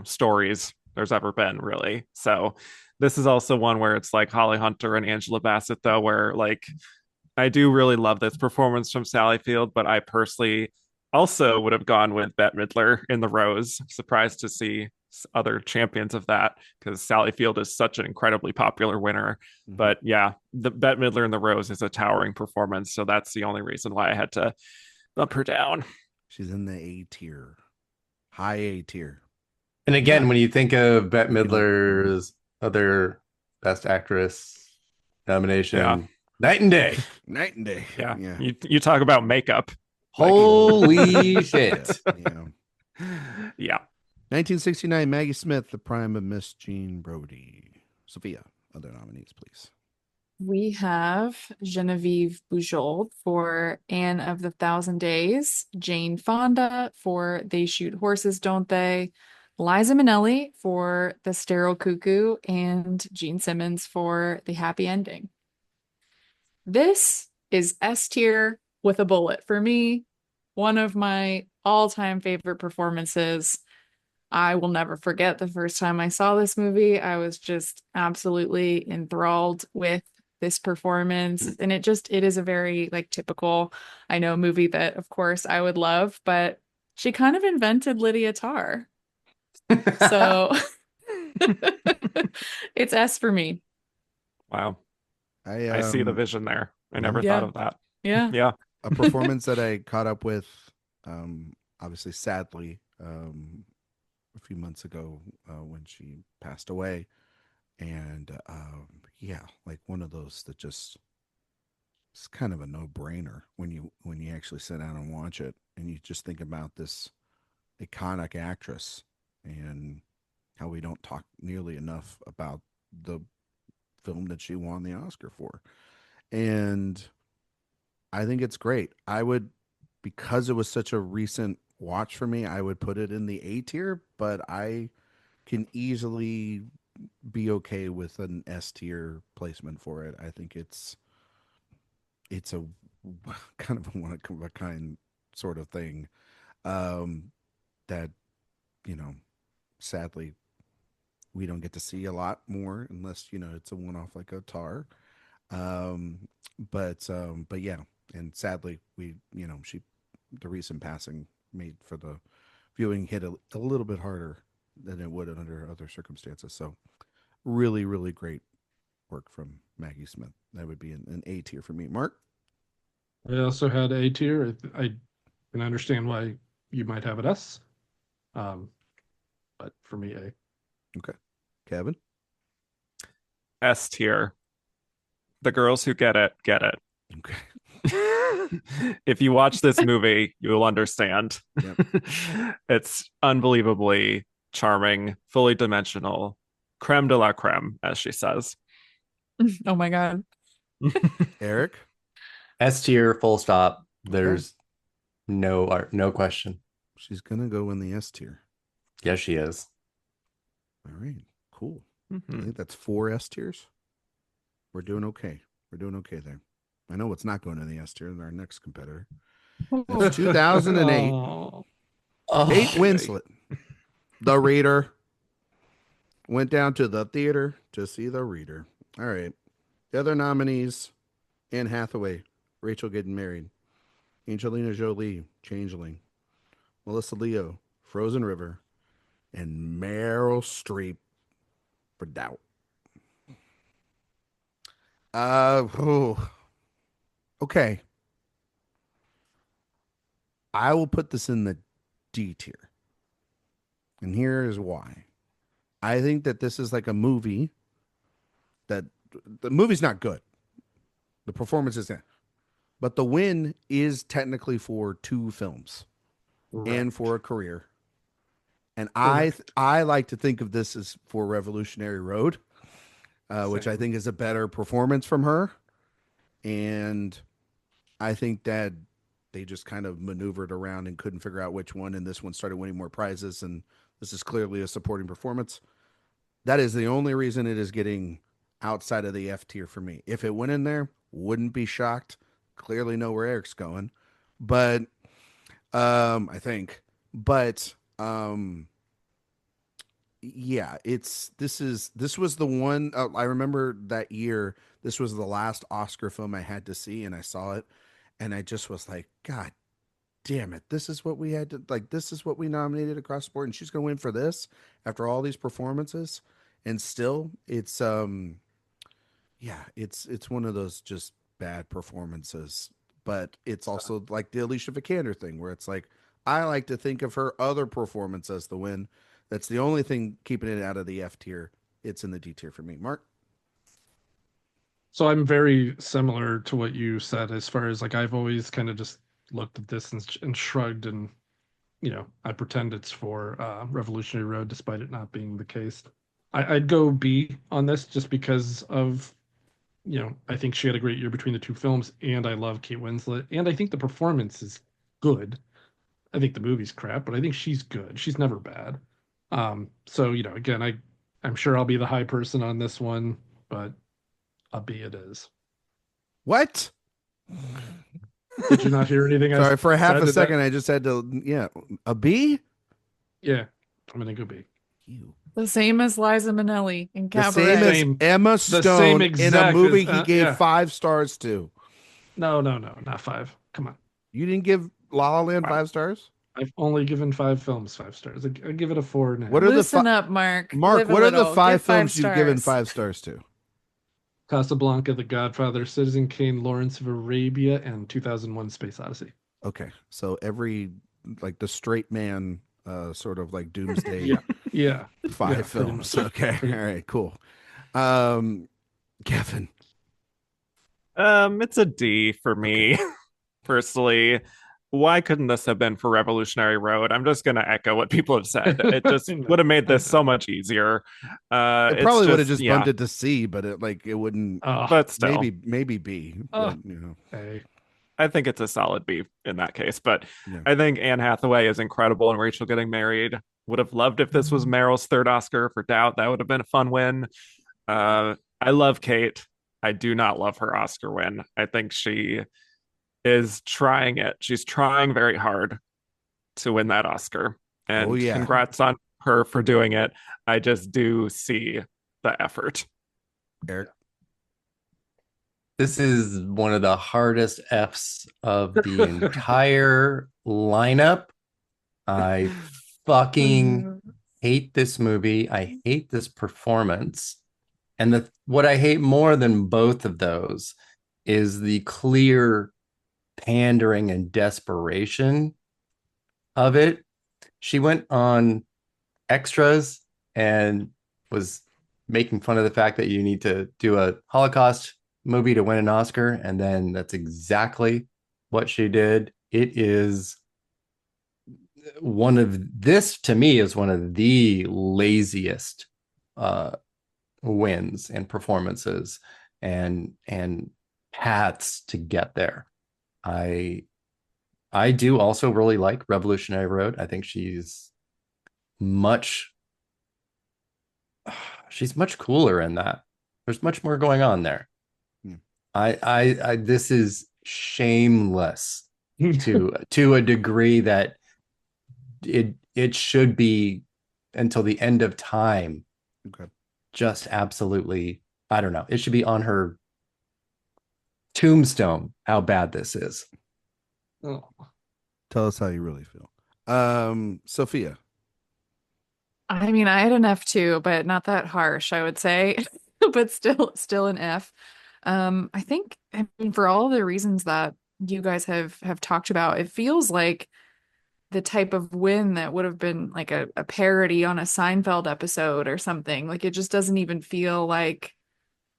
stories there's ever been, really. So this is also one where it's like Holly Hunter and Angela Bassett, though, where like I do really love this performance from Sally Field, but I personally also would have gone with Bette Midler in The Rose. Surprised to see other champions of that because Sally Field is such an incredibly popular winner. Mm-hmm. But yeah, the Bette Midler in The Rose is a towering performance, so that's the only reason why I had to bump her down. She's in the A tier, high A tier. And again, when you think of Bette Midler's other Best Actress nomination, night and day. Night and day. Yeah. You talk about makeup. Holy shit. Yeah. 1969, Maggie Smith, The Prime of Miss Jean Brodie. Sophia, other nominees, please. We have Genevieve Bujold for Anne of the Thousand Days, Jane Fonda for They Shoot Horses, Don't They?, Liza Minnelli for The Sterile Cuckoo, and Gene Simmons for The Happy Ending. This is S tier with a bullet. For me, one of my all-time favorite performances. I will never forget the first time I saw this movie. I was just absolutely enthralled with this performance. And it is a very like typical, I know, movie that of course I would love, but she kind of invented Lydia Tarr. So it's S for me. Wow. I see the vision there. I never thought of that. Yeah. Yeah. A performance that I caught up with, obviously, sadly, a few months ago when she passed away. And like one of those that just, it's kind of a no-brainer when you actually sit down and watch it and you just think about this iconic actress and how we don't talk nearly enough about the film that she won the Oscar for. And I think it's great. Because it was such a recent watch for me, I would put it in the A tier, but I can easily be okay with an S tier placement for it. I think it's a kind of a one of a kind sort of thing that, sadly we don't get to see a lot more unless, it's a one-off like a Tar. But yeah, and sadly we, the recent passing made for the viewing hit a little bit harder than it would under other circumstances. So really, really great work from Maggie Smith. That would be an A tier for me. Mark? I also had A tier. I can understand why you might have it S. But for me, A. Okay. Kevin? S tier. The girls who get it, get it. Okay. If you watch this movie, you will understand. Yep. It's unbelievably charming, fully dimensional, creme de la creme, as she says. Oh my God. Erik? S tier, full stop. There's no question. She's gonna go in the S tier. Yes, she is. All right, cool. Mm-hmm. I think that's 4 S tiers. We're doing okay. There. I know what's not going in the S tier. Our next competitor. That's 2008. Kate Winslet, The Reader, went down to the theater to see The Reader. All right. The other nominees: Anne Hathaway, Rachel Getting Married; Angelina Jolie, Changeling; Melissa Leo, Frozen River; and Meryl Streep for Doubt. Okay. I will put this in the D tier. And here is why. I think that this is like a movie that the movie's not good. The performance isn't. But the win is technically for 2 films and for a career. And I like to think of this as for Revolutionary Road, which I think is a better performance from her. And I think that they just kind of maneuvered around and couldn't figure out which one. And this one started winning more prizes. And this is clearly a supporting performance. That is the only reason it is getting outside of the F tier for me. If it went in there, wouldn't be shocked. Clearly know where Eric's going. But I think. But yeah, this was the one I remember that year. This was the last Oscar film I had to see, and I saw it, and I just was like, God damn it, this is what we had to like. This is what we nominated across the board, and she's gonna win for this after all these performances, and still, it's it's one of those just bad performances. But it's also like the Alicia Vikander thing, where it's like I like to think of her other performance as the win. That's the only thing keeping it out of the F tier. It's in the D tier for me. Mark? So I'm very similar to what you said as far as like I've always kind of just looked at this and shrugged and, I pretend it's for Revolutionary Road despite it not being the case. I'd go B on this just because of, I think she had a great year between the 2 films and I love Kate Winslet and I think the performance is good. I think the movie's crap, but I think she's good. She's never bad. So, again, I'm sure I'll be the high person on this one, but a B it is. What? Did you not hear anything? Sorry, for half a second, I just had to, a B? Yeah, I'm going to go B. The same as Liza Minnelli in Cabaret. The same as Emma Stone in a movie he gave 5 stars to. No, not 5. Come on. You didn't give La La Land 5 stars? I've only given 5 films 5 stars. I give it a 4 now. Listen up, Mark. Mark, what are the 5 films you've given 5 stars to? Casablanca, The Godfather, Citizen Kane, Lawrence of Arabia, and 2001: Space Odyssey. Okay, so every like the straight man, sort of like doomsday. yeah. 5 films. Okay, all right, cool. Kevin, it's a D for me, personally. Why couldn't this have been for Revolutionary Road? I'm just going to echo what people have said. It just would have made this so much easier. It probably would have just bumped it to C, but it wouldn't. But still, maybe B. But, Hey. I think it's a solid B in that case. But I think Anne Hathaway is incredible and Rachel getting married. Would have loved if this was Meryl's 3rd Oscar for Doubt. That would have been a fun win. I love Kate. I do not love her Oscar win. I think she is trying it. She's trying very hard to win that Oscar. And congrats on her for doing it. I just do see the effort. Eric? This is one of the hardest Fs of the entire lineup. I fucking hate this movie. I hate this performance. And what I hate more than both of those is the clear pandering and desperation of it. She went on Extras and was making fun of the fact that you need to do a Holocaust movie to win an Oscar, and then that's exactly what she did. It is to me is one of the laziest wins and performances and paths to get there. I do also really like Revolutionary Road. I think she's much cooler in that. There's much more going on there. I this is shameless to a degree that it should be until the end of time. Okay. Just absolutely, I don't know. It should be on her tombstone how bad this is. Oh. Tell us how you really feel. Sophia. I mean, I had an F too, but not that harsh, I would say, but still an F. I think, for all the reasons that you guys have talked about, it feels like the type of win that would have been like a parody on a Seinfeld episode or something. Like it just doesn't even feel like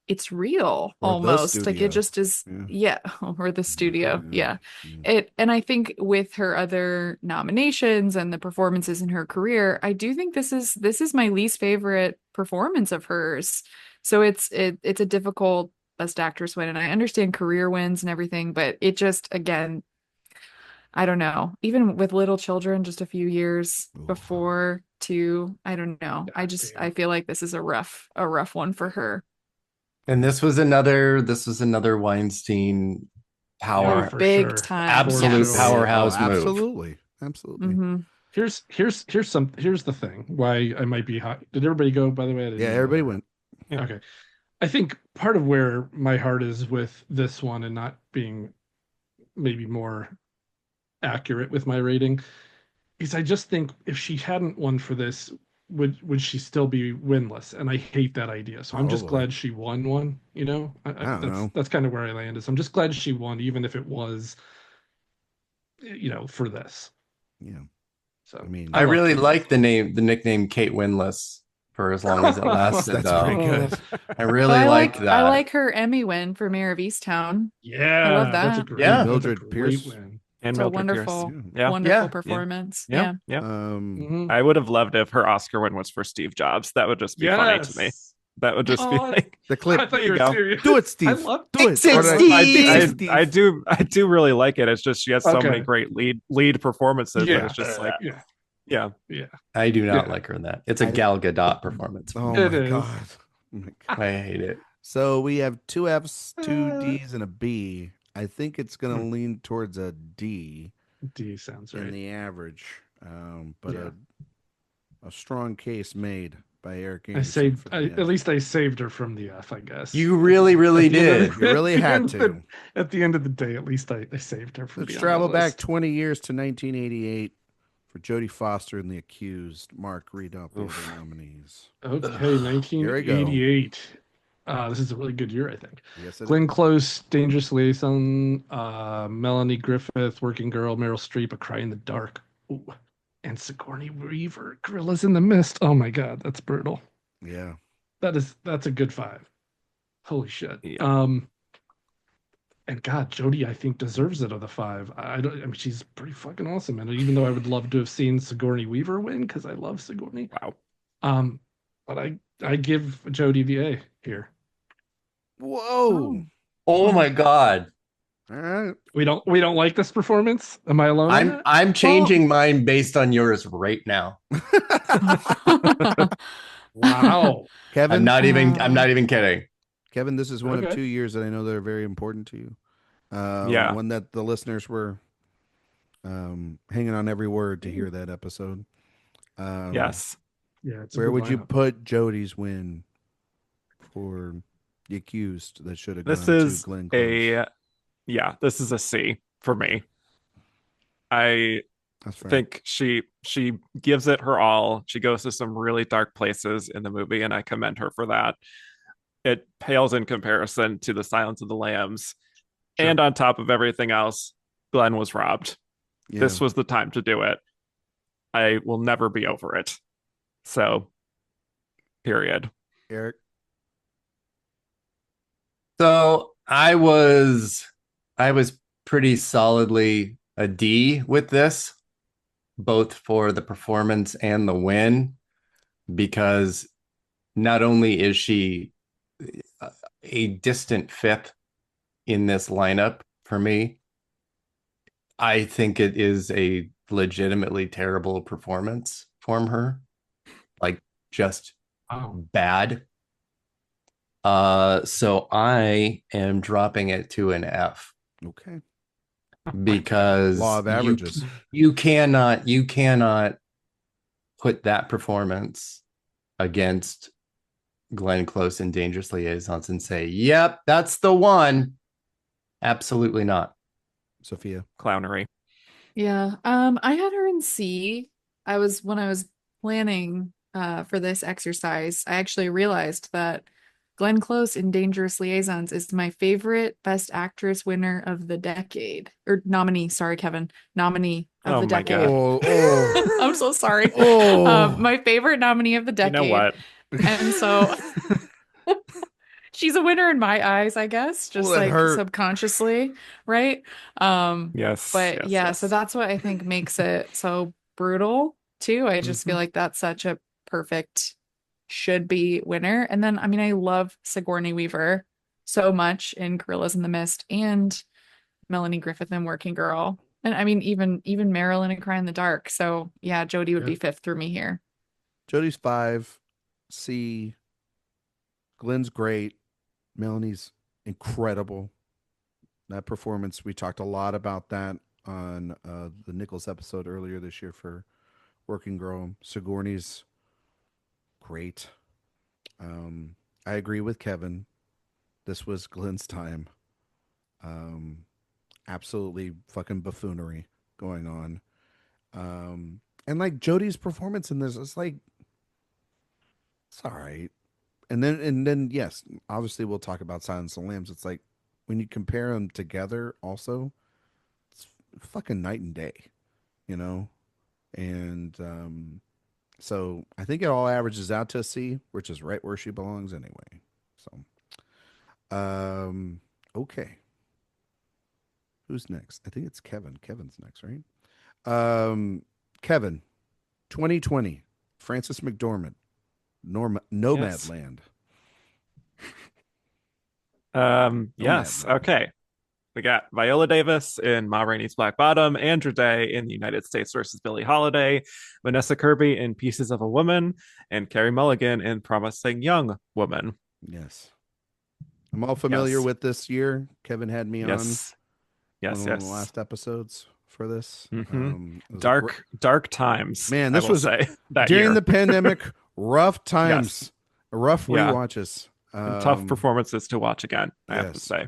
it's real almost. Like it just is. Yeah. Or the studio. Yeah. And I think with her other nominations and the performances in her career, I do think this is my least favorite performance of hers. So it's a difficult Best Actress win, and I understand career wins and everything, but it just, again, I don't know. Even with little children, just a few years before too, I don't know. I feel like this is a rough one for her. And this was another Weinstein power, big time, absolute powerhouse move. Absolutely. Mm-hmm. Here's the thing why I might be hot. Did everybody go, by the way? Yeah, everybody went. Yeah. Okay. I think part of where my heart is with this one and not being maybe more accurate with my rating is I just think if she hadn't won for this, would she still be winless? And I hate that idea. So I'm just glad she won one, you know? I don't know. That's kind of where I landed. So I'm just glad she won, even if it was, for this. Yeah. So I mean, I really like the nickname Kate Winless for as long as it lasted. That's very good. I really like that. I like her Emmy win for Mayor of Easttown. Yeah, I love that. That's a great, Mildred Pierce win. And it's a wonderful performance. Yeah. I would have loved if her Oscar win was for Steve Jobs. That would just be funny to me. That would just be like the clip. I thought you were serious. Do it, Steve. Do it, Steve. I do really like it. It's just she has so many great lead perforsaces. Yeah. That it's just like yeah. I do not like her in that. It's a Gal Gadot performance. Oh my god. I hate it. So we have 2 Fs, 2 Ds, and a B. I think it's going to lean towards a D. D sounds right. In the average, but a strong case made by Erik Anderson. At least I saved her from the F, I guess. You really, really did. You really had to. At the end of the day, at least I saved her from. Let's travel back 20 years to 1988 for Jodie Foster and The Accused. Mark, read out the other nominees. Okay, 1988. This is a really good year, I think. Yes, it Glenn Close, Dangerous Liaison, Melanie Griffith, Working Girl, Meryl Streep, A Cry in the Dark, and Sigourney Weaver, Gorillas in the Mist. Oh my God, that's brutal. Yeah, that's a good 5. Holy shit. Yeah. And God, Jodie, I think deserves it of the 5. I mean, she's pretty fucking awesome, and even though I would love to have seen Sigourney Weaver win because I love Sigourney. Wow. But I give Jodie the A here. Whoa! Oh my God! All right, we don't like this performance. Am I alone? I'm changing mine based on yours right now. Wow, Kevin! I'm not even kidding. Kevin, this is one of 2 years that I know that are very important to you. One that the listeners were hanging on every word to hear that episode. Yes. Yeah. Where would you put Jodie's win for The Accused that should have gone to Glenn Close? This is a C for me. I think she gives it her all. She goes to some really dark places in the movie, and I commend her for that. It pales in comparison to The Silence of the Lambs. Sure. And on top of everything else, Glenn was robbed. Yeah. This was the time to do it. I will never be over it. So, period. Erik? So I was pretty solidly a D with this, both for the performance and the win, because not only is she a distant 5th in this lineup for me, I think it is a legitimately terrible performance from her, like just bad. So I am dropping it to an F. Okay. Because law of averages. You cannot put that performance against Glenn Close and Dangerous Liaisons and say, yep, that's the one. Absolutely not. Sophia. Clownery. Yeah. I had her in C. When I was planning for this exercise, I actually realized that Glenn Close in Dangerous Liaisons is my favorite Best Actress winner of the decade. Or nominee, sorry, Kevin. Nominee of the decade. I'm so sorry. My favorite nominee of the decade. You know what? And so she's a winner in my eyes, I guess, just like subconsciously, right? Yes. But yes. So that's what I think makes it so brutal too. I just feel like that's such a perfect should be winner. And then, I mean, I love Sigourney Weaver so much in Gorillas in the Mist and Melanie Griffith in Working Girl. And I mean, even Marilyn in Cry in the Dark. So yeah, Jodie would be 5th through me here. Jodie's 5. C. Glenn's great. Melanie's incredible. That performance, we talked a lot about that on the Nichols episode earlier this year for Working Girl. Sigourney's great. I agree with Kevin. This was Glenn's time. Absolutely fucking buffoonery going on. And like Jodie's performance in this, it's like, it's all right. And then yes, obviously we'll talk about Silence of the Lambs. It's like when you compare them together, also, it's fucking night and day, you know. And so I think it all averages out to a C, which is right where she belongs anyway. So, okay. Who's next? I think it's Kevin. Kevin's next, right? Kevin, 2020, Frances McDormand, Nomadland. Yes. Okay. We got Viola Davis in Ma Rainey's Black Bottom, Andra Day in The United States versus Billie Holiday, Vanessa Kirby in Pieces of a Woman, and Carey Mulligan in Promising Young Woman. Yes. I'm all familiar with this year. Kevin had me on one of the last episodes for this. Dark times. Man, this was during the pandemic, rough times, rough rewatches. Tough performances to watch again, I have to say.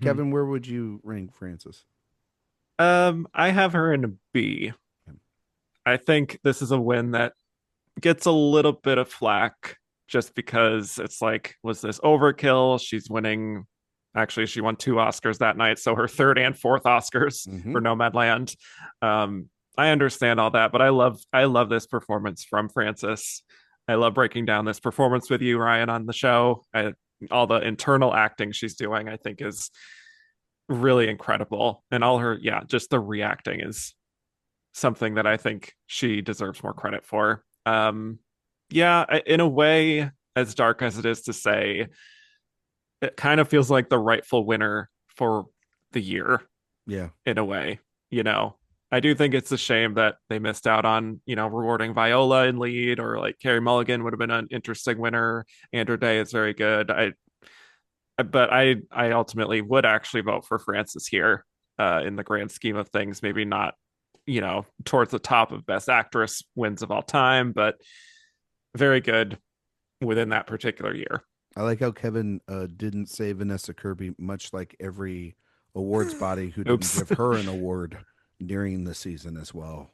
Kevin, where would you rank Frances? I have her in a B. I think this is a win that gets a little bit of flack just because it's like, was this overkill? She's winning. Actually, she won 2 Oscars that night, so her 3rd and 4th Oscars for Nomadland. I understand all that, but I love this performance from Frances. I love breaking down this performance with you, Ryan, on the show. All the internal acting she's doing, I think, is really incredible. And all her, just the reacting is something that I think she deserves more credit for. In a way, as dark as it is to say, it kind of feels like the rightful winner for the year. Yeah. In a way, I do think it's a shame that they missed out on, rewarding Viola in lead, or like Carey Mulligan would have been an interesting winner. Andra Day is very good. But I ultimately would actually vote for Frances here in the grand scheme of things. Maybe not, towards the top of Best Actress wins of all time, but very good within that particular year. I like how Kevin didn't say Vanessa Kirby, much like every awards body who didn't give her an award during the season as well.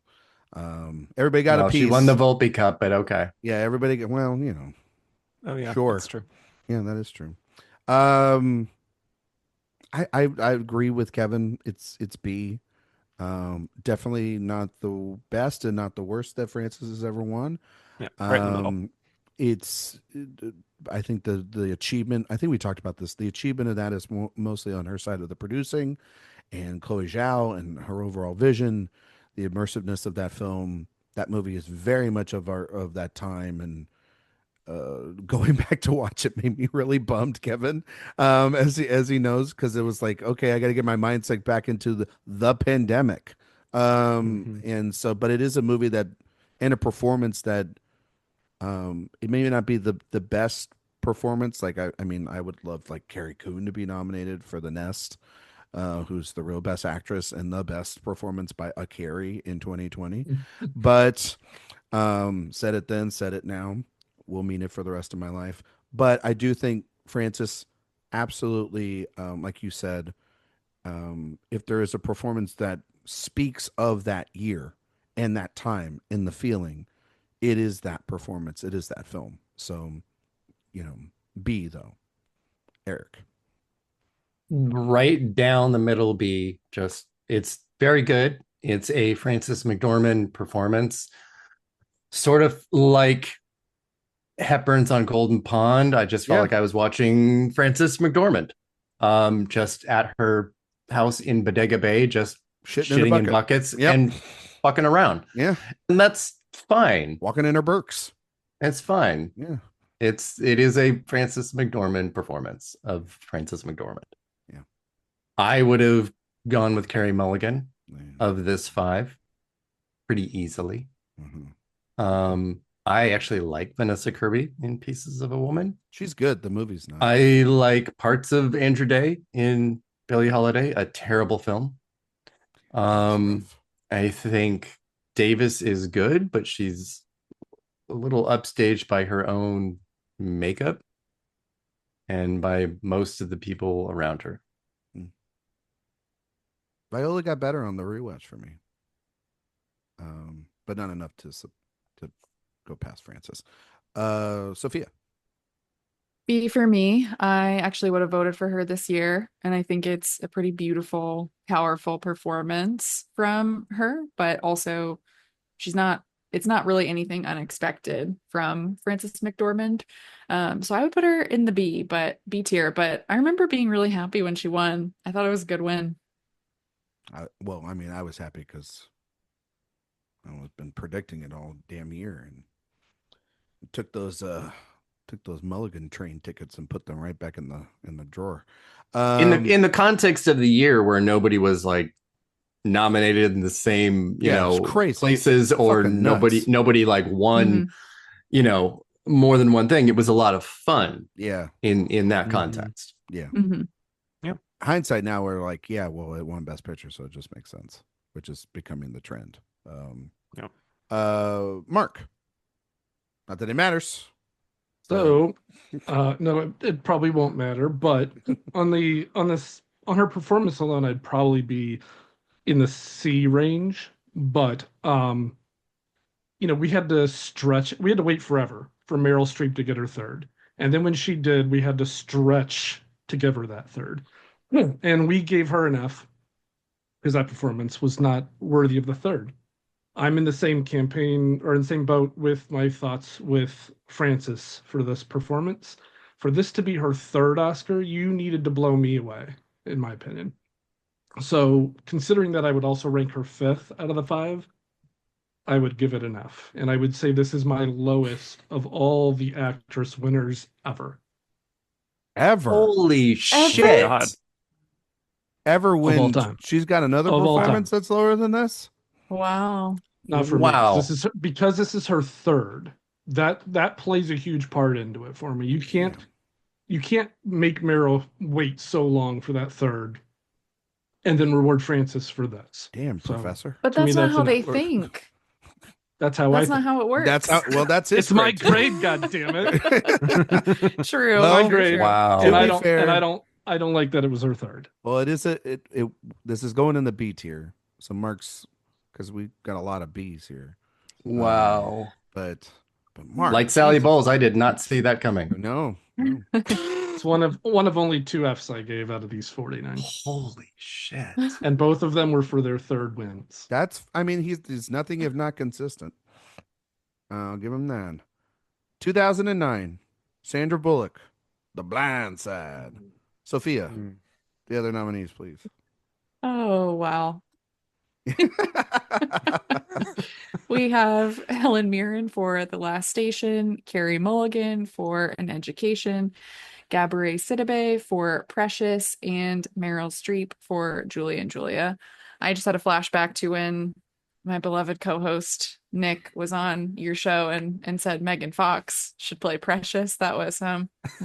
Everybody got a piece. She won the Volpe Cup, but okay. Yeah, everybody. Oh yeah, sure, that's true. Yeah, that is true. I agree with Kevin. It's B. Definitely not the best and not the worst that Frances has ever won. Yeah, right in the middle. I think the achievement. I think we talked about this. The achievement of that is mostly on her side of the producing, and Chloe Zhao and her overall vision, the immersiveness of that film. That movie is very much of that time, and going back to watch it made me really bummed, Kevin, as he knows, because it was like, okay, I got to get my mindset back into the pandemic, and so, but it is a movie that, and a performance that, it may not be the best performance. Like I mean, I would love like Carrie Coon to be nominated for The Nest, who's the real best actress and the best performance by a Carrie in 2020. But said it then, said it now. Will mean it for the rest of my life. But I do think Frances absolutely, like you said, if there is a performance that speaks of that year and that time and the feeling, it is that performance. It is that film. So, B though, Erik. Right down the middle B. Just it's very good. It's a Frances McDormand performance, sort of like Hepburn's on Golden Pond. I just felt like I was watching Frances McDormand, just at her house in Bodega Bay, just shitting in buckets and fucking around. Yeah, and that's fine. Walking in her Birks. It's fine. Yeah, it is a Frances McDormand performance of Frances McDormand. Yeah, I would have gone with Carey Mulligan of this 5 pretty easily. Mm-hmm. I actually like Vanessa Kirby in Pieces of a Woman. She's good. The movie's not. I like parts of Andrew Day in Billie Holiday, a terrible film. I think Davis is good, but she's a little upstaged by her own makeup and by most of the people around her. Viola got better on the rewatch for me, but not enough to go past Frances. Sophia. B for me. I actually would have voted for her this year, and I think it's a pretty beautiful, powerful performance from her, but also it's not really anything unexpected from Frances McDormand. So I would put her in the B tier, but I remember being really happy when she won. I thought it was a good win. I was happy because I've been predicting it all damn year, and took those Mulligan train tickets and put them right back in the drawer. In the context of the year where nobody was like nominated in the same places, or nobody like won more than one thing, it was a lot of fun. Yeah, in that context. Yeah. Mm-hmm. Yep. Hindsight now, we're like, yeah, well, it won Best Picture, so it just makes sense, which is becoming the trend. Mark, not that it matters. So, no, it probably won't matter. But on her performance alone, I'd probably be in the C range. But we had to wait forever for Meryl Streep to get her third, and then when she did, we had to stretch to give her that third, and we gave her enough because that performance was not worthy of the third. I'm in the same campaign or in the same boat with my thoughts with Frances for this performance. For this to be her third Oscar, you needed to blow me away, in my opinion. So considering that I would also rank her 5th out of the 5, I would give it an F. And I would say this is my lowest of all the actress winners ever. Ever? Holy shit. God. Ever win? She's got another performance that's lower than this? Wow. Not for me. Because this is her third. That plays a huge part into it for me. You can't make Meryl wait so long for that third and then reward Frances for this. Damn, Professor. But that's not how they think. That's how That's not how it works. That's it. It's my grade, goddammit. True. My grade. Wow. And I don't like that it was her third. Well, it is this is going in the B tier. So Mark's, because we got a lot of B's here. Wow. But Mark, like Sally Bowles, I did not see that coming. No. It's one of only 2 Fs I gave out of these 49. Holy shit. And both of them were for their third wins. He's nothing if not consistent. I'll give him that. 2009, Sandra Bullock, The Blind Side. Sophia, the other nominees, please. Oh, wow. We have Helen Mirren for The Last Station, Carey Mulligan for An Education, Gabourey Sidibe for Precious, and Meryl Streep for Julie and Julia. I just had a flashback to when my beloved co-host Nick was on your show and said Megan Fox should play Precious. That was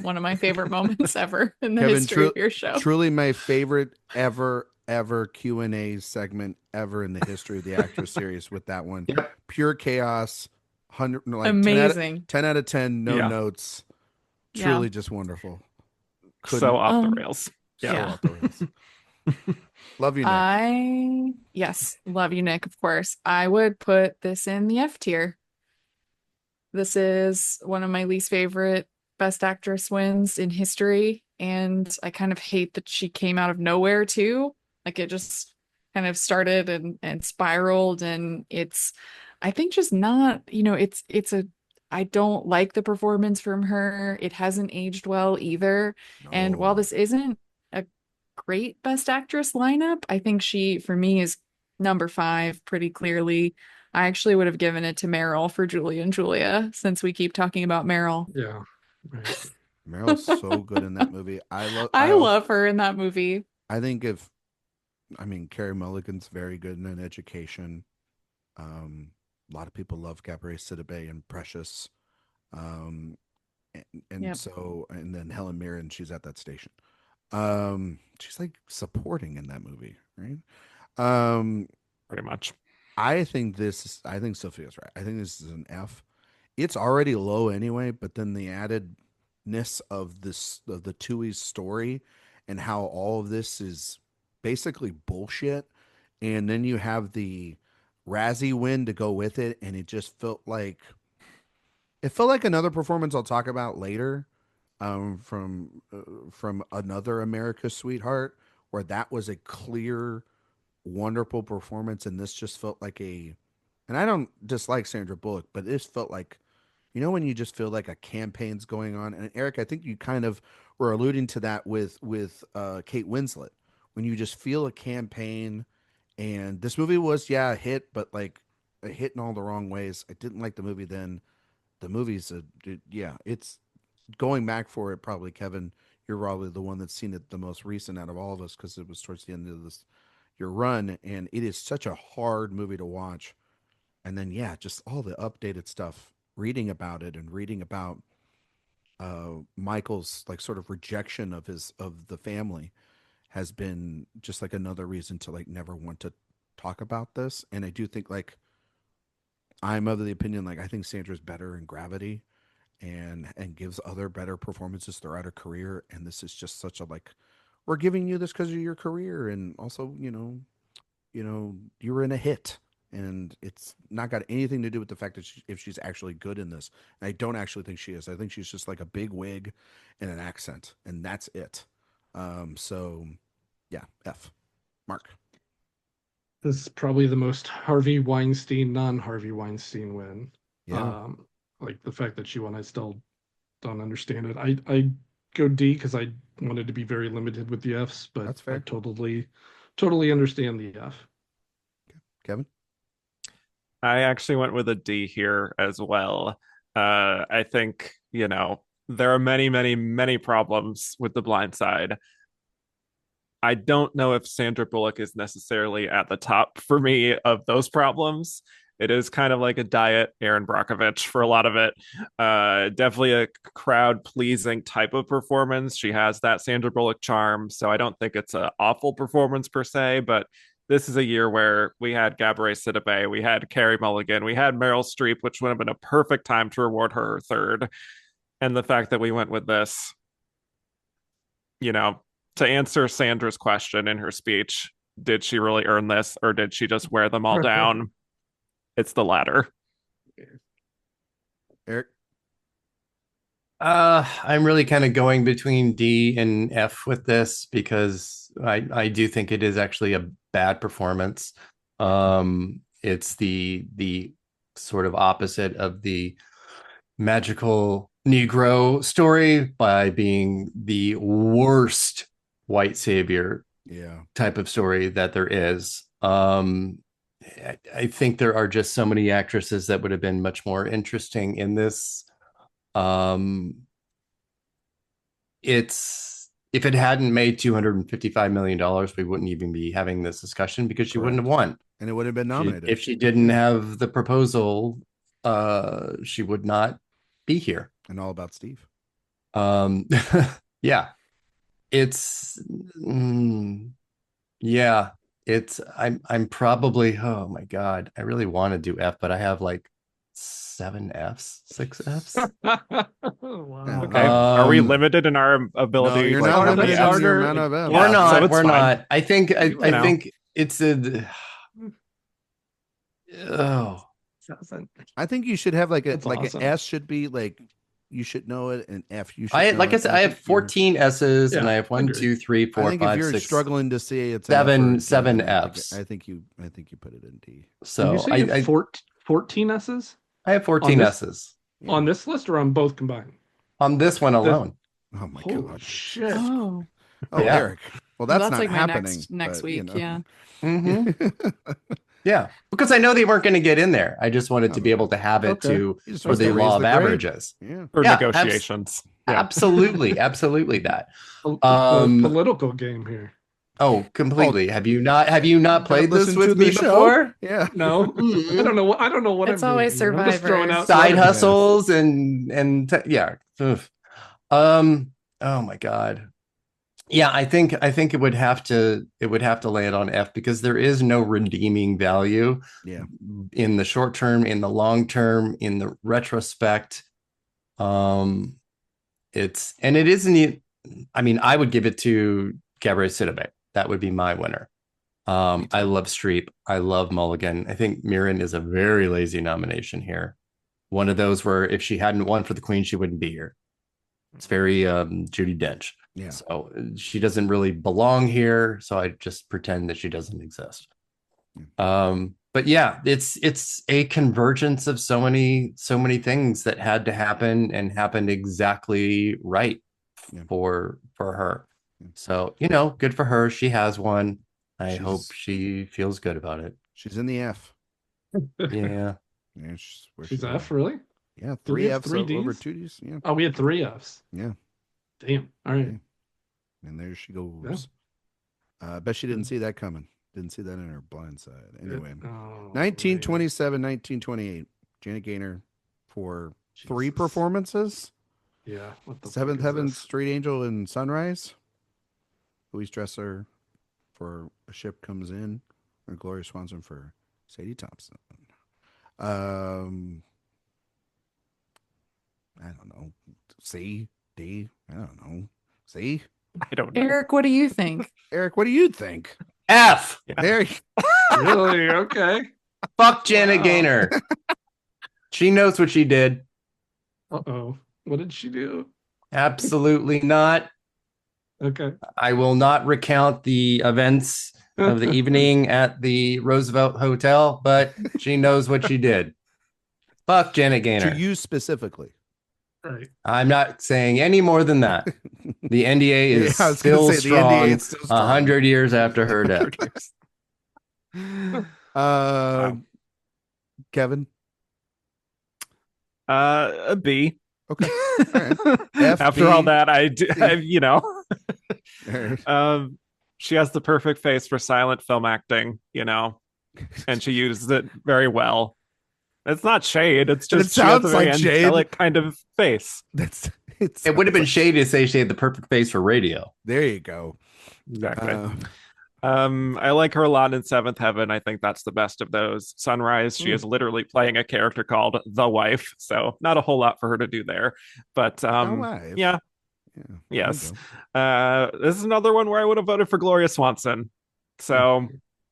one of my favorite moments ever in the history of your show. Truly my favorite ever Q&A segment ever in the history of the Actress series with that one. Yep. Pure chaos, 100, like amazing. 10 out of 10, no notes. Truly just wonderful. So off the rails. So off the rails. Love you, Nick. Yes, love you, Nick, of course. I would put this in the F tier. This is one of my least favorite Best Actress wins in history, and I kind of hate that she came out of nowhere too. Like it just kind of started and spiraled, and it's, I think, just not, I don't like the performance from her. It hasn't aged well either. And while No. this isn't a great Best Actress lineup, I think she, for me, is number 5 pretty clearly. I actually would have given it to Meryl for Julie and Julia, since we keep talking about Meryl. Yeah. Right. Meryl's so good in that movie. I love her in that movie. I think Carey Mulligan's very good in An Education. A lot of people love Gabrielle Sidibe and Precious. And so, and then Helen Mirren, she's at that station. She's like supporting in that movie, right? Pretty much. I think Sophia's right. I think this is an F. It's already low anyway, but then the addedness of the Tui's story and how all of this is basically bullshit, and then you have the Razzie win to go with it, and it just felt like another performance I'll talk about later, from another America's Sweetheart, where that was a clear, wonderful performance, and this just felt like and I don't dislike Sandra Bullock, but this felt like, when you just feel like a campaign's going on. And Eric, I think you kind of were alluding to that with Kate Winslet, when you just feel a campaign. And this movie was, a hit, but like a hit in all the wrong ways. I didn't like the movie then. The movie's it's going back for it. Probably, Kevin, you're probably the one that's seen it the most recent out of all of us, because it was towards the end of your run, and it is such a hard movie to watch. And then just all the updated stuff, reading about it and reading about Michael's like sort of rejection of the family has been just like another reason to like never want to talk about this. And I do think, like, I'm of the opinion, like, I think Sandra's better in Gravity and gives other better performances throughout her career, and this is just such a, like, we're giving you this because of your career, and also you were in a hit, and it's not got anything to do with the fact that if she's actually good in this. And I don't actually think she is. I think she's just like a big wig and an accent, and that's it. So yeah, F. Mark. This is probably the most Harvey Weinstein, non-Harvey Weinstein win. Yeah. Like the fact that she won, I still don't understand it. I go D because I wanted to be very limited with the Fs, but that's fair. I totally understand the F. Okay. Kevin? I actually went with a D here as well. I think, there are many, many, many problems with The Blind Side. I don't know if Sandra Bullock is necessarily at the top for me of those problems. It is kind of like a diet Erin Brockovich for a lot of it. Definitely a crowd-pleasing type of performance. She has that Sandra Bullock charm, so I don't think it's an awful performance per se, but this is a year where we had Gabrielle Sidibe, we had Carey Mulligan, we had Meryl Streep, which would have been a perfect time to reward her third. And the fact that we went with this, to answer Sandra's question in her speech, did she really earn this, or did she just wear them all down? It's the latter. Eric? I'm really kind of going between D and F with this, because I do think it is actually a bad performance. It's the sort of opposite of the magical Negro story by being the worst white savior type of story that there is. I think there are just so many actresses that would have been much more interesting in this. If it hadn't made $255 million, we wouldn't even be having this discussion, because she wouldn't have won. And it would have been nominated. If she didn't have the proposal, she would not be here. And All About Steve. Yeah. I'm probably, oh my God, I really want to do F, but I have like 6 Fs. Wow. Okay. Are we limited in our ability? No, you're not limited in your amount of Fs. We're not. So we're fine. Not. I think it's a. Oh. I think you should have like That's awesome. an S should be like you should know it, and F, you should. Like I said, I have 14 S's, and I have 1, 2, 3, 4, I think 5, if you're 6, struggling to see it's 7 F's. I think you put it in D. So you say you have 14 S's? I have 14 S's. On this list or on both combined? On this one alone. Oh my god! Shit! Oh, yeah. Eric. Well, that's not like happening next week. Yeah. Mm-hmm. Yeah, because I know they weren't going to get in there. I just wanted to be able to have it for the law of averages. Yeah. For negotiations. Absolutely that. Political game here. Oh, completely. Have you not played this with me before? Yeah. No. I don't know what It's I'm always doing. Survivor. I'm just throwing out Side hustles and yeah. Oof. Oh my god. Yeah, I think it would have to land on F because there is no redeeming value in the short term, in the long term, in the retrospect. It isn't. I mean, I would give it to Gabrielle Sidibe. That would be my winner. I love Streep. I love Mulligan. I think Mirren is a very lazy nomination here. One of those where if she hadn't won for the Queen, she wouldn't be here. It's very Judi Dench. Yeah. So she doesn't really belong here. So I just pretend that she doesn't exist. But yeah, it's a convergence of so many things that had to happen and happened exactly right for her. So, good for her. She has one. I hope she feels good about it. She's in the F. Yeah. She's F, really? Yeah, 3 F's over 2 D's. Yeah. Oh, we had 3 F's. Yeah. Damn. All right. And there she goes. I bet she didn't see that coming. Didn't see that in her blind side. Anyway, 1927, 1928. Janet Gaynor for 3 performances. Yeah. Seventh Heaven, Street Angel, and Sunrise. Louise Dresser for A Ship Comes In, and Gloria Swanson for Sadie Thompson. I don't know. C, D, I don't know. C? I don't know. Eric, what do you think? Eric, what do you think? F. Yeah. Eric. Really? Okay. Fuck Janet Gaynor. She knows what she did. Uh-oh. What did she do? Absolutely not. Okay. I will not recount the events of the evening at the Roosevelt Hotel, but she knows what she did. Fuck Janet Gaynor. To you specifically. Right. I'm not saying any more than that. The NDA is still strong 100 years after her death. Kevin? A B. Okay. All right. After all that, Right. She has the perfect face for silent film acting, and she uses it very well. It's not shade. It's just she has a very angelic kind of face. It would have been shady to say she had the perfect face for radio. There you go. Exactly. I like her a lot in Seventh Heaven. I think that's the best of those. Sunrise, she is literally playing a character called the wife, so not a whole lot for her to do there. But yeah. Yes. This is another one where I would have voted for Gloria Swanson. So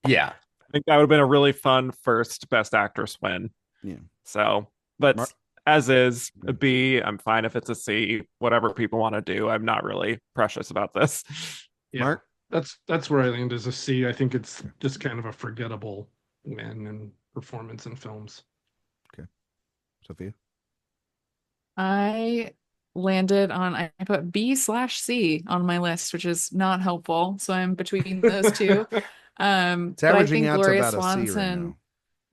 yeah, I think that would have been a really fun first Best Actress win. Yeah. So, but as is a B, I'm fine if it's a C. Whatever people want to do, I'm not really precious about this. Yeah. Mark, that's where I land as a C. I think it's just kind of a forgettable win and performance in films. Okay, Sophia. I landed on, I put B/C on my list, which is not helpful. So I'm between those two. It's but averaging I think out Gloria to about Swanson, a C right now.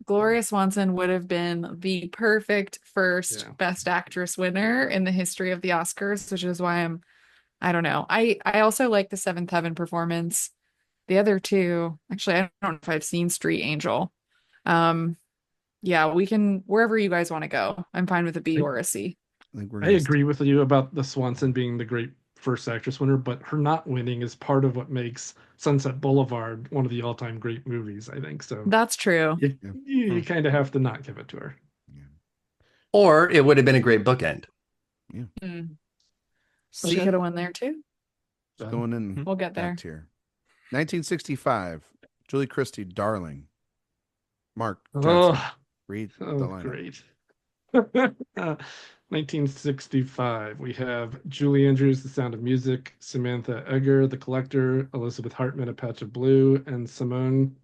Gloria Swanson would have been the perfect first Best Actress winner in the history of the Oscars, which is why I don't know. I also like the Seventh Heaven performance. The other two, actually, I don't know if I've seen Street Angel. Yeah, we can, wherever you guys want to go. I'm fine with a B or a C. I agree with you about the Swanson being the great first actress winner, but her not winning is part of what makes Sunset Boulevard one of the all-time great movies, I think. So that's true. You kind of have to not give it to her. Yeah. Or it would have been a great bookend. Yeah. She could have won there too. Going in. We'll get there. Here. 1965. Julie Christie, Darling. Mark. Read the line. Great. 1965, we have Julie Andrews, The Sound of Music, Samantha Eggar, The Collector, Elizabeth Hartman, A Patch of Blue, and Simone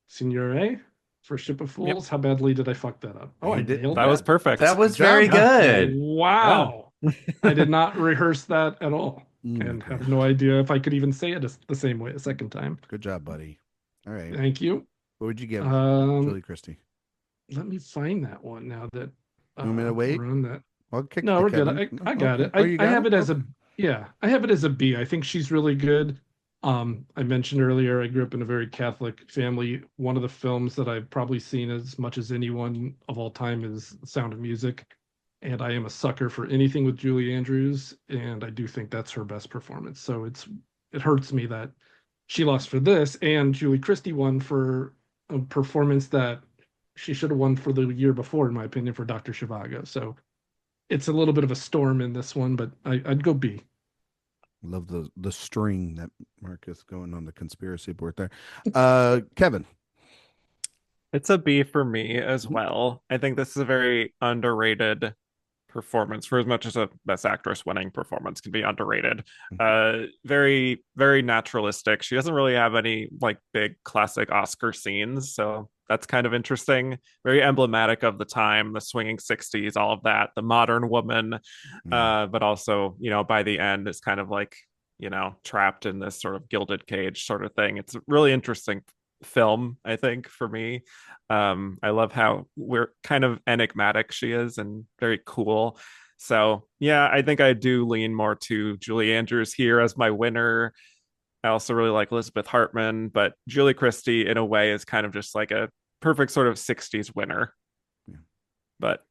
Signoret for Ship of Fools. Yep. How badly did I fuck that up? Oh, I nailed that. That was perfect. That was very good. Wow. Yeah. I did not rehearse that at all. And have no idea if I could even say it the same way a second time. Good job, buddy. All right. Thank you. What would you give Julie Christie? Let me find that one now that you want me to wait? We're on that. No, we're good. I got it. I have it as I have it as a B. I think she's really good. I mentioned earlier I grew up in a very Catholic family. One of the films that I've probably seen as much as anyone of all time is The Sound of Music. And I am a sucker for anything with Julie Andrews, and I do think that's her best performance. So it hurts me that she lost for this, and Julie Christie won for a performance that she should have won for the year before, in my opinion, for Dr. Zhivago. So it's a little bit of a storm in this one, but I'd go B. Love the string that Marcus going on the conspiracy board there. Kevin. It's a B for me as well. I think this is a very underrated performance, for as much as a Best Actress winning performance can be underrated. Very, very naturalistic. She doesn't really have any like big classic Oscar scenes, so that's kind of interesting. Very emblematic of the time, the swinging 60s, all of that, the modern woman, but also, by the end is kind of like, trapped in this sort of gilded cage sort of thing. It's a really interesting film, I think, for me. I love how we're kind of enigmatic she is and very cool. So yeah, I think I do lean more to Julie Andrews here as my winner. I also really like Elizabeth Hartman, but Julie Christie in a way is kind of just like a perfect sort of 60s winner. Yeah. But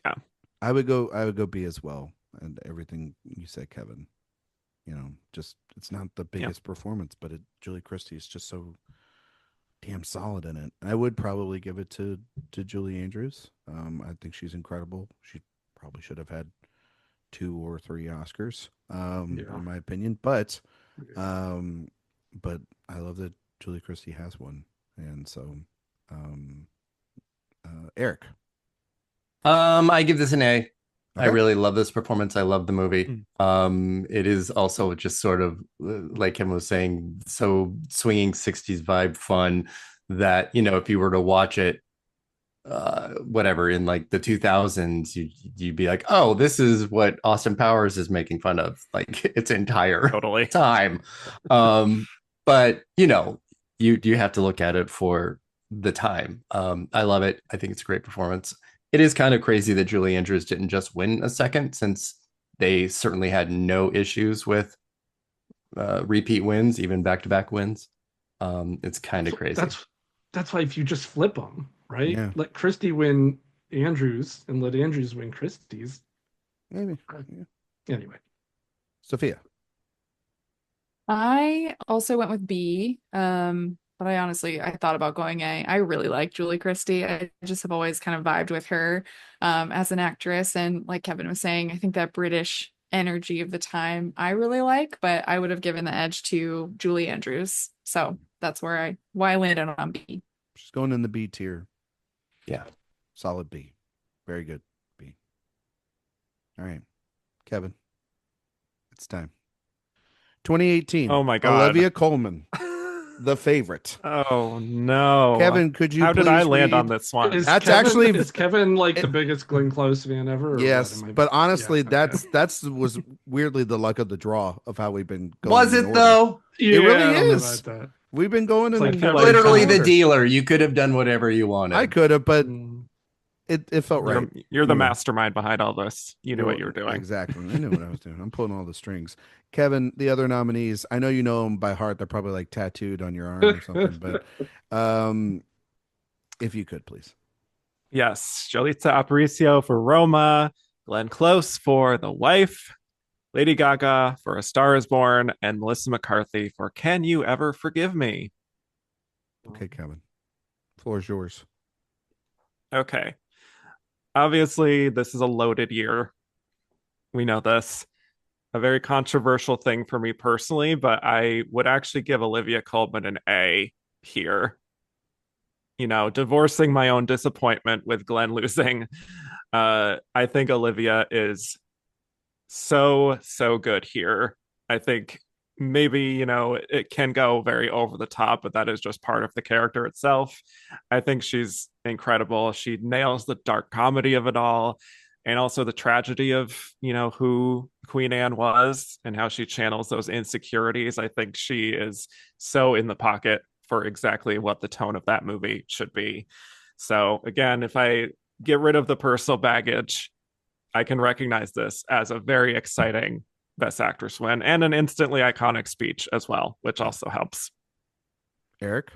yeah, I would go B as well. And everything you said, Kevin, just it's not the biggest performance, but Julie Christie is just so damn solid in it. I would probably give it to Julie Andrews. I think she's incredible. She probably should have had 2 or 3 Oscars, in my opinion. But I love that Julie Christie has one. And so, Erik. I give this an A. Okay. I really love this performance. I love the movie. It is also just sort of like Kevin was saying, so swinging 60s vibe fun that, if you were to watch it, whatever, in like the 2000s, you'd be like, oh, this is what Austin Powers is making fun of, like its entire time. But, you have to look at it for the time. I love it. I think it's a great performance. It is kind of crazy that Julie Andrews didn't just win a second, since they certainly had no issues with repeat wins, even back-to-back wins. It's kind of crazy. That's why if you just flip them, right? Yeah. Let Christie win Andrews and let Andrews win Christie's. Maybe. Anyway. Sophia. I also went with B. But I thought about going A. I really like Julie Christie. I just have always kind of vibed with her as an actress. And like Kevin was saying, I think that British energy of the time I really like, but I would have given the edge to Julie Andrews. So that's why I landed on B. She's going in the B tier. Yeah. Solid B. Very good B. All right. Kevin. It's time. 2018. Oh my God. Olivia Colman. The Favorite. Oh no, Kevin, could you? How did I land on this one? Is Kevin like the biggest Glenn Close fan ever? Yes, but honestly, that's was weirdly the luck of the draw of how we've been going. Was it though? It really is. We've been going in literally the dealer. You could have done whatever you wanted. I could have, but it felt right. You're the mastermind behind all this. You knew what you were doing. Exactly. I knew what I was doing. I'm pulling all the strings. Kevin, the other nominees, I know you know them by heart. They're probably like tattooed on your arm or something. But if you could, please. Yes. Jolita Aparicio for Roma, Glenn Close for The Wife, Lady Gaga for A Star Is Born, and Melissa McCarthy for Can You Ever Forgive Me? Okay, Kevin. Floor is yours. Okay. Obviously, this is a loaded year. We know this. A very controversial thing for me personally, but I would actually give Olivia Colman an A here. Divorcing my own disappointment with Glenn losing. I think Olivia is so good here. I think maybe, it can go very over the top, but that is just part of the character itself. I think she's incredible. She nails the dark comedy of it all, and also the tragedy of, who Queen Anne was and how she channels those insecurities. I think she is so in the pocket for exactly what the tone of that movie should be. So again, if I get rid of the personal baggage, I can recognize this as a very exciting Best Actress win and an instantly iconic speech as well, which also helps. Erik?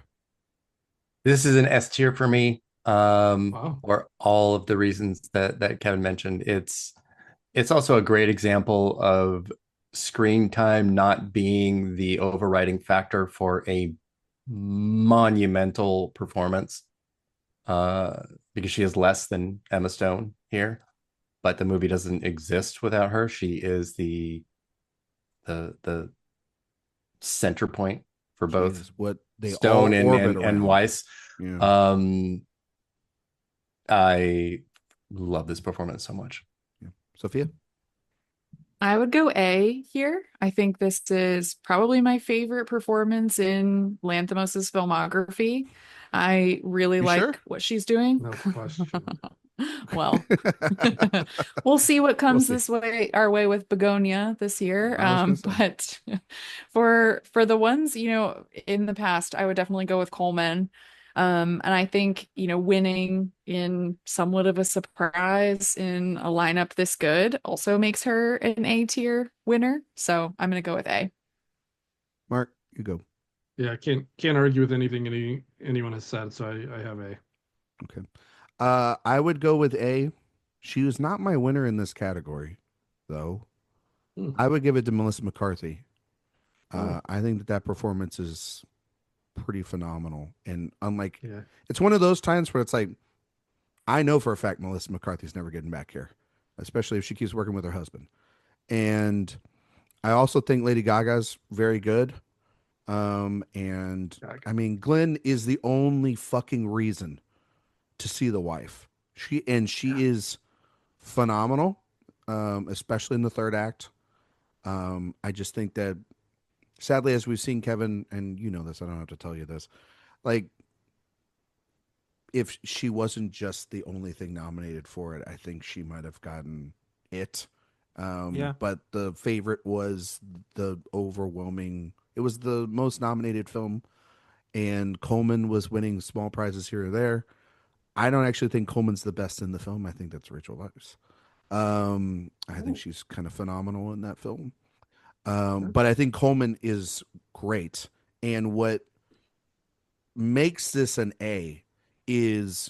This is an S tier for me. For all of the reasons that Kevin mentioned. It's also a great example of screen time not being the overriding factor for a monumental performance, because she is less than Emma Stone here, but the movie doesn't exist without her. She is the center point for both what they Stone all and Weiss. Yeah. I love this performance so much. Yeah. Sophia? I would go A here. I think this is probably my favorite performance in Lanthimos' filmography. I really like what she's doing. No question. Well, we'll see what comes our way with Begonia this year. But for the ones, in the past, I would definitely go with Coleman. And I think, winning in somewhat of a surprise in a lineup this good also makes her an A tier winner. So I'm going to go with A. Mark, you go. Yeah, I can't argue with anything anyone has said, so I have A. Okay. I would go with A. She was not my winner in this category, though. I would give it to Melissa McCarthy. I think that performance is pretty phenomenal. And unlike, it's one of those times where it's like, I know for a fact Melissa McCarthy's never getting back here, especially if she keeps working with her husband. And I also think Lady Gaga's very good. And I mean, Glenn is the only fucking reason to see The Wife. She is phenomenal, especially in the third act. I just think that, sadly, as we've seen, Kevin, and you know this, I don't have to tell you this, like, if she wasn't just the only thing nominated for it, I think she might have gotten it. But the favorite was the overwhelming, it was the most nominated film, and Coleman was winning small prizes here or there. I don't actually think Coleman's the best in the film. I think that's Rachel Weisz. I think she's kind of phenomenal in that film. But I think Coleman is great. And what makes this an A is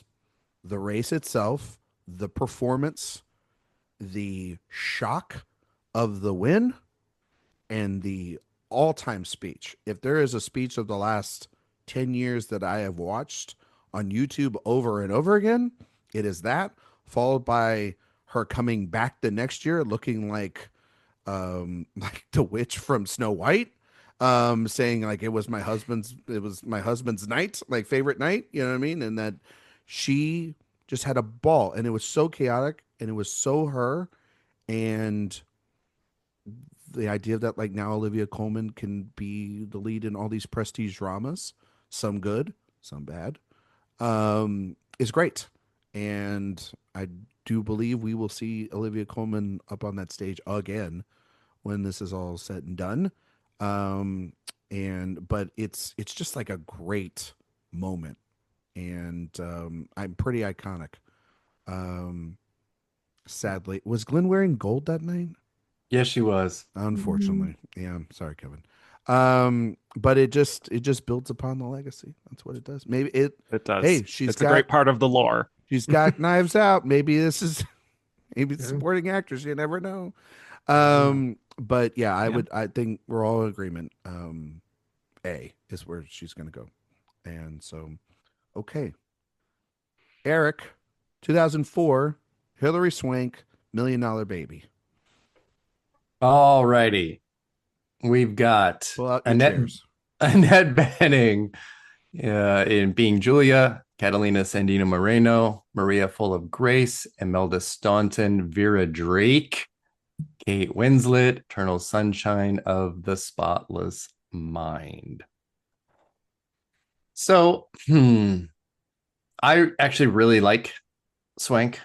the race itself, the performance, the shock of the win, and the all-time speech. If there is a speech of the last 10 years that I have watched on YouTube over and over again, it is that, followed by her coming back the next year looking like the witch from Snow White, saying like it was my husband's night, like favorite night, you know what I mean? And that she just had a ball, and it was so chaotic, and it was so her. And the idea that like now Olivia Colman can be the lead in all these prestige dramas, some good, some bad, is great. And I do believe we will see Olivia Colman up on that stage again when this is all said and done. But it's just like a great moment, and I'm pretty iconic. Sadly, was Glenn wearing gold that night? Yes, she was. Unfortunately. Yeah, I'm sorry, Kevin. But it just builds upon the legacy. That's what it does. Maybe it does. Hey, it's a great part of the lore. She's got Knives Out. Maybe this is supporting actress. You never know. But yeah, I think we're all in agreement. A is where she's gonna go. And so okay. Erik, 2004, Hilary Swank, $1 Million Baby. All righty. We've got Annette Bening in Being Julia, Catalina Sandino Moreno, Maria Full of Grace, Imelda Staunton, Vera Drake, Kate Winslet, Eternal Sunshine of the Spotless Mind. So, I actually really like Swank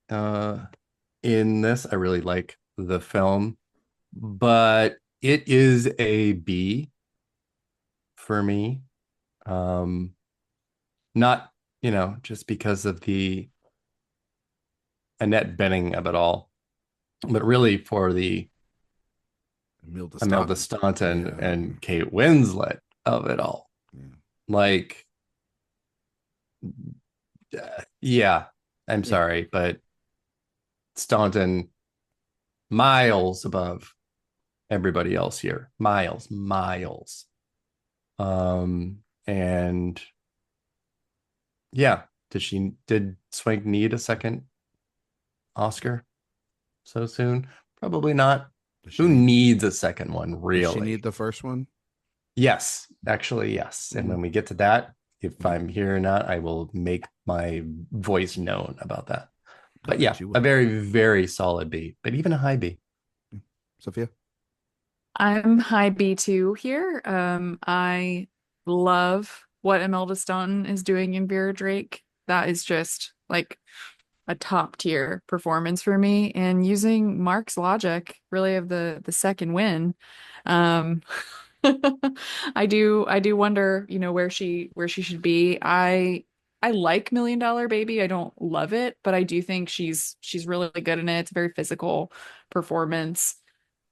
in this. I really like the film, but it is a B for me. Not, just because of the Annette Bening of it all, but really for the Imelda Staunton and Kate Winslet of it all. Yeah. Like, I'm sorry, but Staunton miles above everybody else here. Miles. And yeah, did Swank need a second Oscar so soon? Probably not. Who needs a second one, really? Does she need the first one? Yes, actually, yes. And when we get to that, if I'm here or not, I will make my voice known about that. But yeah, a very, very solid B, but even a high B. Sophia? I'm high B too here. I love what Imelda Staunton is doing in Vera Drake. That is just like a top tier performance for me. And using Mark's logic, really of the second win, I do wonder, where she should be. I like Million Dollar Baby. I don't love it, but I do think she's really good in it. It's a very physical performance.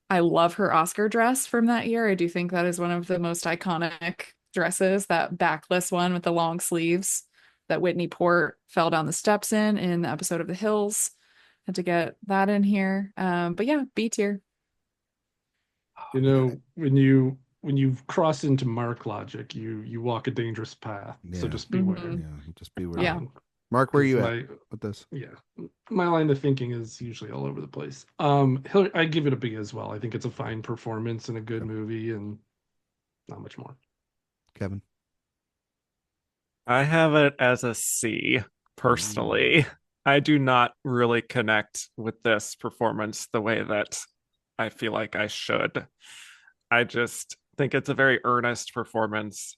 I love her Oscar dress from that year. I do think that is one of the most iconic dresses, that backless one with the long sleeves that Whitney Port fell down the steps in the episode of The Hills. Had to get that in here. But yeah, B tier. When you cross into Mark logic, you walk a dangerous path. Yeah. So just beware. Mm-hmm. Yeah, just beware. Yeah. Mark, where are you at with this? Yeah, my line of thinking is usually all over the place. I give it a B as well. I think it's a fine performance and a good movie, and not much more. Kevin? I have it as a C, personally. I do not really connect with this performance the way that I feel like I should. I just think it's a very earnest performance.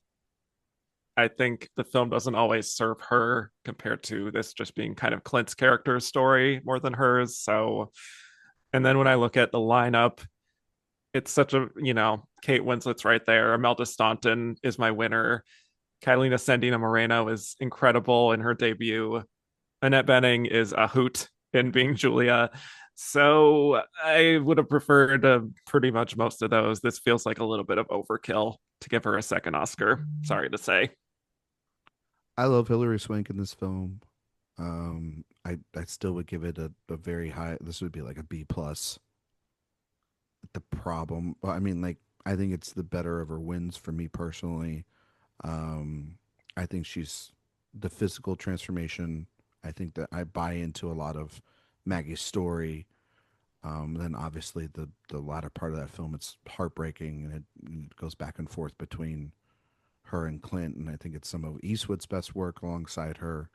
I think the film doesn't always serve her compared to this just being kind of Clint's character story more than hers. So, and then when I look at the lineup, it's such a, Kate Winslet's right there. Imelda Staunton is my winner. Catalina Sandino Moreno is incredible in her debut. Annette Bening is a hoot in being Julia. So I would have preferred pretty much most of those. This feels like a little bit of overkill to give her a second Oscar. Sorry to say. I love Hilary Swank in this film. I still would give it a very high. This would be like a B plus. The problem, I think it's the better of her wins for me personally. I think she's the physical transformation. I think that I buy into a lot of Maggie's story. Then obviously the latter part of that film, it's heartbreaking, and it goes back and forth between her and Clint, and I think it's some of Eastwood's best work alongside her.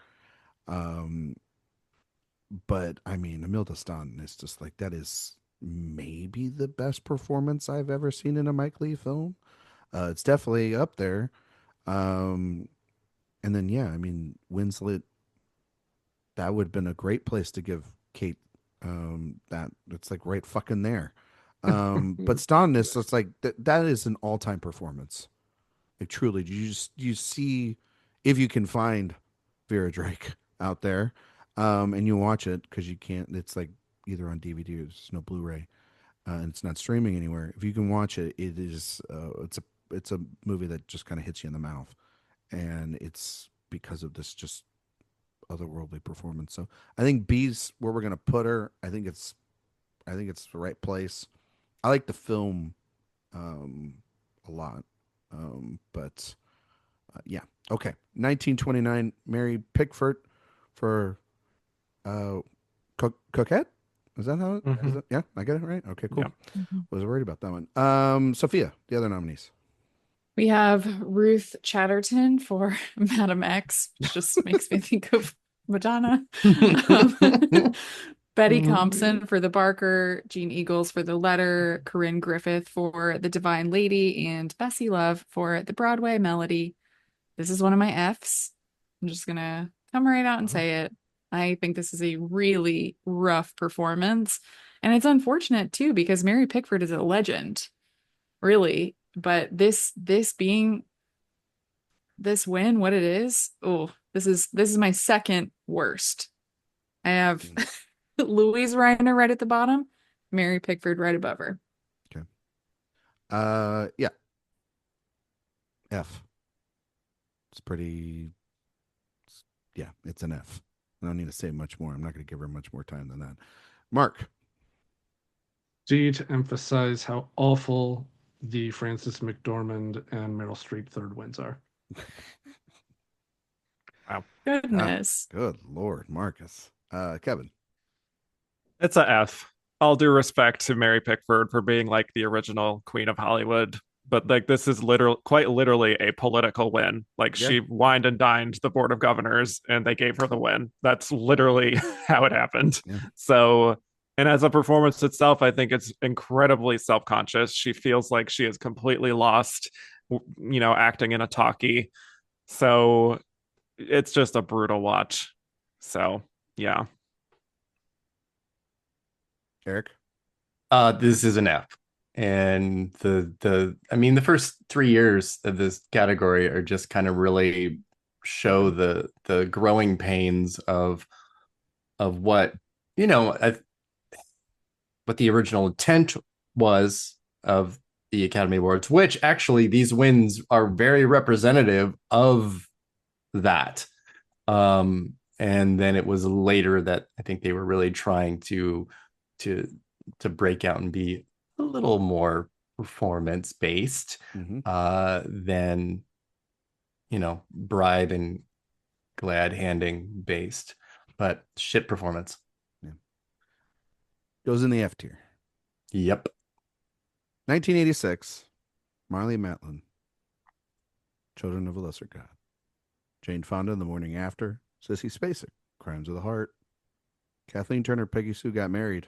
But Imelda Staunton is just like, that is maybe the best performance I've ever seen in a Mike Leigh film. It's definitely up there. And then Winslet, that would have been a great place to give Kate that. It's like right fucking there. But Staunton is, it's like that is an all-time performance. Like truly, you see, if you can find Vera Drake out there, and you watch it, because you can't. It's like either on DVD or there's no Blu-ray, and it's not streaming anywhere. If you can watch it, it is it's a movie that just kind of hits you in the mouth, and it's because of this just otherworldly performance. So I think B's where we're gonna put her. I think it's the right place. I like the film a lot. But yeah. Okay. 1929, Mary Pickford for Coquette? Is that how is that? Yeah, I get it right? Okay, cool. Yeah. Was worried about that one. Sophia, the other nominees. We have Ruth Chatterton for Madam X, which just makes me think of Madonna. Betty Compson for the Barker, Jean Eagles for the Letter, Corinne Griffith for the Divine Lady, and Bessie Love for the Broadway Melody. This is one of my Fs. I'm just gonna come right out and say it. I think this is a really rough performance. And it's unfortunate too, because Mary Pickford is a legend, really. But this being this win, what it is, this is my second worst. I have Louise Reiner right at the bottom, Mary Pickford right above her. Okay. Yeah. F. It's pretty. Yeah, it's an F. I don't need to say much more. I'm not going to give her much more time than that. Mark. D, to emphasize how awful the Frances McDormand and Meryl Streep third wins are. Wow. Goodness. Good Lord, Marcus. Kevin. It's a F. All due respect to Mary Pickford for being like the original Queen of Hollywood, but like this is quite literally a political win. Like she wined and dined the Board of Governors and they gave her the win. That's literally how it happened. Yeah. So, and as a performance itself, I think it's incredibly self-conscious. She feels like she is completely lost, acting in a talkie. So it's just a brutal watch. So, yeah. Erik. This is an F. And the first 3 years of this category are just kind of really show the growing pains of what what the original intent was of the Academy Awards, which actually these wins are very representative of that. And then it was later that I think they were really trying to break out and be a little more performance based than Bride and Glad handing based, but shit performance. Yeah. Goes in the F tier. Yep. 1986, Marlee Matlin, Children of a Lesser God. Jane Fonda, The Morning After. Sissy Spacek, Crimes of the Heart. Kathleen Turner, Peggy Sue Got Married.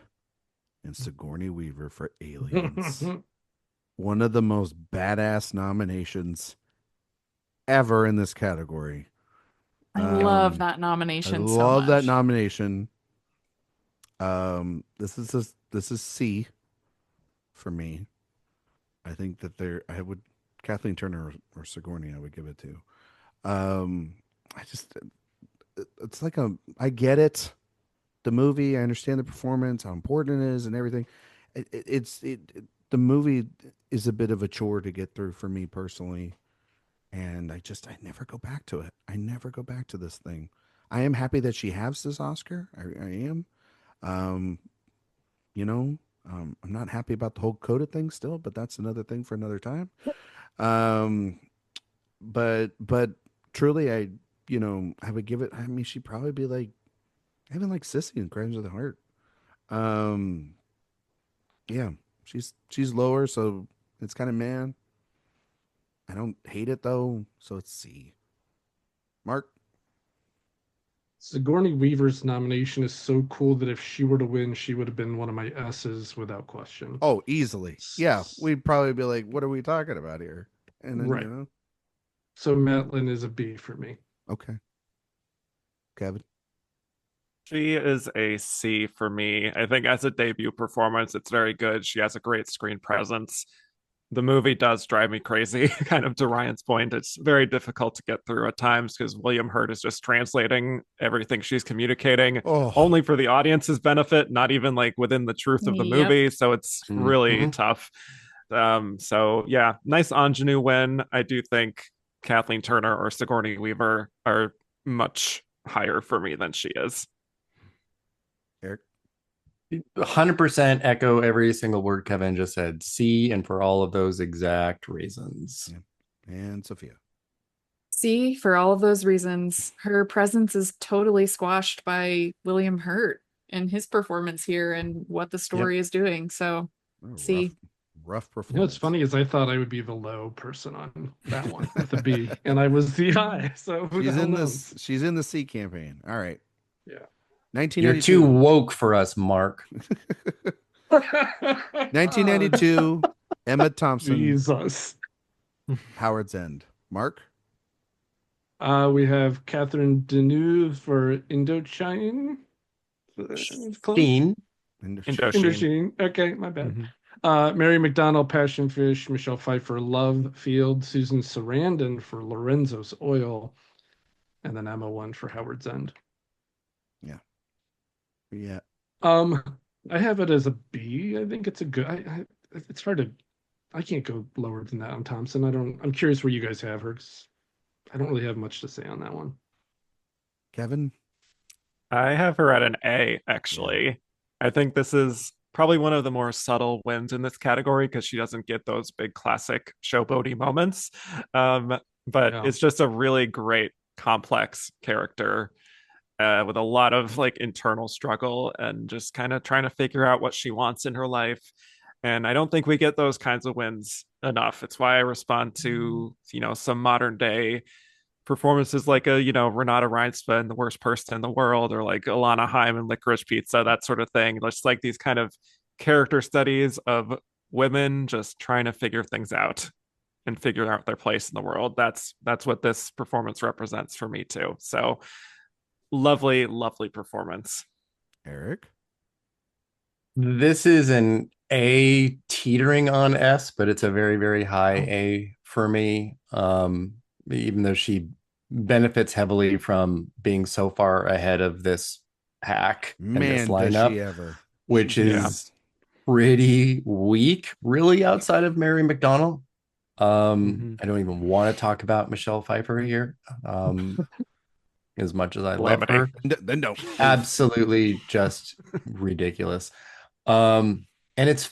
And Sigourney Weaver for Aliens. One of the most badass nominations ever in this category. I love that nomination. That nomination. This is C for me. I think that I would Kathleen Turner or Sigourney I would give it to. It's like I get it. The movie, I understand the performance, how important it is, and everything. The movie is a bit of a chore to get through for me personally, and I never go back to it. I never go back to this thing. I am happy that she has this Oscar. I am. I'm not happy about the whole Coda thing still, but that's another thing for another time. But truly, I would give it. I mean, she'd probably be like. Even like Sissy in Crimes of the Heart. Yeah, she's lower, so it's kind of man. I don't hate it though, so it's C. Mark. Sigourney Weaver's nomination is so cool that if she were to win, she would have been one of my S's without question. Oh, easily. Yeah, we'd probably be like, "What are we talking about here?" And then, right. So Matlin is a B for me. Okay. Kevin. She is a C for me. I think as a debut performance, it's very good. She has a great screen presence. The movie does drive me crazy, kind of to Ryan's point. It's very difficult to get through at times because William Hurt is just translating everything she's communicating only for the audience's benefit, not even like within the truth of the movie. So it's really tough. So yeah, nice ingenue win. I do think Kathleen Turner or Sigourney Weaver are much higher for me than she is. Erik. 100% echo every single word Kevin just said. C, and for all of those exact reasons. Yeah. And Sophia. C, for all of those reasons. Her presence is totally squashed by William Hurt and his performance here and what the story is doing. So C. rough performance. You know what's funny is I thought I would be the low person on that one with a B, and I was the high. So she's in the C campaign. All right. Yeah. 1992. You're too woke for us, Mark. 1992. Emma Thompson. Jesus. Howard's End. Mark. We have Catherine Deneuve for Indochine. Indochine. Okay, my bad. Mm-hmm. Mary McDonnell, Passion Fish. Michelle Pfeiffer, Love Field. Susan Sarandon for Lorenzo's Oil. And then Emma won for Howard's End. Yeah. I have it as a B. I think it's a good. It's hard to. I can't go lower than that on Thompson. I'm curious where you guys have her. I don't really have much to say on that one. Kevin? I have her at an A, actually. Yeah. I think this is probably one of the more subtle wins in this category because she doesn't get those big classic showboaty moments. But it's just a really great, complex character with a lot of like internal struggle and just kind of trying to figure out what she wants in her life. And I don't think we get those kinds of wins enough. It's why I respond to, some modern day performances like Renata Reinspa in The Worst Person in the World, or like Alana Haim in Licorice Pizza, that sort of thing. Just like these kind of character studies of women just trying to figure things out and figure out their place in the world. That's what this performance represents for me too. So lovely, lovely performance. Erik? This is an A teetering on S, but it's a very, very high A for me. Even though she benefits heavily from being so far ahead of this pack and this lineup, does she ever. Which is pretty weak, really, outside of Mary McDonnell. I don't even want to talk about Michelle Pfeiffer here. As much as I love her, then don't. Absolutely just ridiculous. And it's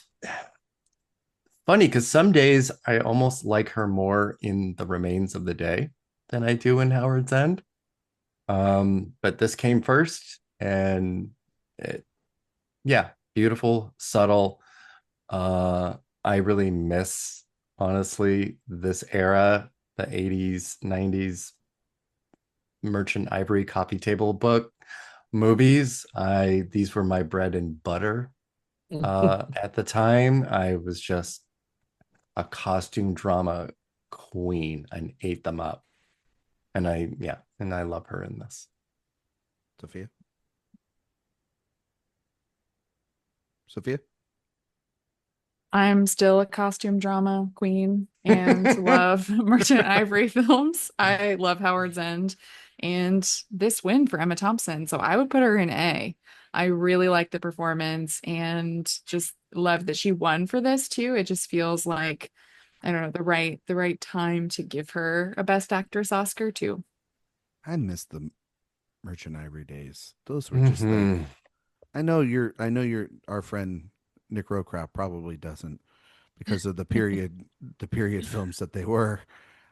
funny because some days I almost like her more in The Remains of the Day than I do in Howard's End. But this came first, and beautiful, subtle. I really miss, honestly, this era, the 80s, 90s Merchant Ivory coffee table book movies. These were my bread and butter. At the time, I was just a costume drama queen and ate them up. And I love her in this. Sophia? I'm still a costume drama queen and love Merchant Ivory films. I love Howard's End and this win for Emma Thompson. So I would put her in A. I really like the performance and just love that she won for this too. It just feels like, I don't know, the right time to give her a Best Actress Oscar too. I miss the Merchant Ivory days. Those were just like, I know our friend Nick Rockraft probably doesn't because of the period films that they were.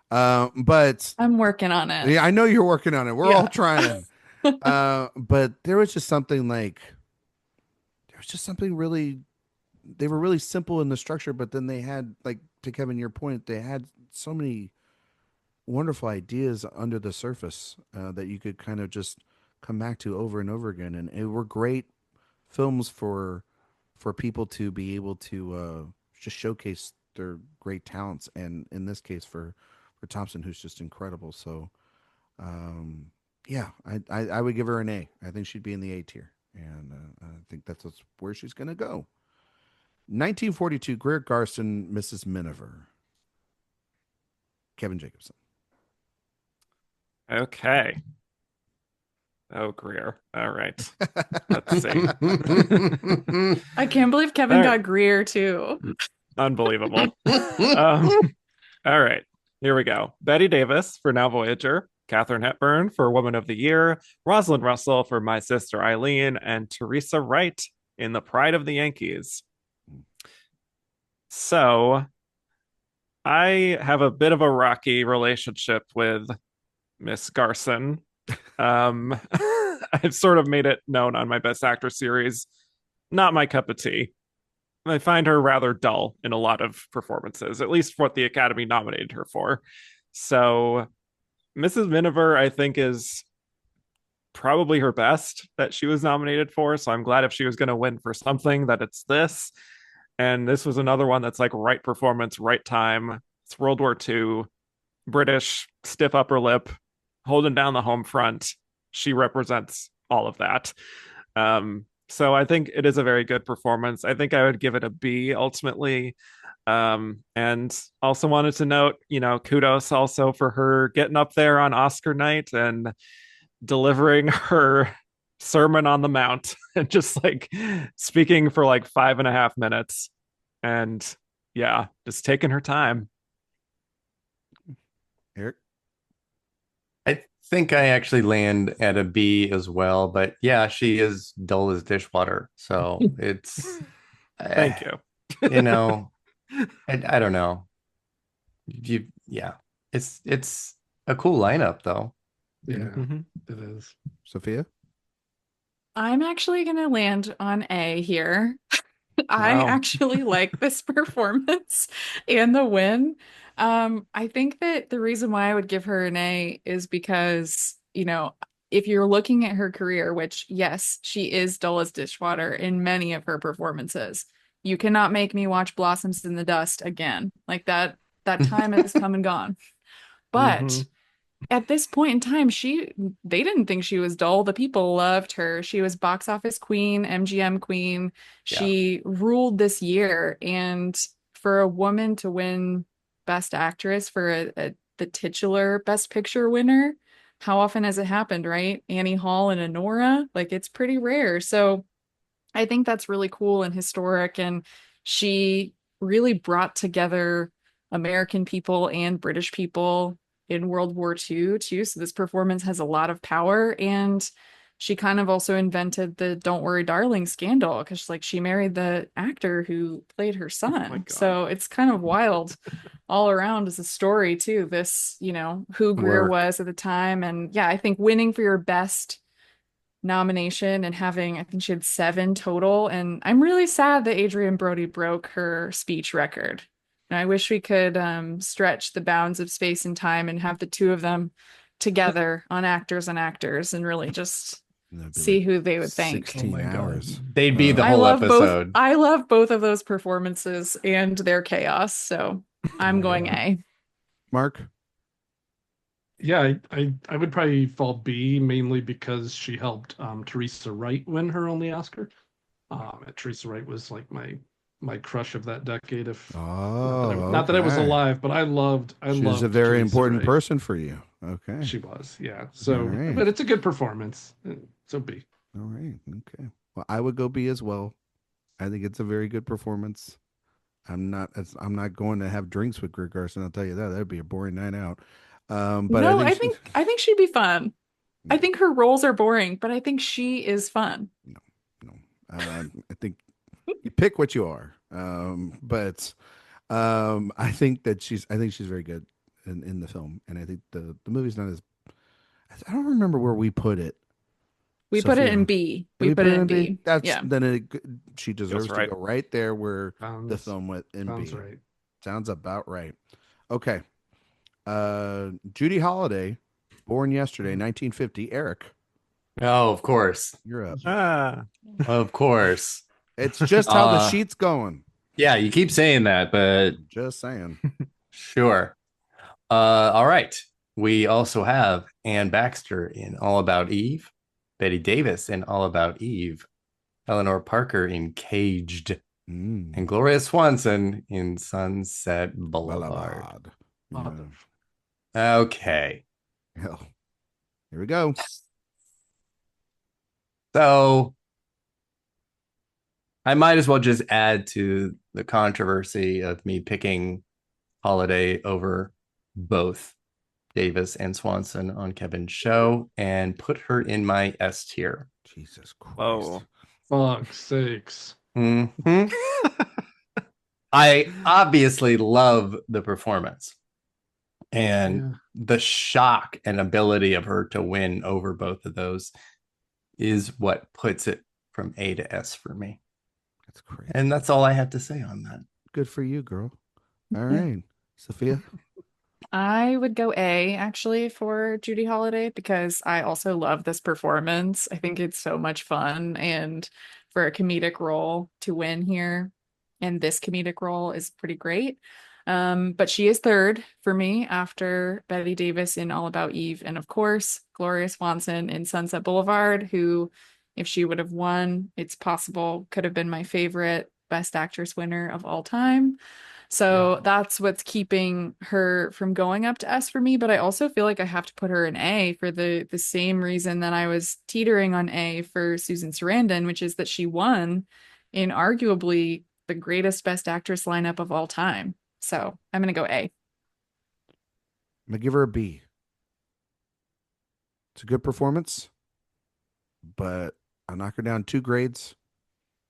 But I'm working on it. Yeah, I know you're working on it. We're all trying. But there was just something really, they were really simple in the structure, but then they had, like, to Kevin, your point, they had so many wonderful ideas under the surface that you could kind of just come back to over and over again. And it were great films for people to be able to just showcase their great talents. And in this case for Thompson, who's just incredible. So, I would give her an A. I think she'd be in the A tier. And I think that's where she's going to go. 1942, Greer Garson, Mrs. Miniver. Kevin Jacobsen. Okay. Oh, Greer. All right. Let's see. I can't believe Kevin got Greer too. Unbelievable. All right. Here we go. Bette Davis for Now Voyager, Katharine Hepburn for Woman of the Year, Rosalind Russell for My Sister Eileen, and Teresa Wright in The Pride of the Yankees. So I have a bit of a rocky relationship with Miss Garson. I've sort of made it known on my Best Actor series. Not my cup of tea. I find her rather dull in a lot of performances, at least what the Academy nominated her for. So Mrs. Miniver, I think, is probably her best that she was nominated for. So I'm glad if she was going to win for something that it's this. And this was another one that's like right performance, right time. It's World War II, British, stiff upper lip, holding down the home front. She represents all of that. So I think it is a very good performance. I think I would give it a B ultimately. And also wanted to note, kudos also for her getting up there on Oscar night and delivering her Sermon on the Mount and just like speaking for like 5.5 minutes. And yeah, just taking her time. Erik? I think I actually land at a B as well, but yeah, she is dull as dishwater. So it's thank you. I don't know. It's a cool lineup though. Yeah, it is. Sophia? I'm actually going to land on A here. I actually like this performance and the win. I think that the reason why I would give her an A is because, if you're looking at her career, which yes, she is dull as dishwater in many of her performances. You cannot make me watch Blossoms in the Dust again. Like that time has come and gone. But at this point in time, they didn't think she was dull. The people loved her. She was box office queen, MGM queen. She ruled this year. And for a woman to win Best Actress for the titular Best Picture winner, how often has it happened, right? Annie Hall and Honora, like it's pretty rare. So I think that's really cool and historic. And she really brought together American people and British people in World War II too. So this performance has a lot of power. And she kind of also invented the Don't Worry Darling scandal because she married the actor who played her son. So it's kind of wild all around as a story too. This, who Greer was at the time. And yeah, I think winning for your best nomination and I think she had 7 total. And I'm really sad that Adrienne Brody broke her speech record. And I wish we could stretch the bounds of space and time and have the two of them together on Actors on Actors and really just see who they would thank. 16 hours. They'd be the whole episode. I love both of those performances and their chaos. So I'm going A. Mark? Yeah, I would probably fall B mainly because she helped Teresa Wright win her only Oscar. Teresa Wright was like my crush of that decade. Not that I was alive, but I loved. She was a very Teresa important Wright. person for you. Okay, she was. Yeah. So, but it's a good performance. So B. All right. Okay. Well, I would go B as well. I think it's a very good performance. I'm not going to have drinks with Greer Garson. I'll tell you that. That'd be a boring night out. But no, I think she'd be fun. I think her roles are boring, but I think she is fun. No. I think you pick what you are. But I think she's very good in the film, and I think the movie's not as. I don't remember where we put it. We put it in B. We put it in B. She deserves to go right there where the film went in sounds B. Right. Sounds about right. Okay. Judy Holliday, born yesterday, 1950. Erik. Oh, of course. You're up. Of course. It's just how the sheet's going. Yeah, you keep saying that, but just saying. Sure. All right. We also have Anne Baxter in All About Eve, Bette Davis in All About Eve, Eleanor Parker in Caged, and Gloria Swanson in Sunset Boulevard. Okay. Hell. Here we go. So I might as well just add to the controversy of me picking Holiday over both Davis and Swanson on Kevin's show and put her in my S tier. Jesus Christ. Oh, fuck's sakes. Mm-hmm. I obviously love the performance and the shock and ability of her to win over both of those is what puts it from A to S for me. That's crazy. And that's all I have to say on that. Good for you, girl. All right, Sophia. I would go A actually for Judy Holliday because I also love this performance. I think it's so much fun, and for a comedic role to win here, and this comedic role is pretty great. But she is third for me after Bette Davis in All About Eve, and of course Gloria Swanson in Sunset Boulevard, who, if she would have won, it's possible could have been my favorite Best Actress winner of all time. So that's what's keeping her from going up to S for me. But I also feel like I have to put her in A for the same reason that I was teetering on A for Susan Sarandon, which is that she won in arguably the greatest Best Actress lineup of all time. So I'm going to go A. I'm going to give her a B. It's a good performance, but I'll knock her down 2 grades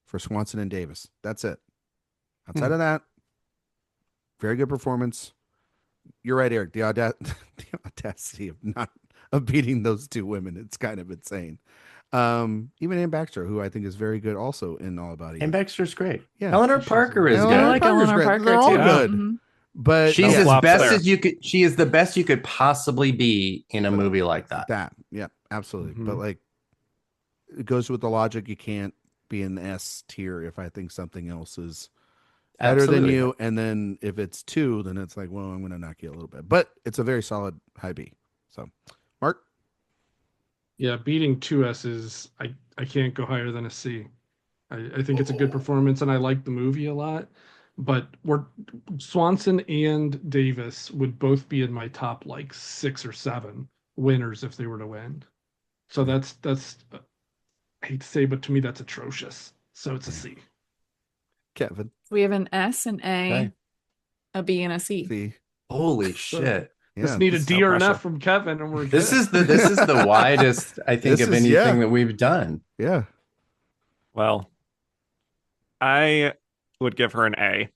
for Swanson and Davis. That's it. Outside of that, very good performance. You're right, Eric. The audacity of beating those 2 women. It's kind of insane. Even Anne Baxter, who I think is very good also in All About Eve. Anne Baxter's great. Yeah. Eleanor Parker is good. I like Eleanor Parker They're all too. good. Mm-hmm. But she's as best as you could. She is the best you could possibly be in a movie like that. Yeah, absolutely. But like, it goes with the logic. You can't be in the S tier if I think something else is better than you, and then if it's 2, then it's like, well, I'm going to knock you a little bit. But it's a very solid high B. So, Mark. Yeah, beating 2 S's, I can't go higher than a C. I think it's a good performance, and I like the movie a lot. But Swanson and Davis would both be in my top like 6 or 7 winners if they were to win. So that's I hate to say, but to me that's atrocious. So it's a C. Kevin. We have an S, an A, a B, and a C. C. Holy shit. Just need a D or an F from Kevin, and we're this is the widest I think of anything that we've done. Yeah. Well, I would give her an A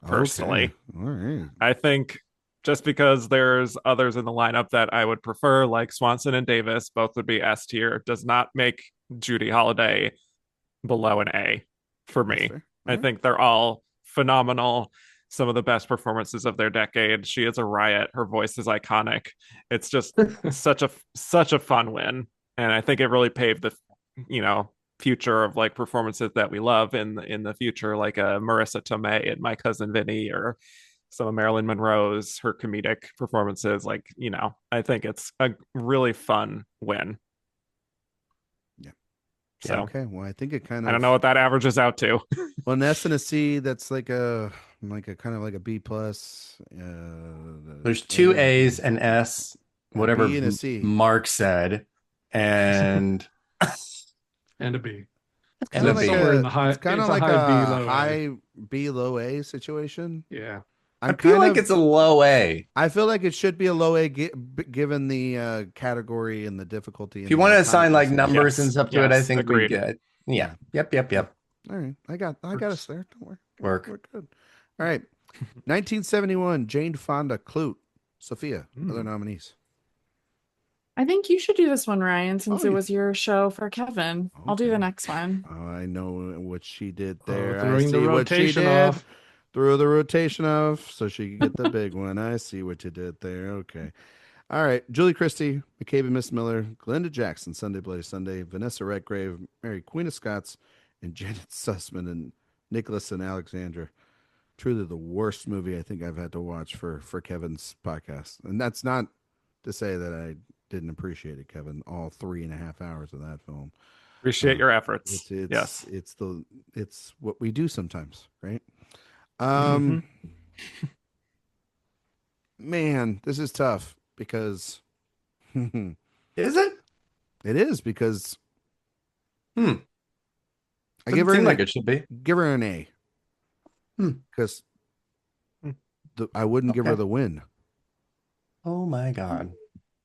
personally. Okay. All right. I think just because there's others in the lineup that I would prefer, like Swanson and Davis, both would be S tier, does not make Judy Holliday below an A for me. I think they're all phenomenal. Some of the best performances of their decade. She is a riot. Her voice is iconic. It's just such a fun win, and I think it really paved the future of like performances that we love in the future, like Marissa Tomei and My Cousin Vinny, or some of Marilyn Monroe's, her comedic performances. Like, I think it's a really fun win. So, okay, well, I think it kind of. I don't know what that averages out to. Well, an S and a C, that's like a kind of like a B plus. There's 2 A's and S, whatever B and a C. Mark said, and and a B. It's kind of like a B, high B, low A situation. Yeah. I feel like it's a low A. I feel like it should be a low A given the category and the difficulty. If you want to assign like numbers and stuff to it, I think we get. Yeah. Yep. All right. I got us there. Don't worry. We're good. All right. 1971, Jane Fonda, Clute. Sophia, other nominees. I think you should do this one, Ryan, since it was your show for Kevin. Okay. I'll do the next one. Oh, I know what she did there. Throwing the rotation off. Threw the rotation off so she could get the big one. I see what you did there. Okay. All right. Julie Christie, McCabe and Miss Miller, Glenda Jackson, Sunday Bloody Sunday, Vanessa Redgrave, Mary Queen of Scots, and Janet Sussman and Nicholas and Alexandra. Truly the worst movie I think I've had to watch for Kevin's podcast. And that's not to say that I didn't appreciate it, Kevin, all 3.5 hours of that film. Appreciate your efforts. Yes. It's what we do sometimes, right? Man, this is tough because is it? It is because I give her like it should be. Give her an A. Because I wouldn't give her the win. Oh my God.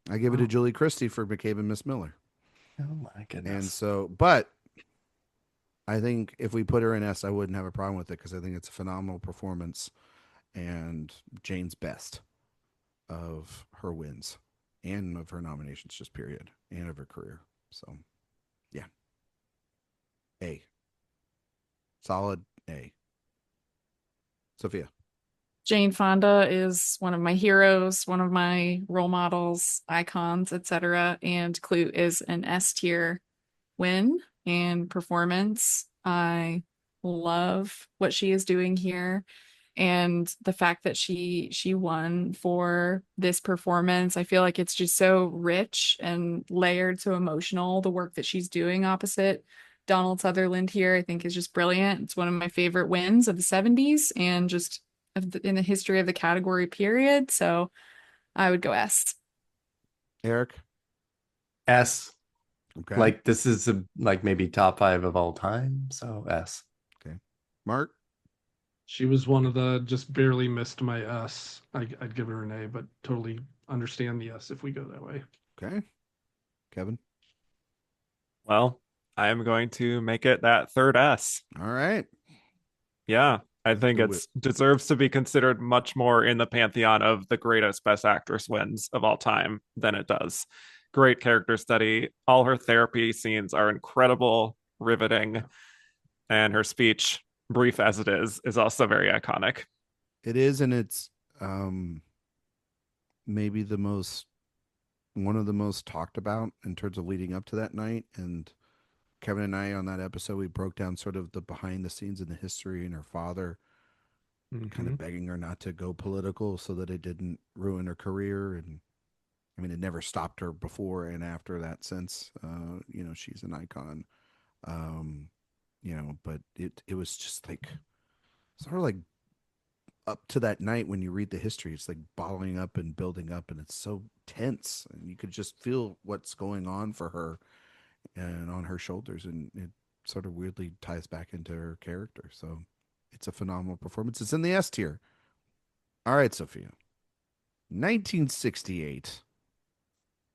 I give it to Julie Christie for McCabe and Miss Miller. Oh my goodness. And so, but I think if we put her in S, I wouldn't have a problem with it because I think it's a phenomenal performance and Jane's best of her wins and of her nominations, just period, and of her career. So, yeah. A. Solid A. Sophia. Jane Fonda is one of my heroes, one of my role models, icons, etc. And Clute is an S tier win and performance. I love what she is doing here. And the fact that she won for this performance, I feel like it's just so rich and layered, so emotional. The work that she's doing opposite Donald Sutherland here, I think, is just brilliant. It's one of my favorite wins of the 70s and just in the history of the category period. So I would go S. Erik? S. Okay. Like this is like maybe top 5 of all time. So S. Okay. Mark? She was one of the just barely missed my S. I'd give her an A, but totally understand the S if we go that way. Okay. Kevin? Well, I am going to make it that third S. All right. Yeah, I think it deserves to be considered much more in the pantheon of the greatest Best Actress wins of all time than it does. Great character study. All her therapy scenes are incredible, riveting, and her speech, brief as it is also very iconic. It is, and it's maybe one of the most talked about in terms of leading up to that night. And Kevin and I on that episode, we broke down sort of the behind the scenes and the history, and her father kind of begging her not to go political so that it didn't ruin her career. And I mean, it never stopped her before and after that sense. She's an icon. But it was just like sort of like up to that night when you read the history, it's like bottling up and building up, and it's so tense, and you could just feel what's going on for her and on her shoulders, and it sort of weirdly ties back into her character. So it's a phenomenal performance. It's in the S tier. All right, Sophia. 1968.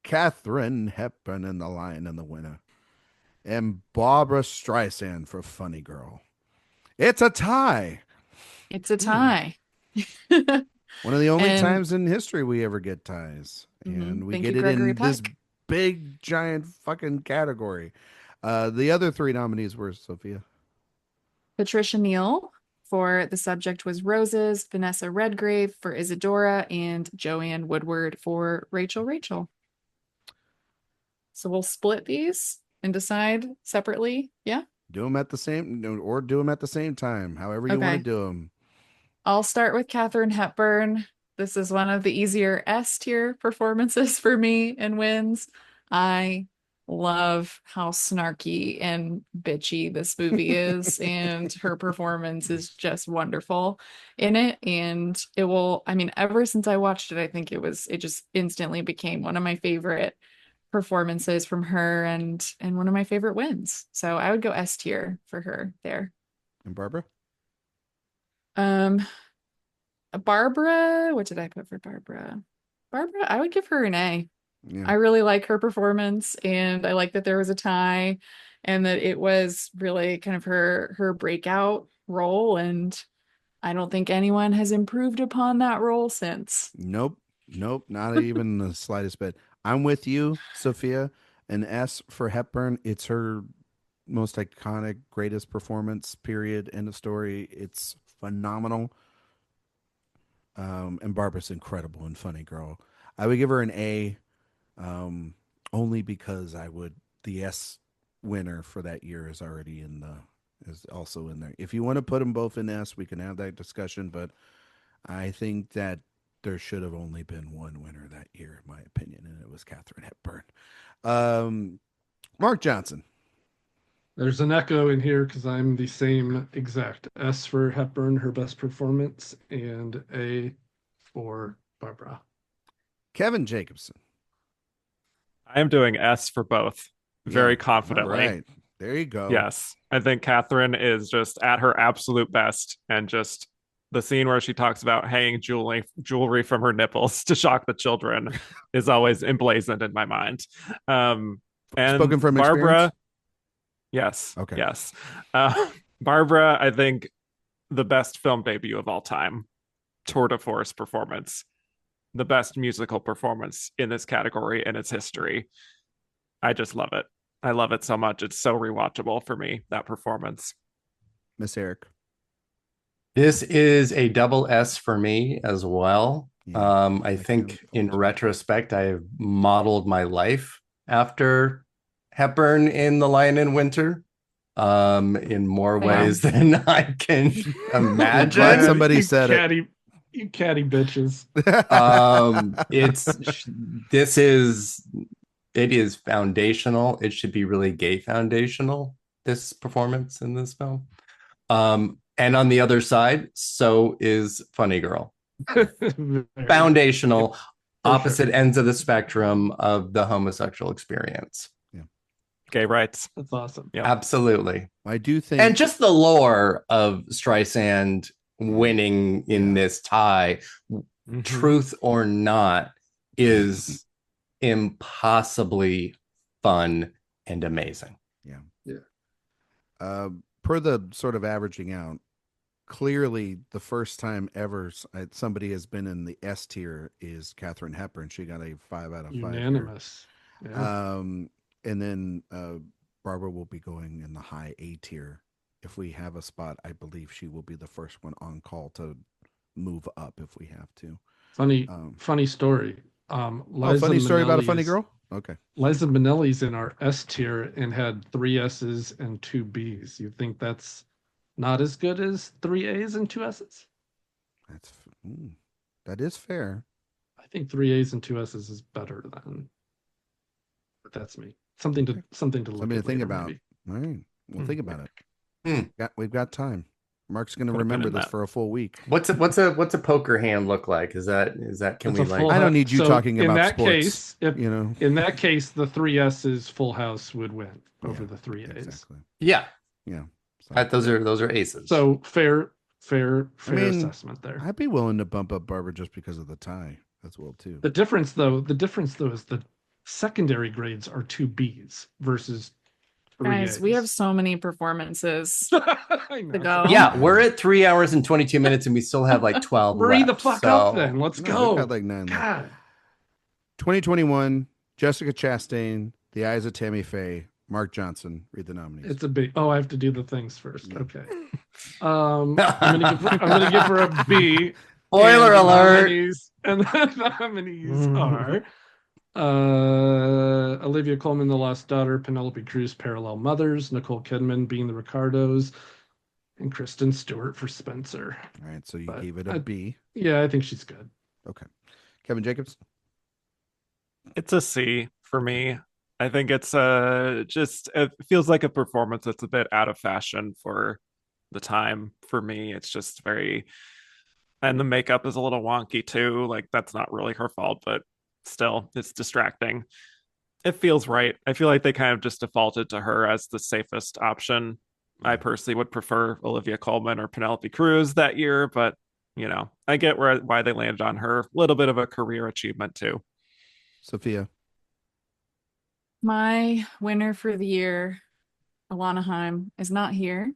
Katharine Hepburn in The Lion and the Winner, and Barbara Streisand for Funny Girl. It's a tie. It's a tie. One of the only times in history we ever get ties. And we get it in this big, giant fucking category. The other 3 nominees were, Sophia. Patricia Neal for The Subject Was Roses, Vanessa Redgrave for Isadora, and Joanne Woodward for Rachel. So we'll split these and decide separately. Yeah. Do them at the same, or do them at the same time, however you want to do them. I'll start with Katharine Hepburn. This is one of the easier S tier performances for me and wins. I love how snarky and bitchy this movie is, and her performance is just wonderful in it. And it will, I mean, ever since I watched it, I think it just instantly became one of my favorite performances from her and one of my favorite wins. So I would go S tier for her there. And Barbara? Barbara, what did I put for Barbara? I would give her an A. Yeah. I really like her performance, and I like that there was a tie and that it was really kind of her breakout role, and I don't think anyone has improved upon that role since. Nope, not even the slightest bit. I'm with you, Sophia. An S for Hepburn. It's her most iconic, greatest performance, period, end of story. It's phenomenal. And Barbara's incredible and Funny Girl. I would give her an A, only because the S winner for that year is also in there. If you want to put them both in S, we can have that discussion, but I think that there should have only been one winner that year, in my opinion, and it was Katharine Hepburn. Mark Johnson. There's an echo in here because I'm the same exact. S for Hepburn, her best performance, and A for Barbara. Kevin Jacobsen. I am doing S for both, very confidently. All right. There you go. Yes. I think Katharine is just at her absolute best, and just the scene where she talks about hanging jewelry from her nipples to shock the children is always emblazoned in my mind. And spoken from Barbara, experience? Yes. Okay. Yes. Barbara, I think the best film debut of all time, tour de force performance, the best musical performance in this category in its history. I just love it. I love it so much. It's so rewatchable for me, that performance. Miss Erik. This is a double S for me as well. Yeah, I think in retrospect, I've modeled my life after Hepburn in The Lion in Winter in more ways than I can imagine. Glad somebody said it. You catty bitches. It is foundational. It should be really gay foundational, this performance in this film. And on the other side, so is Funny Girl. Foundational, opposite ends of the spectrum of the homosexual experience. Yeah. Gay rights. That's awesome. Yeah. Absolutely. I do think. And just the lore of Streisand winning in this tie, truth or not, is impossibly fun and amazing. Yeah. Per the sort of averaging out, clearly the first time ever somebody has been in the S tier is Katharine Hepburn. She got a 5 out of 5. Unanimous. Yeah. And then Barbara will be going in the high A tier. If we have a spot, I believe she will be the first one on call to move up if we have to. Funny story. Funny story about a funny girl? Okay. Liza Minnelli's in our S tier and had 3 S's and 2 B's. You think that's not as good as 3 A's and 2 S's? That is fair. I think 3 A's and 2 S's is better than. But that's me. Something to look Something to think about. Maybe. All right. We'll think about it. We've got time. Mark's going to remember this for a full week. What's a poker hand look like? Is that can we like? I don't need you talking about that sports. Case, in that case, the 3 S's full house would win over the 3 A's. Exactly. Yeah. So. Those are aces. So fair assessment there. I'd be willing to bump up Barbara just because of the tie as well too. The difference though is the secondary grades are 2 B's versus 3 Guys, A's. we have so many performances to go. Yeah, we're at 3 hours and 22 minutes and we still have like 12 Hurry left, the fuck up then. Let's go. We've got like 9 God. left. 2021, Jessica Chastain, The Eyes of Tammy Faye, Mark Johnson. Read the nominees. It's a big. Oh, I have to do the things first. Okay. I'm gonna give her a B. Spoiler alert. And the nominees are Olivia Colman, The Lost Daughter, Penelope Cruz, Parallel Mothers, Nicole Kidman, Being the Ricardos, and Kristen Stewart for Spencer. All right, so you gave it a B. Yeah, I think she's good. Okay. Kevin Jacobsen? It's a C for me. I think it's it feels like a performance that's a bit out of fashion for the time. For me, it's just very, and the makeup is a little wonky too. Like that's not really her fault, but still it's distracting. It feels right. I feel like they kind of just defaulted to her as the safest option. I personally would prefer Olivia Colman or Penelope Cruz that year, but I get why they landed on her. A little bit of a career achievement too. Sophia? My winner for the year, Alana Haim, is not here.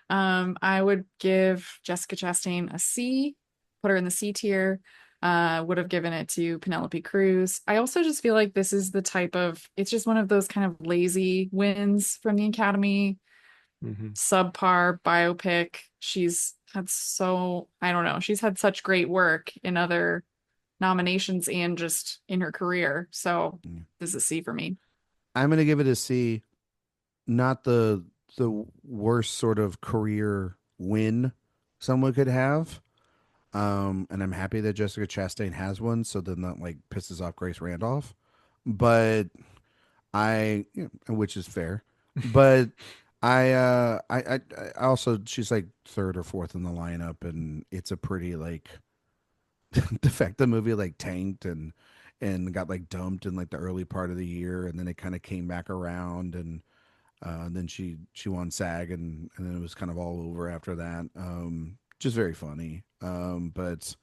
I would give Jessica Chastain a C, put her in the C tier. Would have given it to Penelope Cruz. I also just feel like this is the type of, it's just one of those kind of lazy wins from the Academy. Subpar biopic. She's had she's had such great work in other nominations and just in her career. So this is a C for me. I'm going to give it a C. Not the worst sort of career win someone could have. And I'm happy that Jessica Chastain has one, so then that like pisses off Grace Randolph. But which is fair. But I also, she's like 3rd or 4th in the lineup, and it's a pretty like the fact the movie like tanked and got like dumped in like the early part of the year, and then it kind of came back around, and then she won SAG, and then it was kind of all over after that. Just very funny. But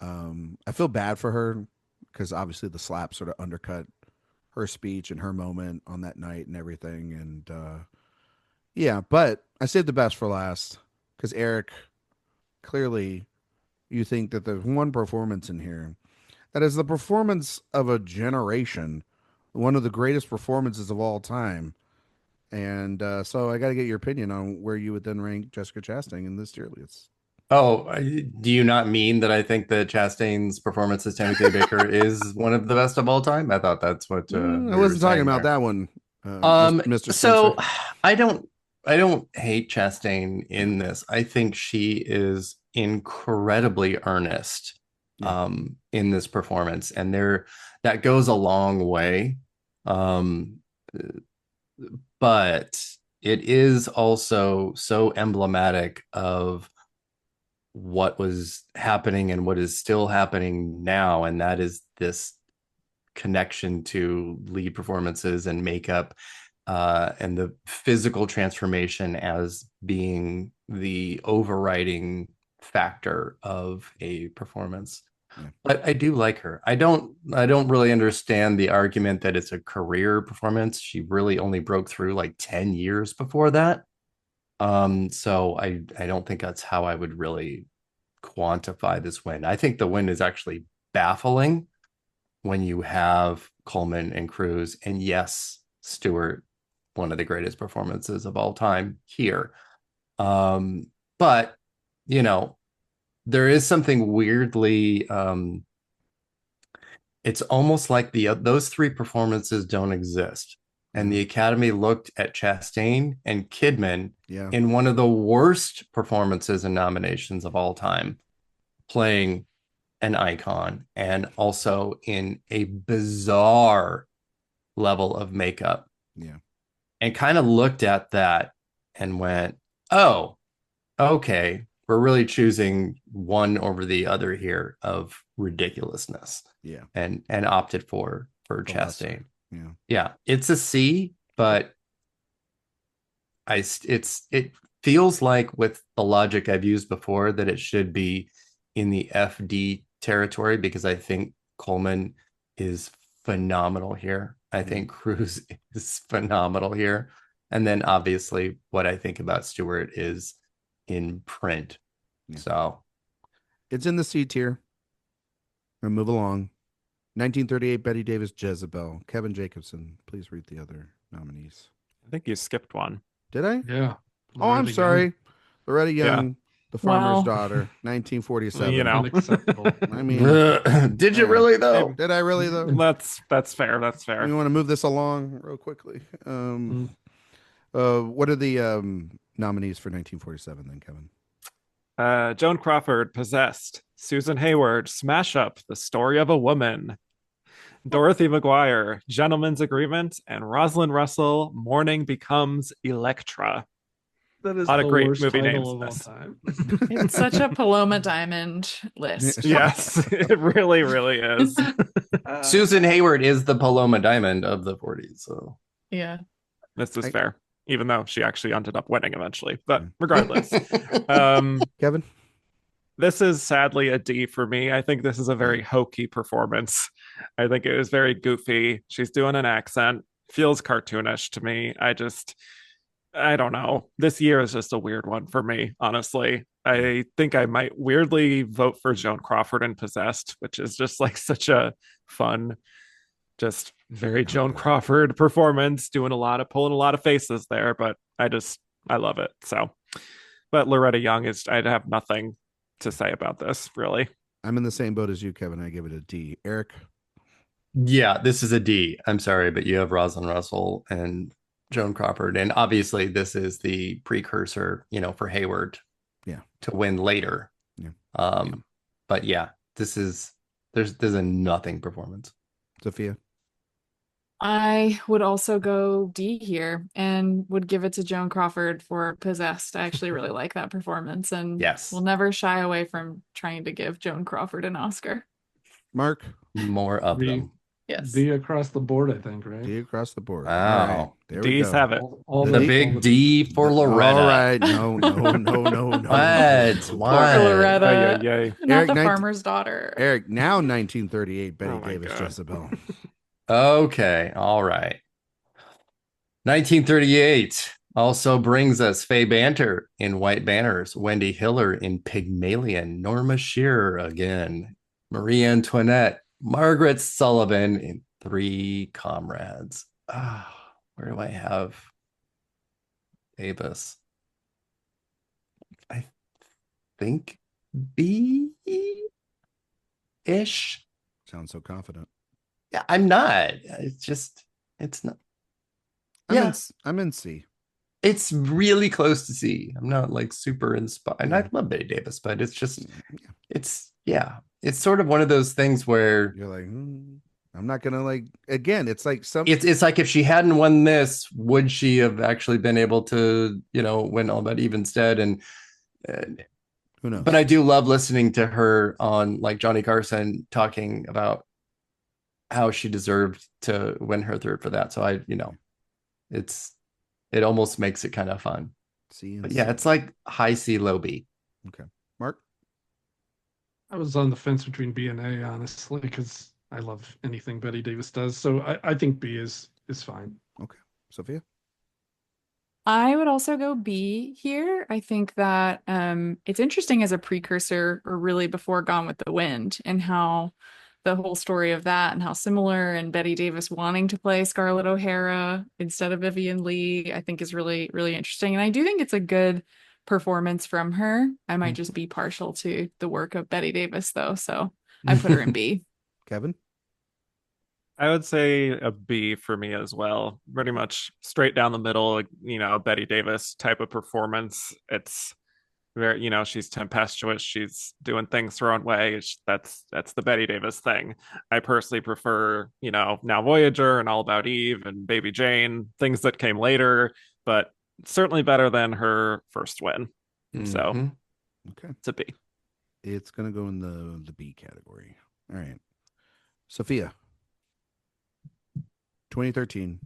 I feel bad for her because obviously the slap sort of undercut her speech and her moment on that night and everything. And but I saved the best for last because Erik, clearly you think that there's one performance in here that is the performance of a generation, one of the greatest performances of all time. And so I got to get your opinion on where you would then rank Jessica Chastain in this tier list. Oh, do you not mean that I think that Chastain's performance as Tammy Faye Baker is one of the best of all time? I thought that's what I wasn't talking about that one, Mr. So Spencer. I don't hate Chastain in this. I think she is incredibly earnest in this performance, and that goes a long way. But it is also so emblematic of what was happening and what is still happening now, and that is this connection to lead performances and makeup, and the physical transformation as being the overriding factor of a performance. But I do like her. I don't really understand the argument that it's a career performance. She really only broke through like 10 years before that. So I don't think that's how I would really quantify this win. I think the win is actually baffling when you have Coleman and Cruz, and yes, Stewart, one of the greatest performances of all time here. But there is something weirdly, it's almost like those three performances don't exist. And the Academy looked at Chastain and Kidman in one of the worst performances and nominations of all time, playing an icon, and also in a bizarre level of makeup. And kind of looked at that and went, oh, okay, we're really choosing one over the other here of ridiculousness. And opted for Chastain. Yeah, it's a C, but it feels like, with the logic I've used before, that it should be in the FD territory, because I think Coleman is phenomenal here. I think Cruz is phenomenal here. And then obviously what I think about Stewart is in print. So it's in the C tier. We'll move along. 1938 Betty Davis Jezebel. Kevin Jacobsen, please read the other nominees. I think you skipped one. Did I? Yeah. Oh, I'm sorry. Loretta Young, The Farmer's Daughter, 1947. Unacceptable. I mean, did you really though? Did I really though? That's fair. That's fair. You want to move this along real quickly? What are the nominees for 1947 then, Kevin? Joan Crawford, Possessed. Susan Hayward, Smash Up, The Story of a Woman. Dorothy McGuire, Gentleman's Agreement, and Rosalind Russell, Morning Becomes Electra. That is a lot of great worst movie names. of all time. It's such a Paloma Diamond list. Yes, it really, really is. Susan Hayward is the Paloma Diamond of the 40s. So yeah, this is fair, even though she actually ended up winning eventually. But regardless, Kevin, this is sadly a D for me. I think this is a very hokey performance. I think it was very goofy. She's doing an accent, feels cartoonish to me. I don't know. This year is just a weird one for me, honestly. I think I might weirdly vote for Joan Crawford in Possessed, which is just like such a fun, just very Joan Crawford performance, pulling a lot of faces there, but I love it. So, but Loretta Young I'd have nothing to say about this, really. I'm in the same boat as you, Kevin. I give it a D. Eric? Yeah, this is a D. I'm sorry, but you have Rosalind Russell and Joan Crawford, and obviously this is the precursor, for Hayward, to win later. But yeah, there's a nothing performance. Sophia? I would also go D here and would give it to Joan Crawford for Possessed. I actually really like that performance, and we'll never shy away from trying to give Joan Crawford an Oscar. Mark? More of them. Yes. D across the board, I think, right? D across the board. Wow. Right, there D's we go. have it. All the big D for Loretta. All right. No. What? Poor Loretta. Not Eric, the farmer's daughter. Eric, now 1938 Betty Davis Jezebel. Okay. All right. 1938 also brings us Faye Banter in White Banners, Wendy Hiller in Pygmalion, Norma Shearer again, Marie Antoinette, Margaret Sullivan in Three Comrades. Where do I have Davis? I think B-ish. Sounds so confident. Yeah, I'm not. It's not. I'm in C. It's really close to C. I'm not like super inspired. And I love Betty Davis, but it's just, it's sort of one of those things where you're like, I'm not gonna like. Again, it's like It's like if she hadn't won this, would she have actually been able to, win All About Eve instead? And who knows? But I do love listening to her on like Johnny Carson talking about how she deserved to win her third for that. So it almost makes it kind of fun. But yeah, it's like high C, low B. Okay. Mark? I was on the fence between B and A, honestly, because I love anything Betty Davis does. So I think B is fine. Okay. Sophia? I would also go B here. I think that it's interesting as a precursor, or really before Gone with the Wind, and how the whole story of that and how similar, and Betty Davis wanting to play Scarlett O'Hara instead of Vivian Leigh, I think is really, really interesting. And I do think it's a good performance from her. I might just be partial to the work of Betty Davis, though. So I put her in B. Kevin? I would say a B for me as well. Pretty much straight down the middle, Betty Davis type of performance. It's very, she's tempestuous. She's doing things her own way. That's the Betty Davis thing. I personally prefer, Now Voyager and All About Eve and Baby Jane, things that came later, but certainly better than her first win. So, okay, it's a B. It's gonna go in the B category. All right, Sophia. 2013,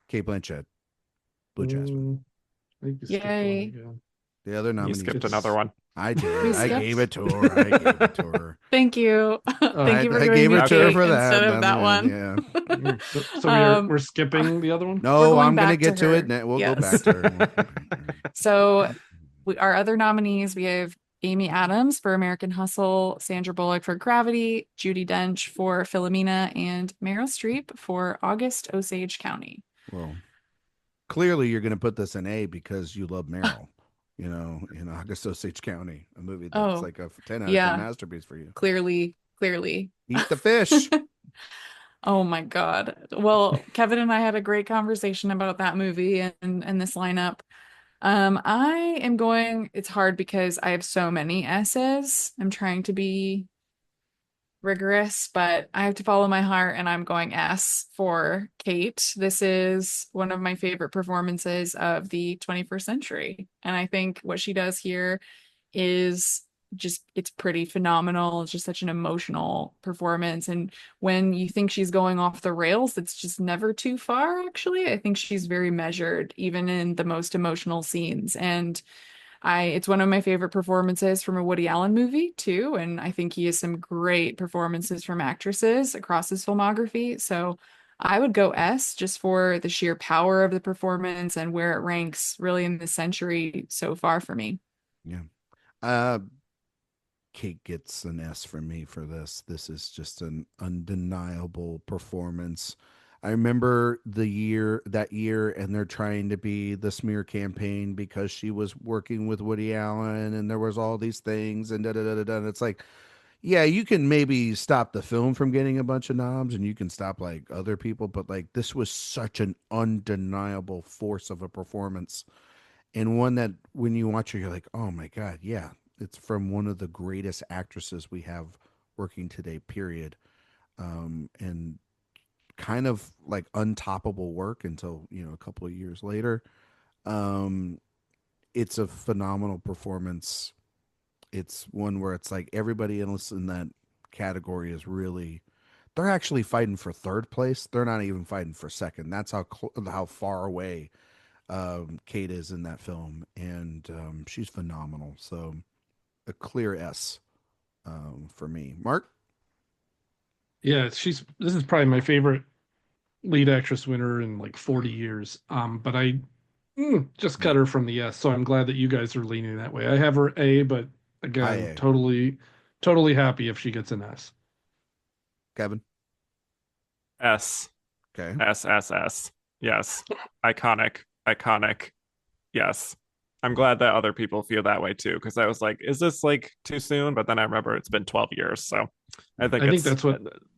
Cate Blanchett, Blue Jasmine. Yay. The other nominees. You skipped another one. I did. I gave it to her. Thank you. Thank you for I giving gave me it to her for that instead of that one. Yeah. So we're skipping the other one? No, I'm going to get to it. We'll go back to her. So our other nominees, we have Amy Adams for American Hustle, Sandra Bullock for Gravity, Judi Dench for Philomena, and Meryl Streep for August Osage County. Well, clearly you're going to put this in A because you love Meryl. In August Osage County, a movie that's like a 10 out of 10 masterpiece for you. Clearly. Eat the fish. Oh my God. Well, Kevin and I had a great conversation about that movie and this lineup. I am going, it's hard because I have so many S's. I'm trying to be rigorous, but I have to follow my heart, and I'm going S for Kate. This is one of my favorite performances of the 21st century. And I think what she does here is it's pretty phenomenal. It's just such an emotional performance. And when you think she's going off the rails, it's just never too far, actually. I think she's very measured, even in the most emotional scenes. And it's one of my favorite performances from a Woody Allen movie too, and I think he has some great performances from actresses across his filmography. So I would go S just for the sheer power of the performance and where it ranks really in the century so far for me. Yeah. Kate gets an S from me for this. This is just an undeniable performance. I remember that year, and they're trying to be the smear campaign because she was working with Woody Allen, and there was all these things, and And it's like, yeah, you can maybe stop the film from getting a bunch of knobs, and you can stop like other people, but like this was such an undeniable force of a performance, and one that when you watch her, you're like, oh my God, yeah, it's from one of the greatest actresses we have working today, period. And kind of like untoppable work until a couple of years later. It's a phenomenal performance. It's one where it's like everybody else in that category is really, they're actually fighting for third place. They're not even fighting for second. That's how far away Kate is in that film, and she's phenomenal. So a clear S for me. Mark? Yeah, this is probably my favorite lead actress winner in like 40 years. But I just cut her from the S, so I'm glad that you guys are leaning that way. I have her A, but again, totally happy if she gets an S. Kevin? S. Okay. S. Yes. Iconic. Yes. I'm glad that other people feel that way too, because I was like, is this like too soon? But then I remember it's been 12 years, so I think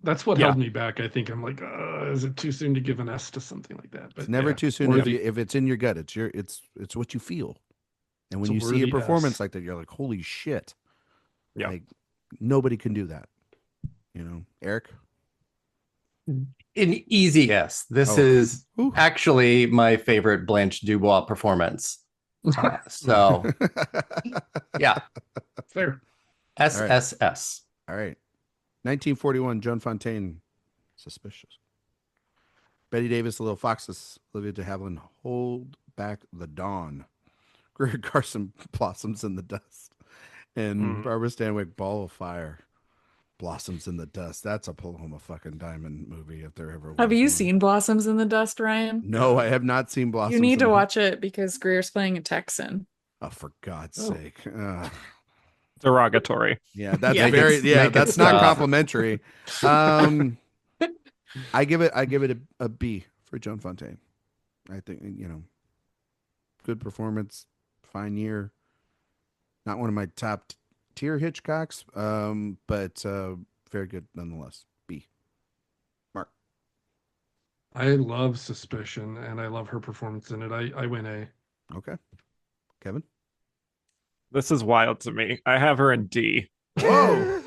that's what held me back. I think I'm like, is it too soon to give an S to something like that? But it's never too soon if it's in your gut. It's what you feel, and when you see a performance like that, you're like, holy shit! Yeah, like nobody can do that. Eric. An easy S. This is actually my favorite Blanche Dubois performance. So, yeah. Fair. SSS. All right. 1941, Joan Fontaine, Suspicious. Betty Davis, The Little Foxes, Olivia de Havilland, Hold Back the Dawn. Greer Garson, Blossoms in the Dust. And Barbara Stanwyck, Ball of Fire. Blossoms in the Dust. That's a Paloma fucking Diamond movie if there ever was. Have you seen Blossoms in the Dust, Ryan? No, I have not seen Blossoms. You need to watch it because Greer's playing a Texan. Oh, for God's sake. Derogatory. Yeah, that's that's not complimentary. I give it a B for Joan Fontaine. I think, good performance, fine year. Not one of my top tier Hitchcocks, but very good nonetheless. B. Mark. I love Suspicion, and I love her performance in it. I win A. Okay. Kevin. This is wild to me. I have her in D. Whoa.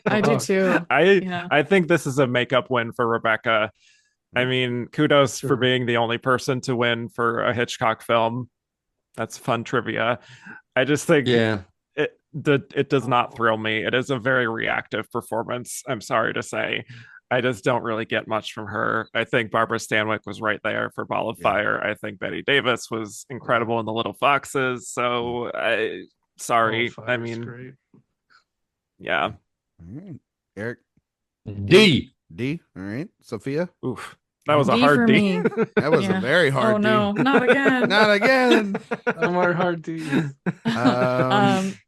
I do too. I think this is a makeup win for Rebecca. I mean, kudos for being the only person to win for a Hitchcock film. That's fun trivia. I just think it does not thrill me. It is a very reactive performance, I'm sorry to say. I just don't really get much from her. I think Barbara Stanwyck was right there for Ball of Fire. I think Betty Davis was incredible in The Little Foxes. So, sorry. I mean, great. Yeah. All right. Eric. D. All right. Sophia. Oof. That was a hard D. That was a very hard D. Oh no, not again. Not again. No more hard D's.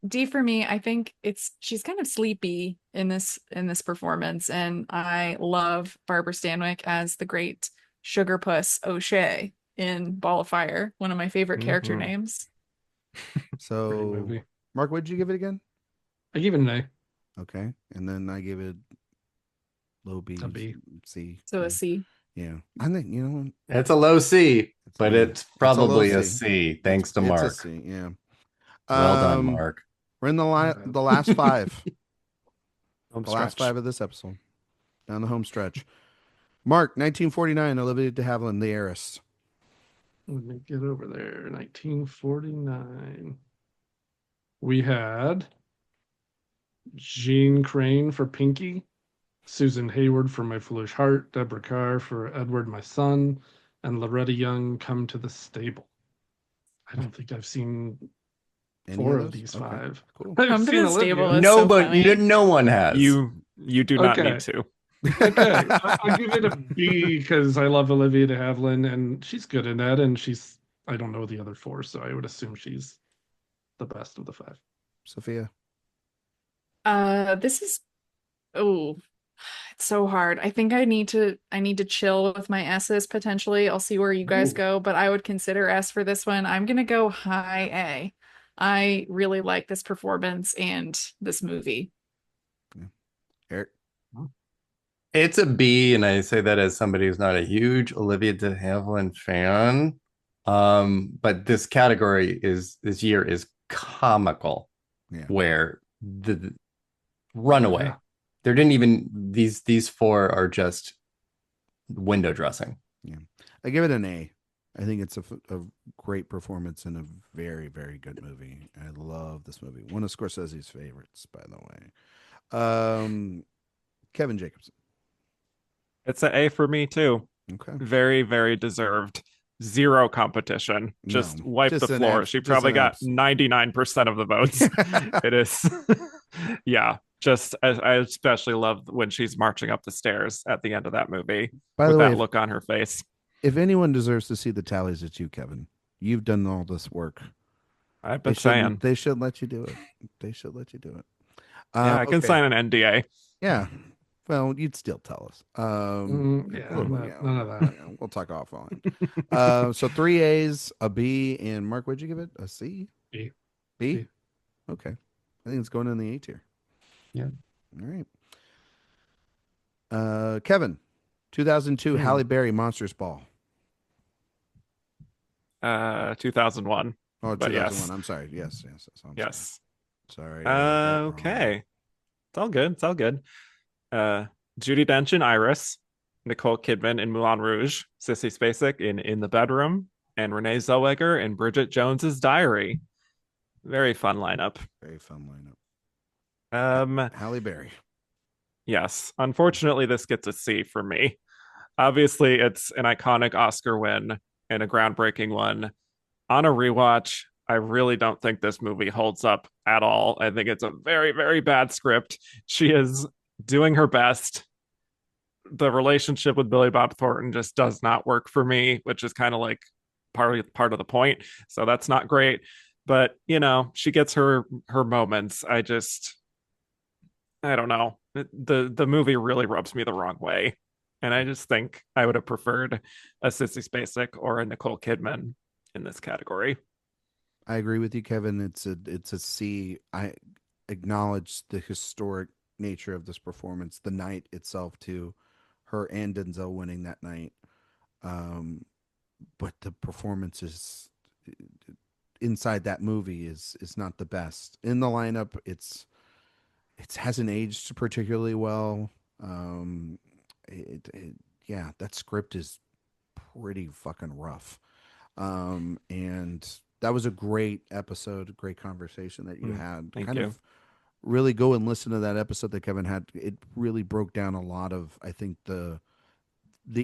D for me. I think she's kind of sleepy in this performance, and I love Barbara Stanwyck as the great sugar puss O'Shea in Ball of Fire, one of my favorite character names. So, Mark, what did you give it again? I gave it an A. Okay, and then I gave it low B, a B. C. So a C. Yeah, I think it's a low C, but it's probably a C. Thanks to Mark. It's a C, yeah. Well done, Mark. We're in the last five. Last five of this episode, down the home stretch. Mark, 1949, Olivia de Havilland, The Heiress. Let me get over there. 1949. We had Jean Crane for Pinky, Susan Hayward for My Foolish Heart, Deborah Carr for Edward, My Son, and Loretta Young, Come to the Stable. I don't think I've seen four of these five. Cool. Come to the Stable. No one has. You do not need to. Okay, I'll give it a B because I love Olivia de Havilland and she's good in that, and I don't know the other four, so I would assume she's the best of the five. Sophia. This is it's so hard. I think I need to chill with my S's potentially. I'll see where you guys go, but I would consider S for this one. I'm gonna go high A. I really like this performance and this movie. Yeah. Eric. It's a B, and I say that as somebody who's not a huge Olivia de Havilland fan. But this category this year is comical, where the runaway. Yeah. There didn't even these four are just window dressing. Yeah, I give it an A. I think it's a great performance in a very, very good movie. I love this movie. One of Scorsese's favorites, by the way. Kevin Jacobsen. It's an A for me too. Okay. Very, very deserved. Zero competition. Just wiped the floor. She probably got 99% of the votes. It is. Yeah. Just I especially love when she's marching up the stairs at the end of that movie with that look on her face. If anyone deserves to see the tallies, it's you, Kevin. You've done all this work. I've been saying they should let you do it. They should let you do it. Yeah, I can sign an NDA. Yeah. Well, you'd still tell us. None of that. We'll talk offline. So 3 A's, a B, and Mark, what'd you give it? A C? B. B? Okay. I think it's going in the A tier. Yeah. All right. Kevin, 2002 Halle Berry Monsters Ball. 2001. Oh, 2001. Yes. I'm sorry. Yes. Yes. Sorry. Okay. It's all good. Judi Dench in Iris, Nicole Kidman in Moulin Rouge, Sissy Spacek in The Bedroom, and Renee Zellweger in Bridget Jones's Diary. Very fun lineup. Halle Berry. Yes. Unfortunately, this gets a C for me. Obviously, it's an iconic Oscar win and a groundbreaking one. On a rewatch, I really don't think this movie holds up at all. I think it's a very, very bad script. She is doing her best. The relationship with Billy Bob Thornton just does not work for me, which is kind of like part of the point. So that's not great. But, she gets her moments. I don't know. The movie really rubs me the wrong way. And I just think I would have preferred a Sissy Spacek or a Nicole Kidman in this category. I agree with you, Kevin. It's a C. I acknowledge the historic nature of this performance, the night itself too, her and Denzel winning that night. But the performances inside that movie is not the best. In the lineup, it hasn't aged particularly well. That script is pretty fucking rough. And that was a great episode, great conversation that you had. Thank you. Really go and listen to that episode that Kevin had. It really broke down a lot of, I think, the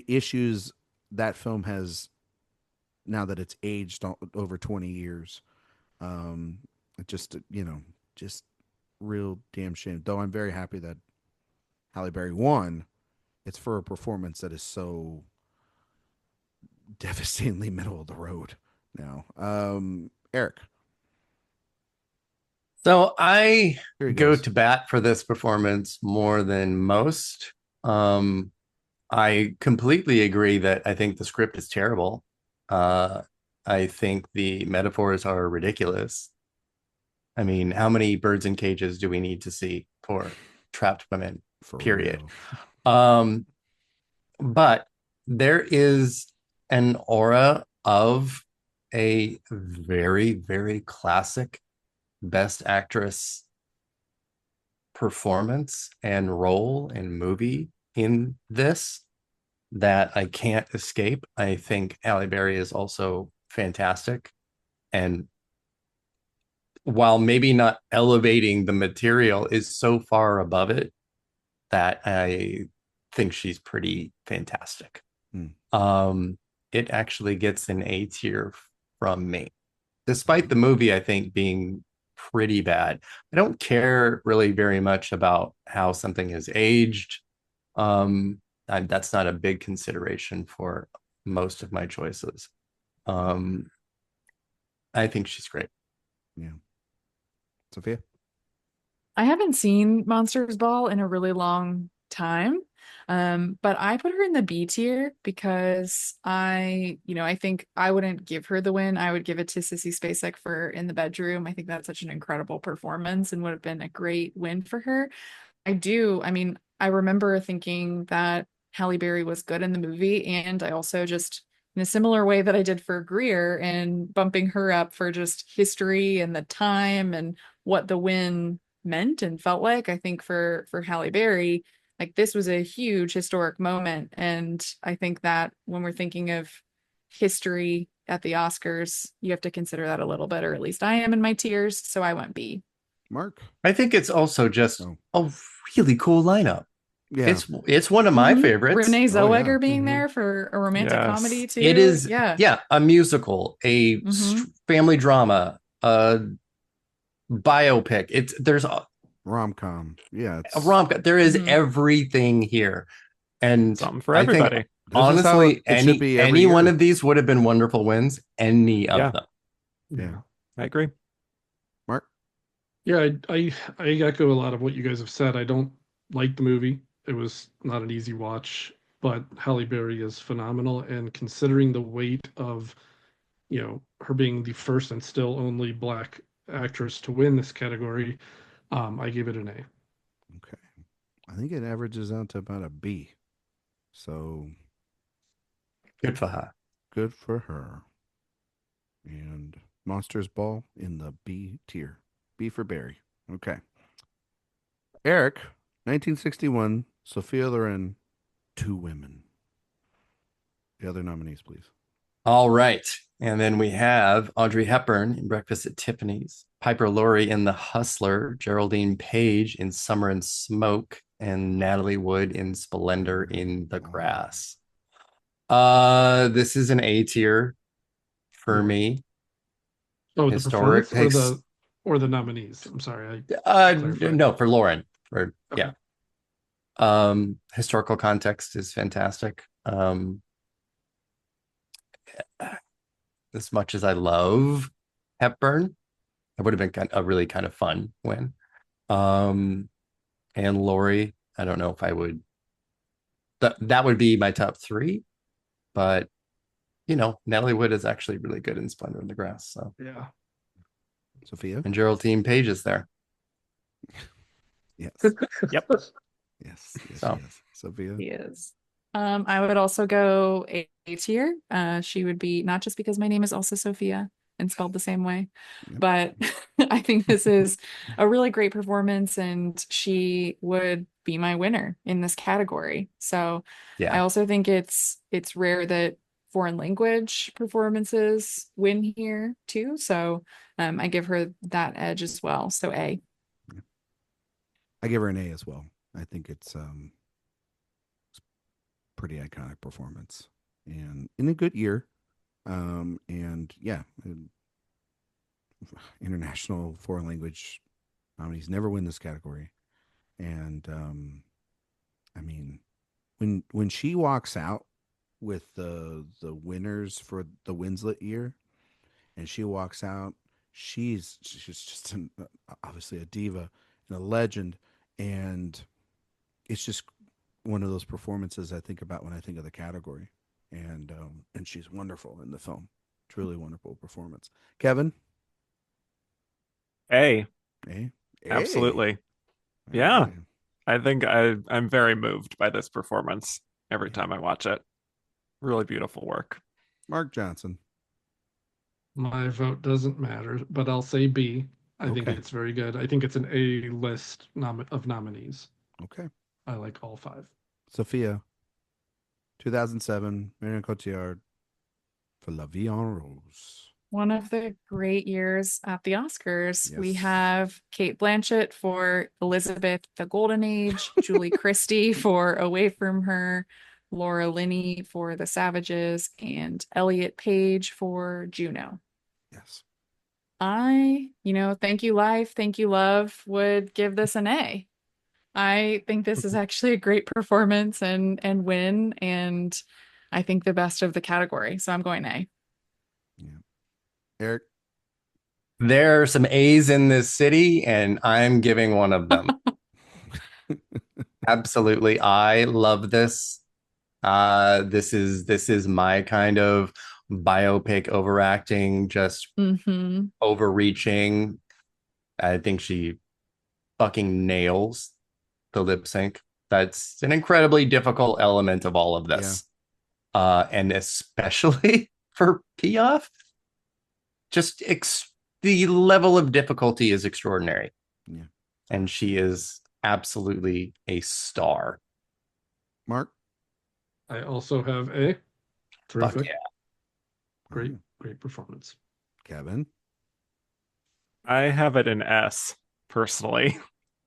issues that film has now that it's aged over 20 years. Just real damn shame. Though I'm very happy that Halle Berry won. It's for a performance that is so devastatingly middle of the road now. Erik. So I go to bat for this performance more than most. I completely agree that I think the script is terrible. I think the metaphors are ridiculous. I mean, how many birds in cages do we need to see for trapped women? Period. But there is an aura of a very, very classic Best Actress performance and role and movie in this that I can't escape. I think Halle Berry is also fantastic. And while maybe not elevating the material, is so far above it that I think she's pretty fantastic. It actually gets an A tier from me, despite the movie, I think, being pretty bad. I don't care really very much about how something is aged. That's not a big consideration for most of my choices. I think she's great. Yeah. Sophia? I haven't seen Monsters Ball in a really long time. But I put her in the B tier because I think I wouldn't give her the win. I would give it to Sissy Spacek for In the Bedroom. I think that's such an incredible performance and would have been a great win for her. I remember thinking that Halle Berry was good in the movie, and I also just, in a similar way that I did for Greer, and bumping her up for just history and the time and what the win meant and felt like. I think for Halle Berry, like, this was a huge historic moment. And I think that when we're thinking of history at the Oscars, you have to consider that a little bit, or at least I am in my tiers. So I went B. Mark? I think it's also just a really cool lineup. Yeah. It's one of my favorites. Renee Zellweger being there for a romantic comedy too. It is, a musical, a family drama, a biopic. There's a rom-com. Yeah, a rom-com. There is everything here, and something for everybody. Honestly, any one of these would have been wonderful wins. Any of them. Yeah, I agree. Mark? Yeah, I echo a lot of what you guys have said. I don't like the movie. It was not an easy watch, but Halle Berry is phenomenal. And considering the weight of, her being the first and still only Black actress to win this category, I gave it an A. Okay. I think it averages out to about a B. So good for her. Good for her. And Monsters Ball in the B tier. B for Barry. Okay. Erik, 1961, Sophia Loren, Two Women. The other nominees, please. All right. And then we have Audrey Hepburn in Breakfast at Tiffany's, Piper Laurie in The Hustler, Geraldine Page in Summer and Smoke, and Natalie Wood in Splendor in the Grass. This is an A tier for me. Oh, historic or the nominees. I'm sorry. No, for Lauren. Okay. Yeah. Historical context is fantastic. As much as I love Hepburn, it would have been a really kind of fun win. And Laurie, I don't know if I would. That would be my top three, but Natalie Wood is actually really good in Splendor in the Grass. So yeah. Sophia and Geraldine Page is there. Yes. Yep. Yes. So. Yes. Sophia. He is. I would also go A tier. She would be, not just because my name is also Sophia and spelled the same way, but I think this is a really great performance, and she would be my winner in this category. So yeah. I also think it's rare that foreign language performances win here too. So I give her that edge as well. So A. I give her an A as well. I think it's pretty iconic performance and in a good year. And yeah, international foreign language nominees never win this category. And I mean, when she walks out with the winners for the Winslet year, and she walks out, she's just obviously a diva and a legend, and it's just one of those performances I think about when I think of the category, and she's wonderful in the film. Truly wonderful performance. Kevin? A. A? Absolutely. A. Yeah. Right. I think I'm very moved by this performance every time I watch it. Really beautiful work. Mark Johnson. My vote doesn't matter, but I'll say B. I think it's very good. I think it's an A list of nominees. Okay. I like all five. Sophia, 2007, Marion Cotillard for La Vie en Rose. One of the great years at the Oscars. Yes. We have Cate Blanchett for Elizabeth, The Golden Age, Julie Christie for Away From Her, Laura Linney for The Savages, and Elliot Page for Juno. Yes. Thank You Life, Thank You Love would give this an A. I think this is actually a great performance and win, and I think the best of the category. So I'm going A. Yeah. Erik? There are some A's in this city, and I'm giving one of them. Absolutely. I love this. This is my kind of biopic overacting, just overreaching. I think she fucking nails the lip sync. That's an incredibly difficult element of all of this. Yeah. And especially for Piaf, just the level of difficulty is extraordinary. Yeah. And she is absolutely a star. Mark? I also have A. Terrific. Fuck yeah. Great performance. Kevin? I have it in S, personally.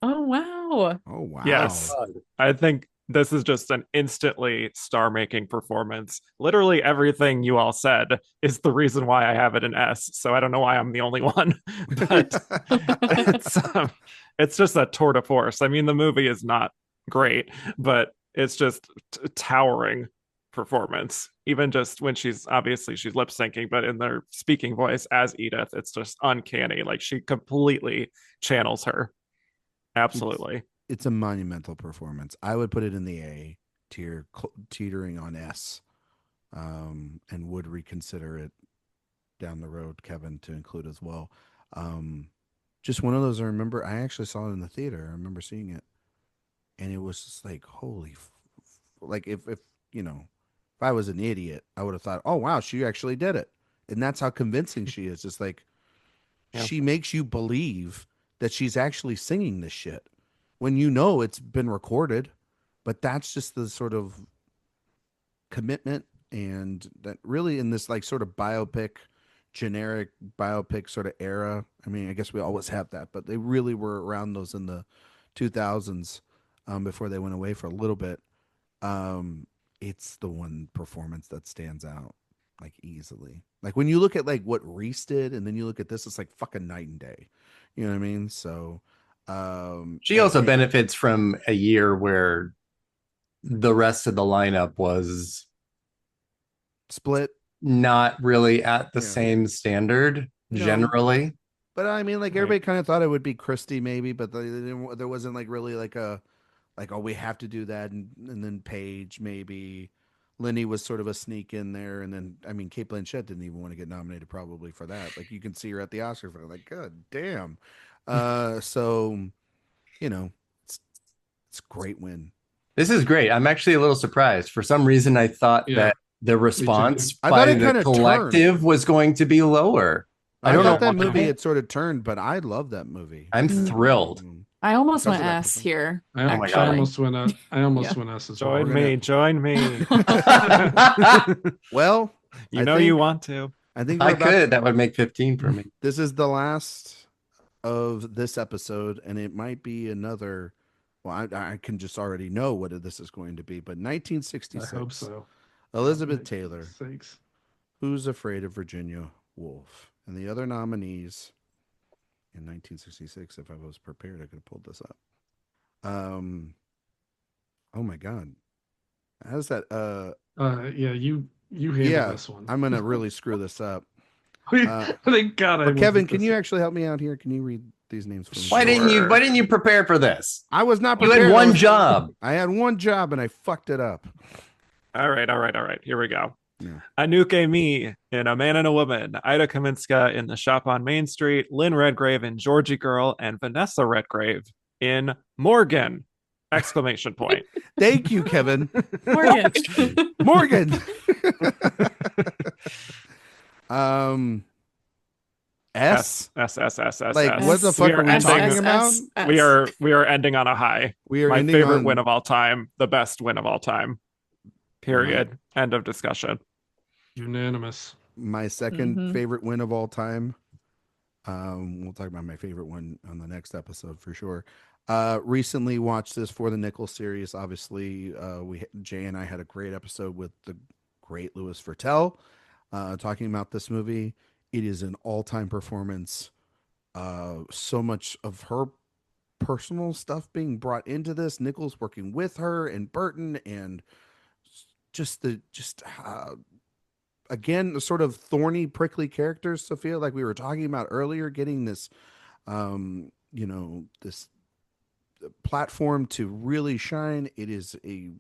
Oh, wow. Oh, wow. Yes. I think this is just an instantly star-making performance. Literally everything you all said is the reason why I have it in S. So I don't know why I'm the only one, but it's just a tour de force. I mean, the movie is not great, but it's just towering performance. Even just when she's lip syncing, but in their speaking voice as Edith, it's just uncanny. Like she completely channels her. Absolutely. it's a monumental performance. I would put it in the A tier, teetering on S, and would reconsider it down the road, Kevin, to include as well. Just one of those. I actually saw it in the theater. I remember seeing it, and it was just like, holy, like if if I was an idiot, I would have thought, oh wow, she actually did it, and that's how convincing she is. It's like she makes you believe that she's actually singing this shit when it's been recorded, but that's just the sort of commitment, and that really in this like sort of generic biopic sort of era. I mean, I guess we always have that, but they really were around those in the 2000s, before they went away for a little bit. It's the one performance that stands out like easily. Like when you look at like what Reese did, and then you look at this, it's like fucking night and day. You know what I mean? So she also benefits from a year where the rest of the lineup was split, not really at the same standard generally. But I mean, like everybody kind of thought it would be Christy maybe, but there wasn't like really like oh, we have to do that, and then Paige maybe. Lenny was sort of a sneak in there, and then I mean, Cate Blanchett didn't even want to get nominated probably for that. Like you can see her at the Oscars, for like, God damn. So it's a great win. This is great. I'm actually a little surprised. For some reason, I thought that the response by the collective was going to be lower. I don't know that movie. It sort of turned, but I love that movie. I'm thrilled. I almost went S here. I almost went S as well. Join me. Well, you want to. I think I could. That would make 15 for me. This is the last of this episode, and it might be another. Well, I can just already know what this is going to be. But 1966. I hope so. Elizabeth Taylor. Who's Afraid of Virginia Woolf? And the other nominees in 1966, if I was prepared, I could have pulled this up. Oh my God. How's that? You handle this one. I'm going to really screw this up. Thank God. Kevin, can you actually help me out here? Can you read these names for me? Why didn't you prepare for this? I was not prepared. You had one job. I had one job and I fucked it up. All right. Here we go. Yeah. Anouk Me in A Man and a Woman, Ida Kaminska in The Shop on Main Street, Lynn Redgrave in Georgie Girl, and Vanessa Redgrave in Morgan! Exclamation point. Thank you, Kevin. Morgan. S. Like, what the fuck are we talking about? We are ending on a high. My favorite win of all time, the best win of all time. Period. End of discussion. Unanimous. My second favorite win of all time. We'll talk about my favorite one on the next episode for sure. Recently watched this For the Nickel series. Obviously, Jay and I had a great episode with the great Louis Vertel, talking about this movie. It is an all-time performance. So much of her personal stuff being brought into this. Nichols working with her and Burton, and again, the sort of thorny, prickly characters, Sophia, like we were talking about earlier, getting this, this platform to really shine. It is a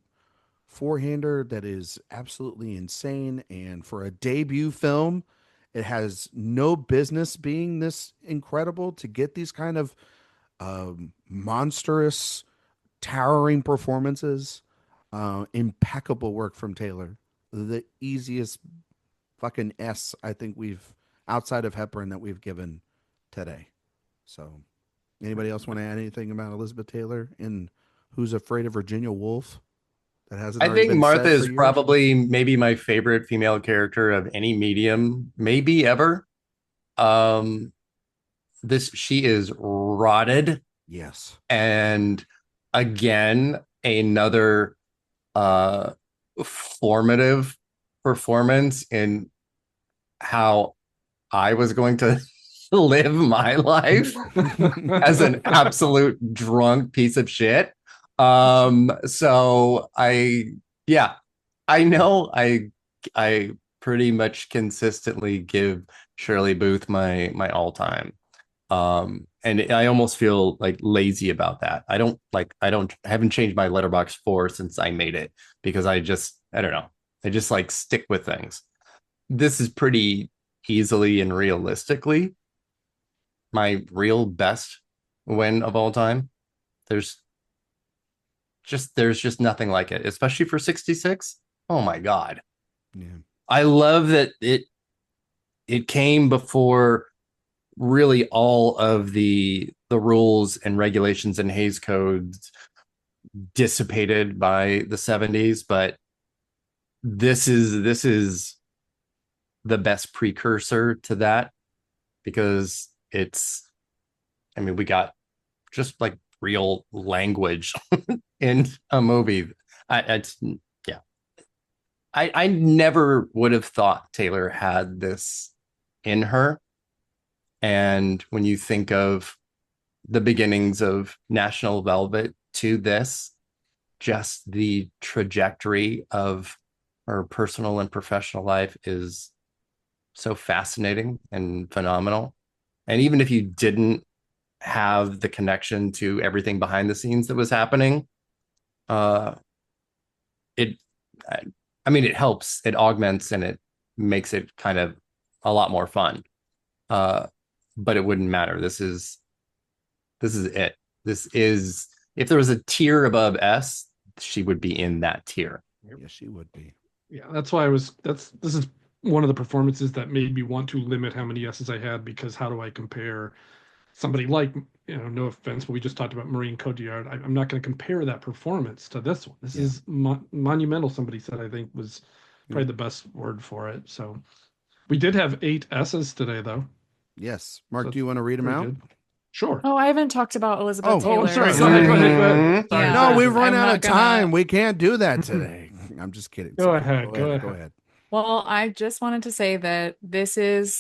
four-hander that is absolutely insane. And for a debut film, it has no business being this incredible to get these kind of monstrous, towering performances. Impeccable work from Taylor. The easiest fucking S I think we've, outside of Hepburn, that we've given today. So anybody else want to add anything about Elizabeth Taylor in Who's Afraid of Virginia Woolf? That hasn't. I think Martha is probably maybe my favorite female character of any medium, maybe ever. She is rotted. Yes. And again, another formative performance in how I was going to live my life as an absolute drunk piece of shit. So I know I pretty much consistently give Shirley Booth my all-time. And I almost feel like lazy about that. I haven't changed my letterbox 4 since I made it, because I don't know. I just like stick with things. This is pretty easily and realistically my real best win of all time. There's just nothing like it, especially for 66. Oh my God. Yeah. I love that it came before really all of the rules and regulations and Hays codes dissipated by the 70s, but this is the best precursor to that, because we got just like real language in a movie. I never would have thought Taylor had this in her. And when you think of the beginnings of National Velvet to this, just the trajectory of her personal and professional life is so fascinating and phenomenal. And even if you didn't have the connection to everything behind the scenes that was happening, it helps, it augments, and it makes it kind of a lot more fun. But it wouldn't matter. This is it. This is, if there was a tier above S, she would be in that tier. Yeah, she would be. Yeah, that's why this is one of the performances that made me want to limit how many S's I had, because how do I compare somebody like, no offense, but we just talked about Maureen Cotillard. I'm not going to compare that performance to this one. This is monumental. Somebody said, I think, was probably the best word for it. So we did have 8 S's today, though. Yes. Mark, do you want to read them out? Good. Sure. Oh, I haven't talked about Elizabeth Taylor. Oh, sorry. Go ahead. Sorry. Yeah, no, we've run out of time. We can't do that today. I'm just kidding. Go ahead. Well, I just wanted to say that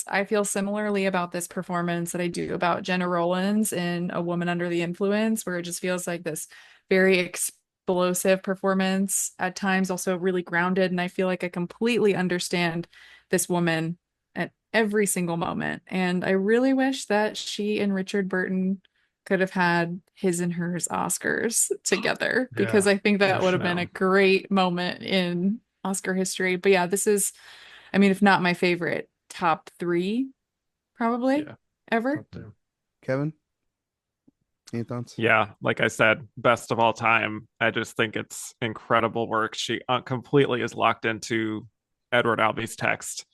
I feel similarly about this performance that I do about Jenna Rollins in A Woman Under the Influence, where it just feels like this very explosive performance, at times also really grounded. And I feel like I completely understand this woman at every single moment. And I really wish that she and Richard Burton could have had his and hers Oscars together, because I think that would have been a great moment in Oscar history. But yeah, this is, if not my favorite, top 3 probably ever. Kevin, any thoughts? Yeah, like I said, best of all time. I just think it's incredible work. She completely is locked into Edward Albee's text.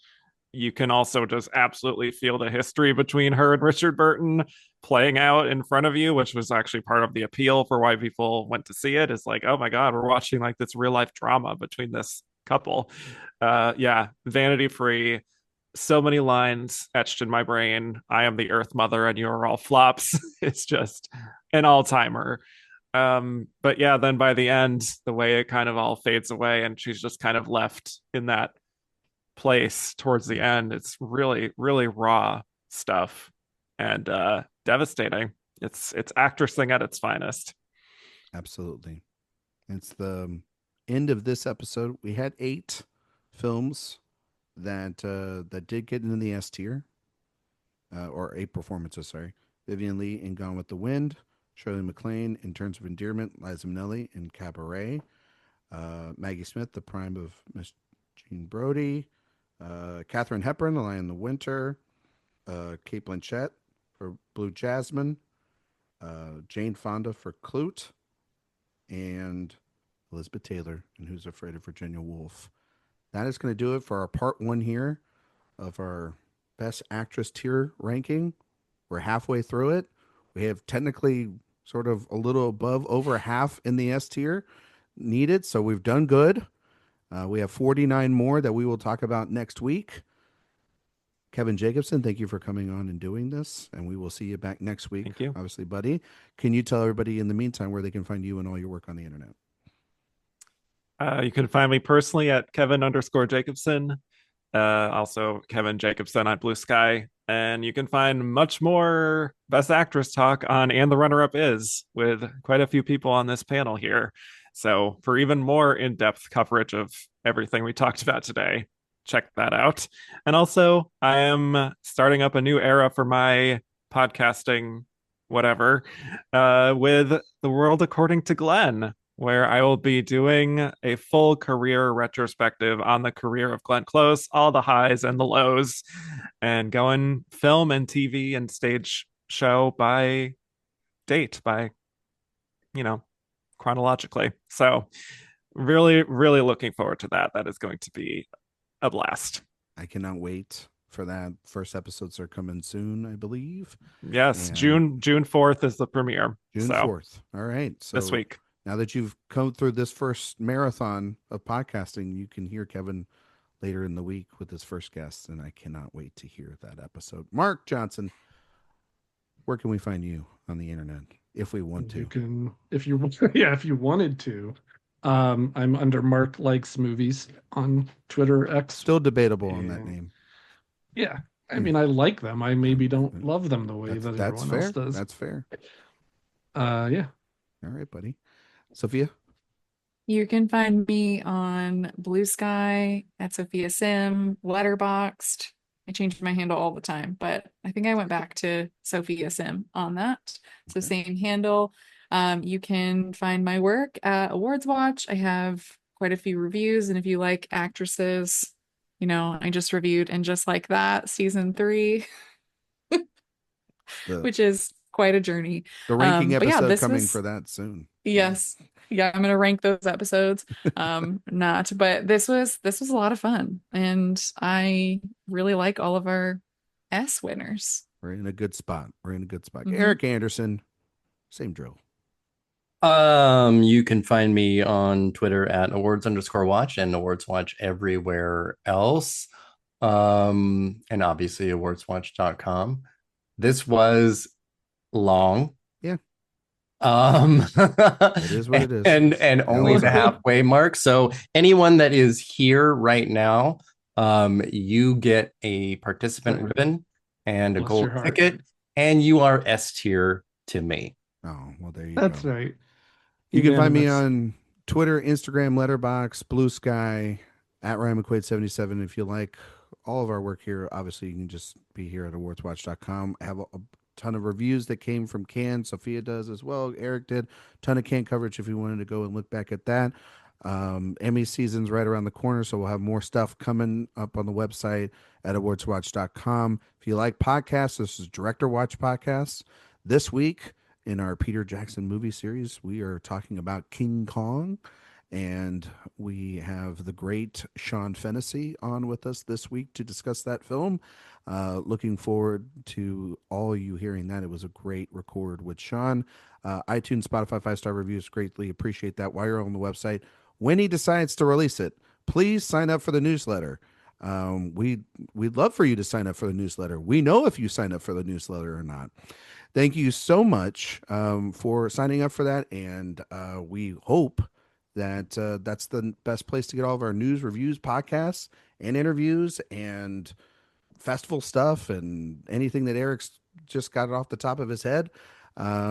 You can also just absolutely feel the history between her and Richard Burton playing out in front of you, which was actually part of the appeal for why people went to see it. Is like, oh my God, we're watching like this real life drama between this couple. Vanity Free, so many lines etched in my brain. I am the Earth Mother and you're all flops. It's just an all-timer. But yeah, then by the end, the way it kind of all fades away and she's just kind of left in that place towards the end, it's really, really raw stuff and devastating. It's actressing at its finest. Absolutely. It's the end of this episode. We had 8 films that did get into the S tier, or 8 performances. Sorry, Vivian Leigh in Gone with the Wind, Shirley MacLaine in Terms of Endearment, Liza Minnelli in Cabaret, Maggie Smith, The Prime of Miss Jean Brodie, Katharine Hepburn, The Lion in the Winter, Cate Blanchett for Blue Jasmine, Jane Fonda for Clute, and Elizabeth Taylor in Who's Afraid of Virginia Woolf. That is going to do it for our part 1 here of our Best Actress tier ranking. We're halfway through it. We have technically sort of a little above, over half in the S tier needed, so we've done good. We have 49 more that we will talk about next week. Kevin Jacobsen, thank you for coming on and doing this, and we will see you back next week. Thank you. Obviously, buddy. Can you tell everybody in the meantime where they can find you and all your work on the internet? You can find me personally at Kevin_Jacobsen. Also Kevin Jacobsen on Blue Sky. And you can find much more Best Actress talk on And the Runner-Up Is, with quite a few people on this panel here. So for even more in-depth coverage of everything we talked about today, check that out. And also, I am starting up a new era for my podcasting, whatever, with The World According to Glenn, where I will be doing a full career retrospective on the career of Glenn Close, all the highs and the lows, and going film and TV and stage show by date, by, chronologically. So really, really looking forward to that. That is going to be a blast. I cannot wait for that. First episodes are coming soon, I believe. Yes, and June 4th is the premiere. June 4th. All right. So this week. Now that you've come through this first marathon of podcasting, you can hear Kevin later in the week with his first guest, and I cannot wait to hear that episode. Mark Johnson, where can we find you on the internet if we want to? You can, if you wanted to. I'm under Mark Likes Movies on Twitter X. Still debatable on that name. Yeah. I mean, I like them. I maybe don't love them the way that everyone else does. That's fair. Yeah. All right, buddy. Sophia? You can find me on Blue Sky at Sophia Sim, Letterboxd. I change my handle all the time, but I think I went back to Sophia Sim on that. So same handle. You can find my work at AwardsWatch. I have quite a few reviews, and if you like actresses, I just reviewed And Just Like That season 3, which is quite a journey. The ranking episode coming for that soon. Yes. Yeah, I'm gonna rank those episodes. But this was a lot of fun, and I really like all of our S winners. We're in a good spot. Mm-hmm. Erik Anderson, same drill. You can find me on Twitter at awards_watch and AwardsWatch everywhere else. And obviously awardswatch.com. This was long. Yeah. It is what it is. And only the halfway mark. So anyone that is here right now, you get a participant ribbon and a gold ticket, and you are S tier to me. Oh, well, there you go. That's right. You can find me on Twitter, Instagram, Letterboxd, Blue Sky, at Ryan McQuade 77. If you like all of our work here, obviously you can just be here at awardswatch.com. I have a ton of reviews that came from Cannes. Sophia does as well. Erik did. Ton of Cannes coverage if you wanted to go and look back at that. Emmy season's right around the corner, so we'll have more stuff coming up on the website at awardswatch.com. If you like podcasts, this is Director Watch Podcasts. This week, in our Peter Jackson movie series, we are talking about King Kong, and we have the great Sean Fennessy on with us this week to discuss that film. Looking forward to all you hearing that. It was a great record with Sean. iTunes, Spotify, 5-star reviews, greatly appreciate that. While you're on the website, when he decides to release it, please sign up for the newsletter. We'd love for you to sign up for the newsletter. We know if you sign up for the newsletter or not. Thank you so much for signing up for that, and we hope that that's the best place to get all of our news, reviews, podcasts, and interviews, and festival stuff, and anything that Erik's just got off the top of his head.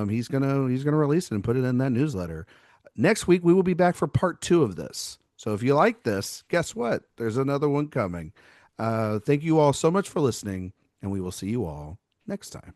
He's gonna release it and put it in that newsletter. Next week we will be back for part 2 of this. So if you like this, guess what? There's another one coming. Thank you all so much for listening, and we will see you all next time.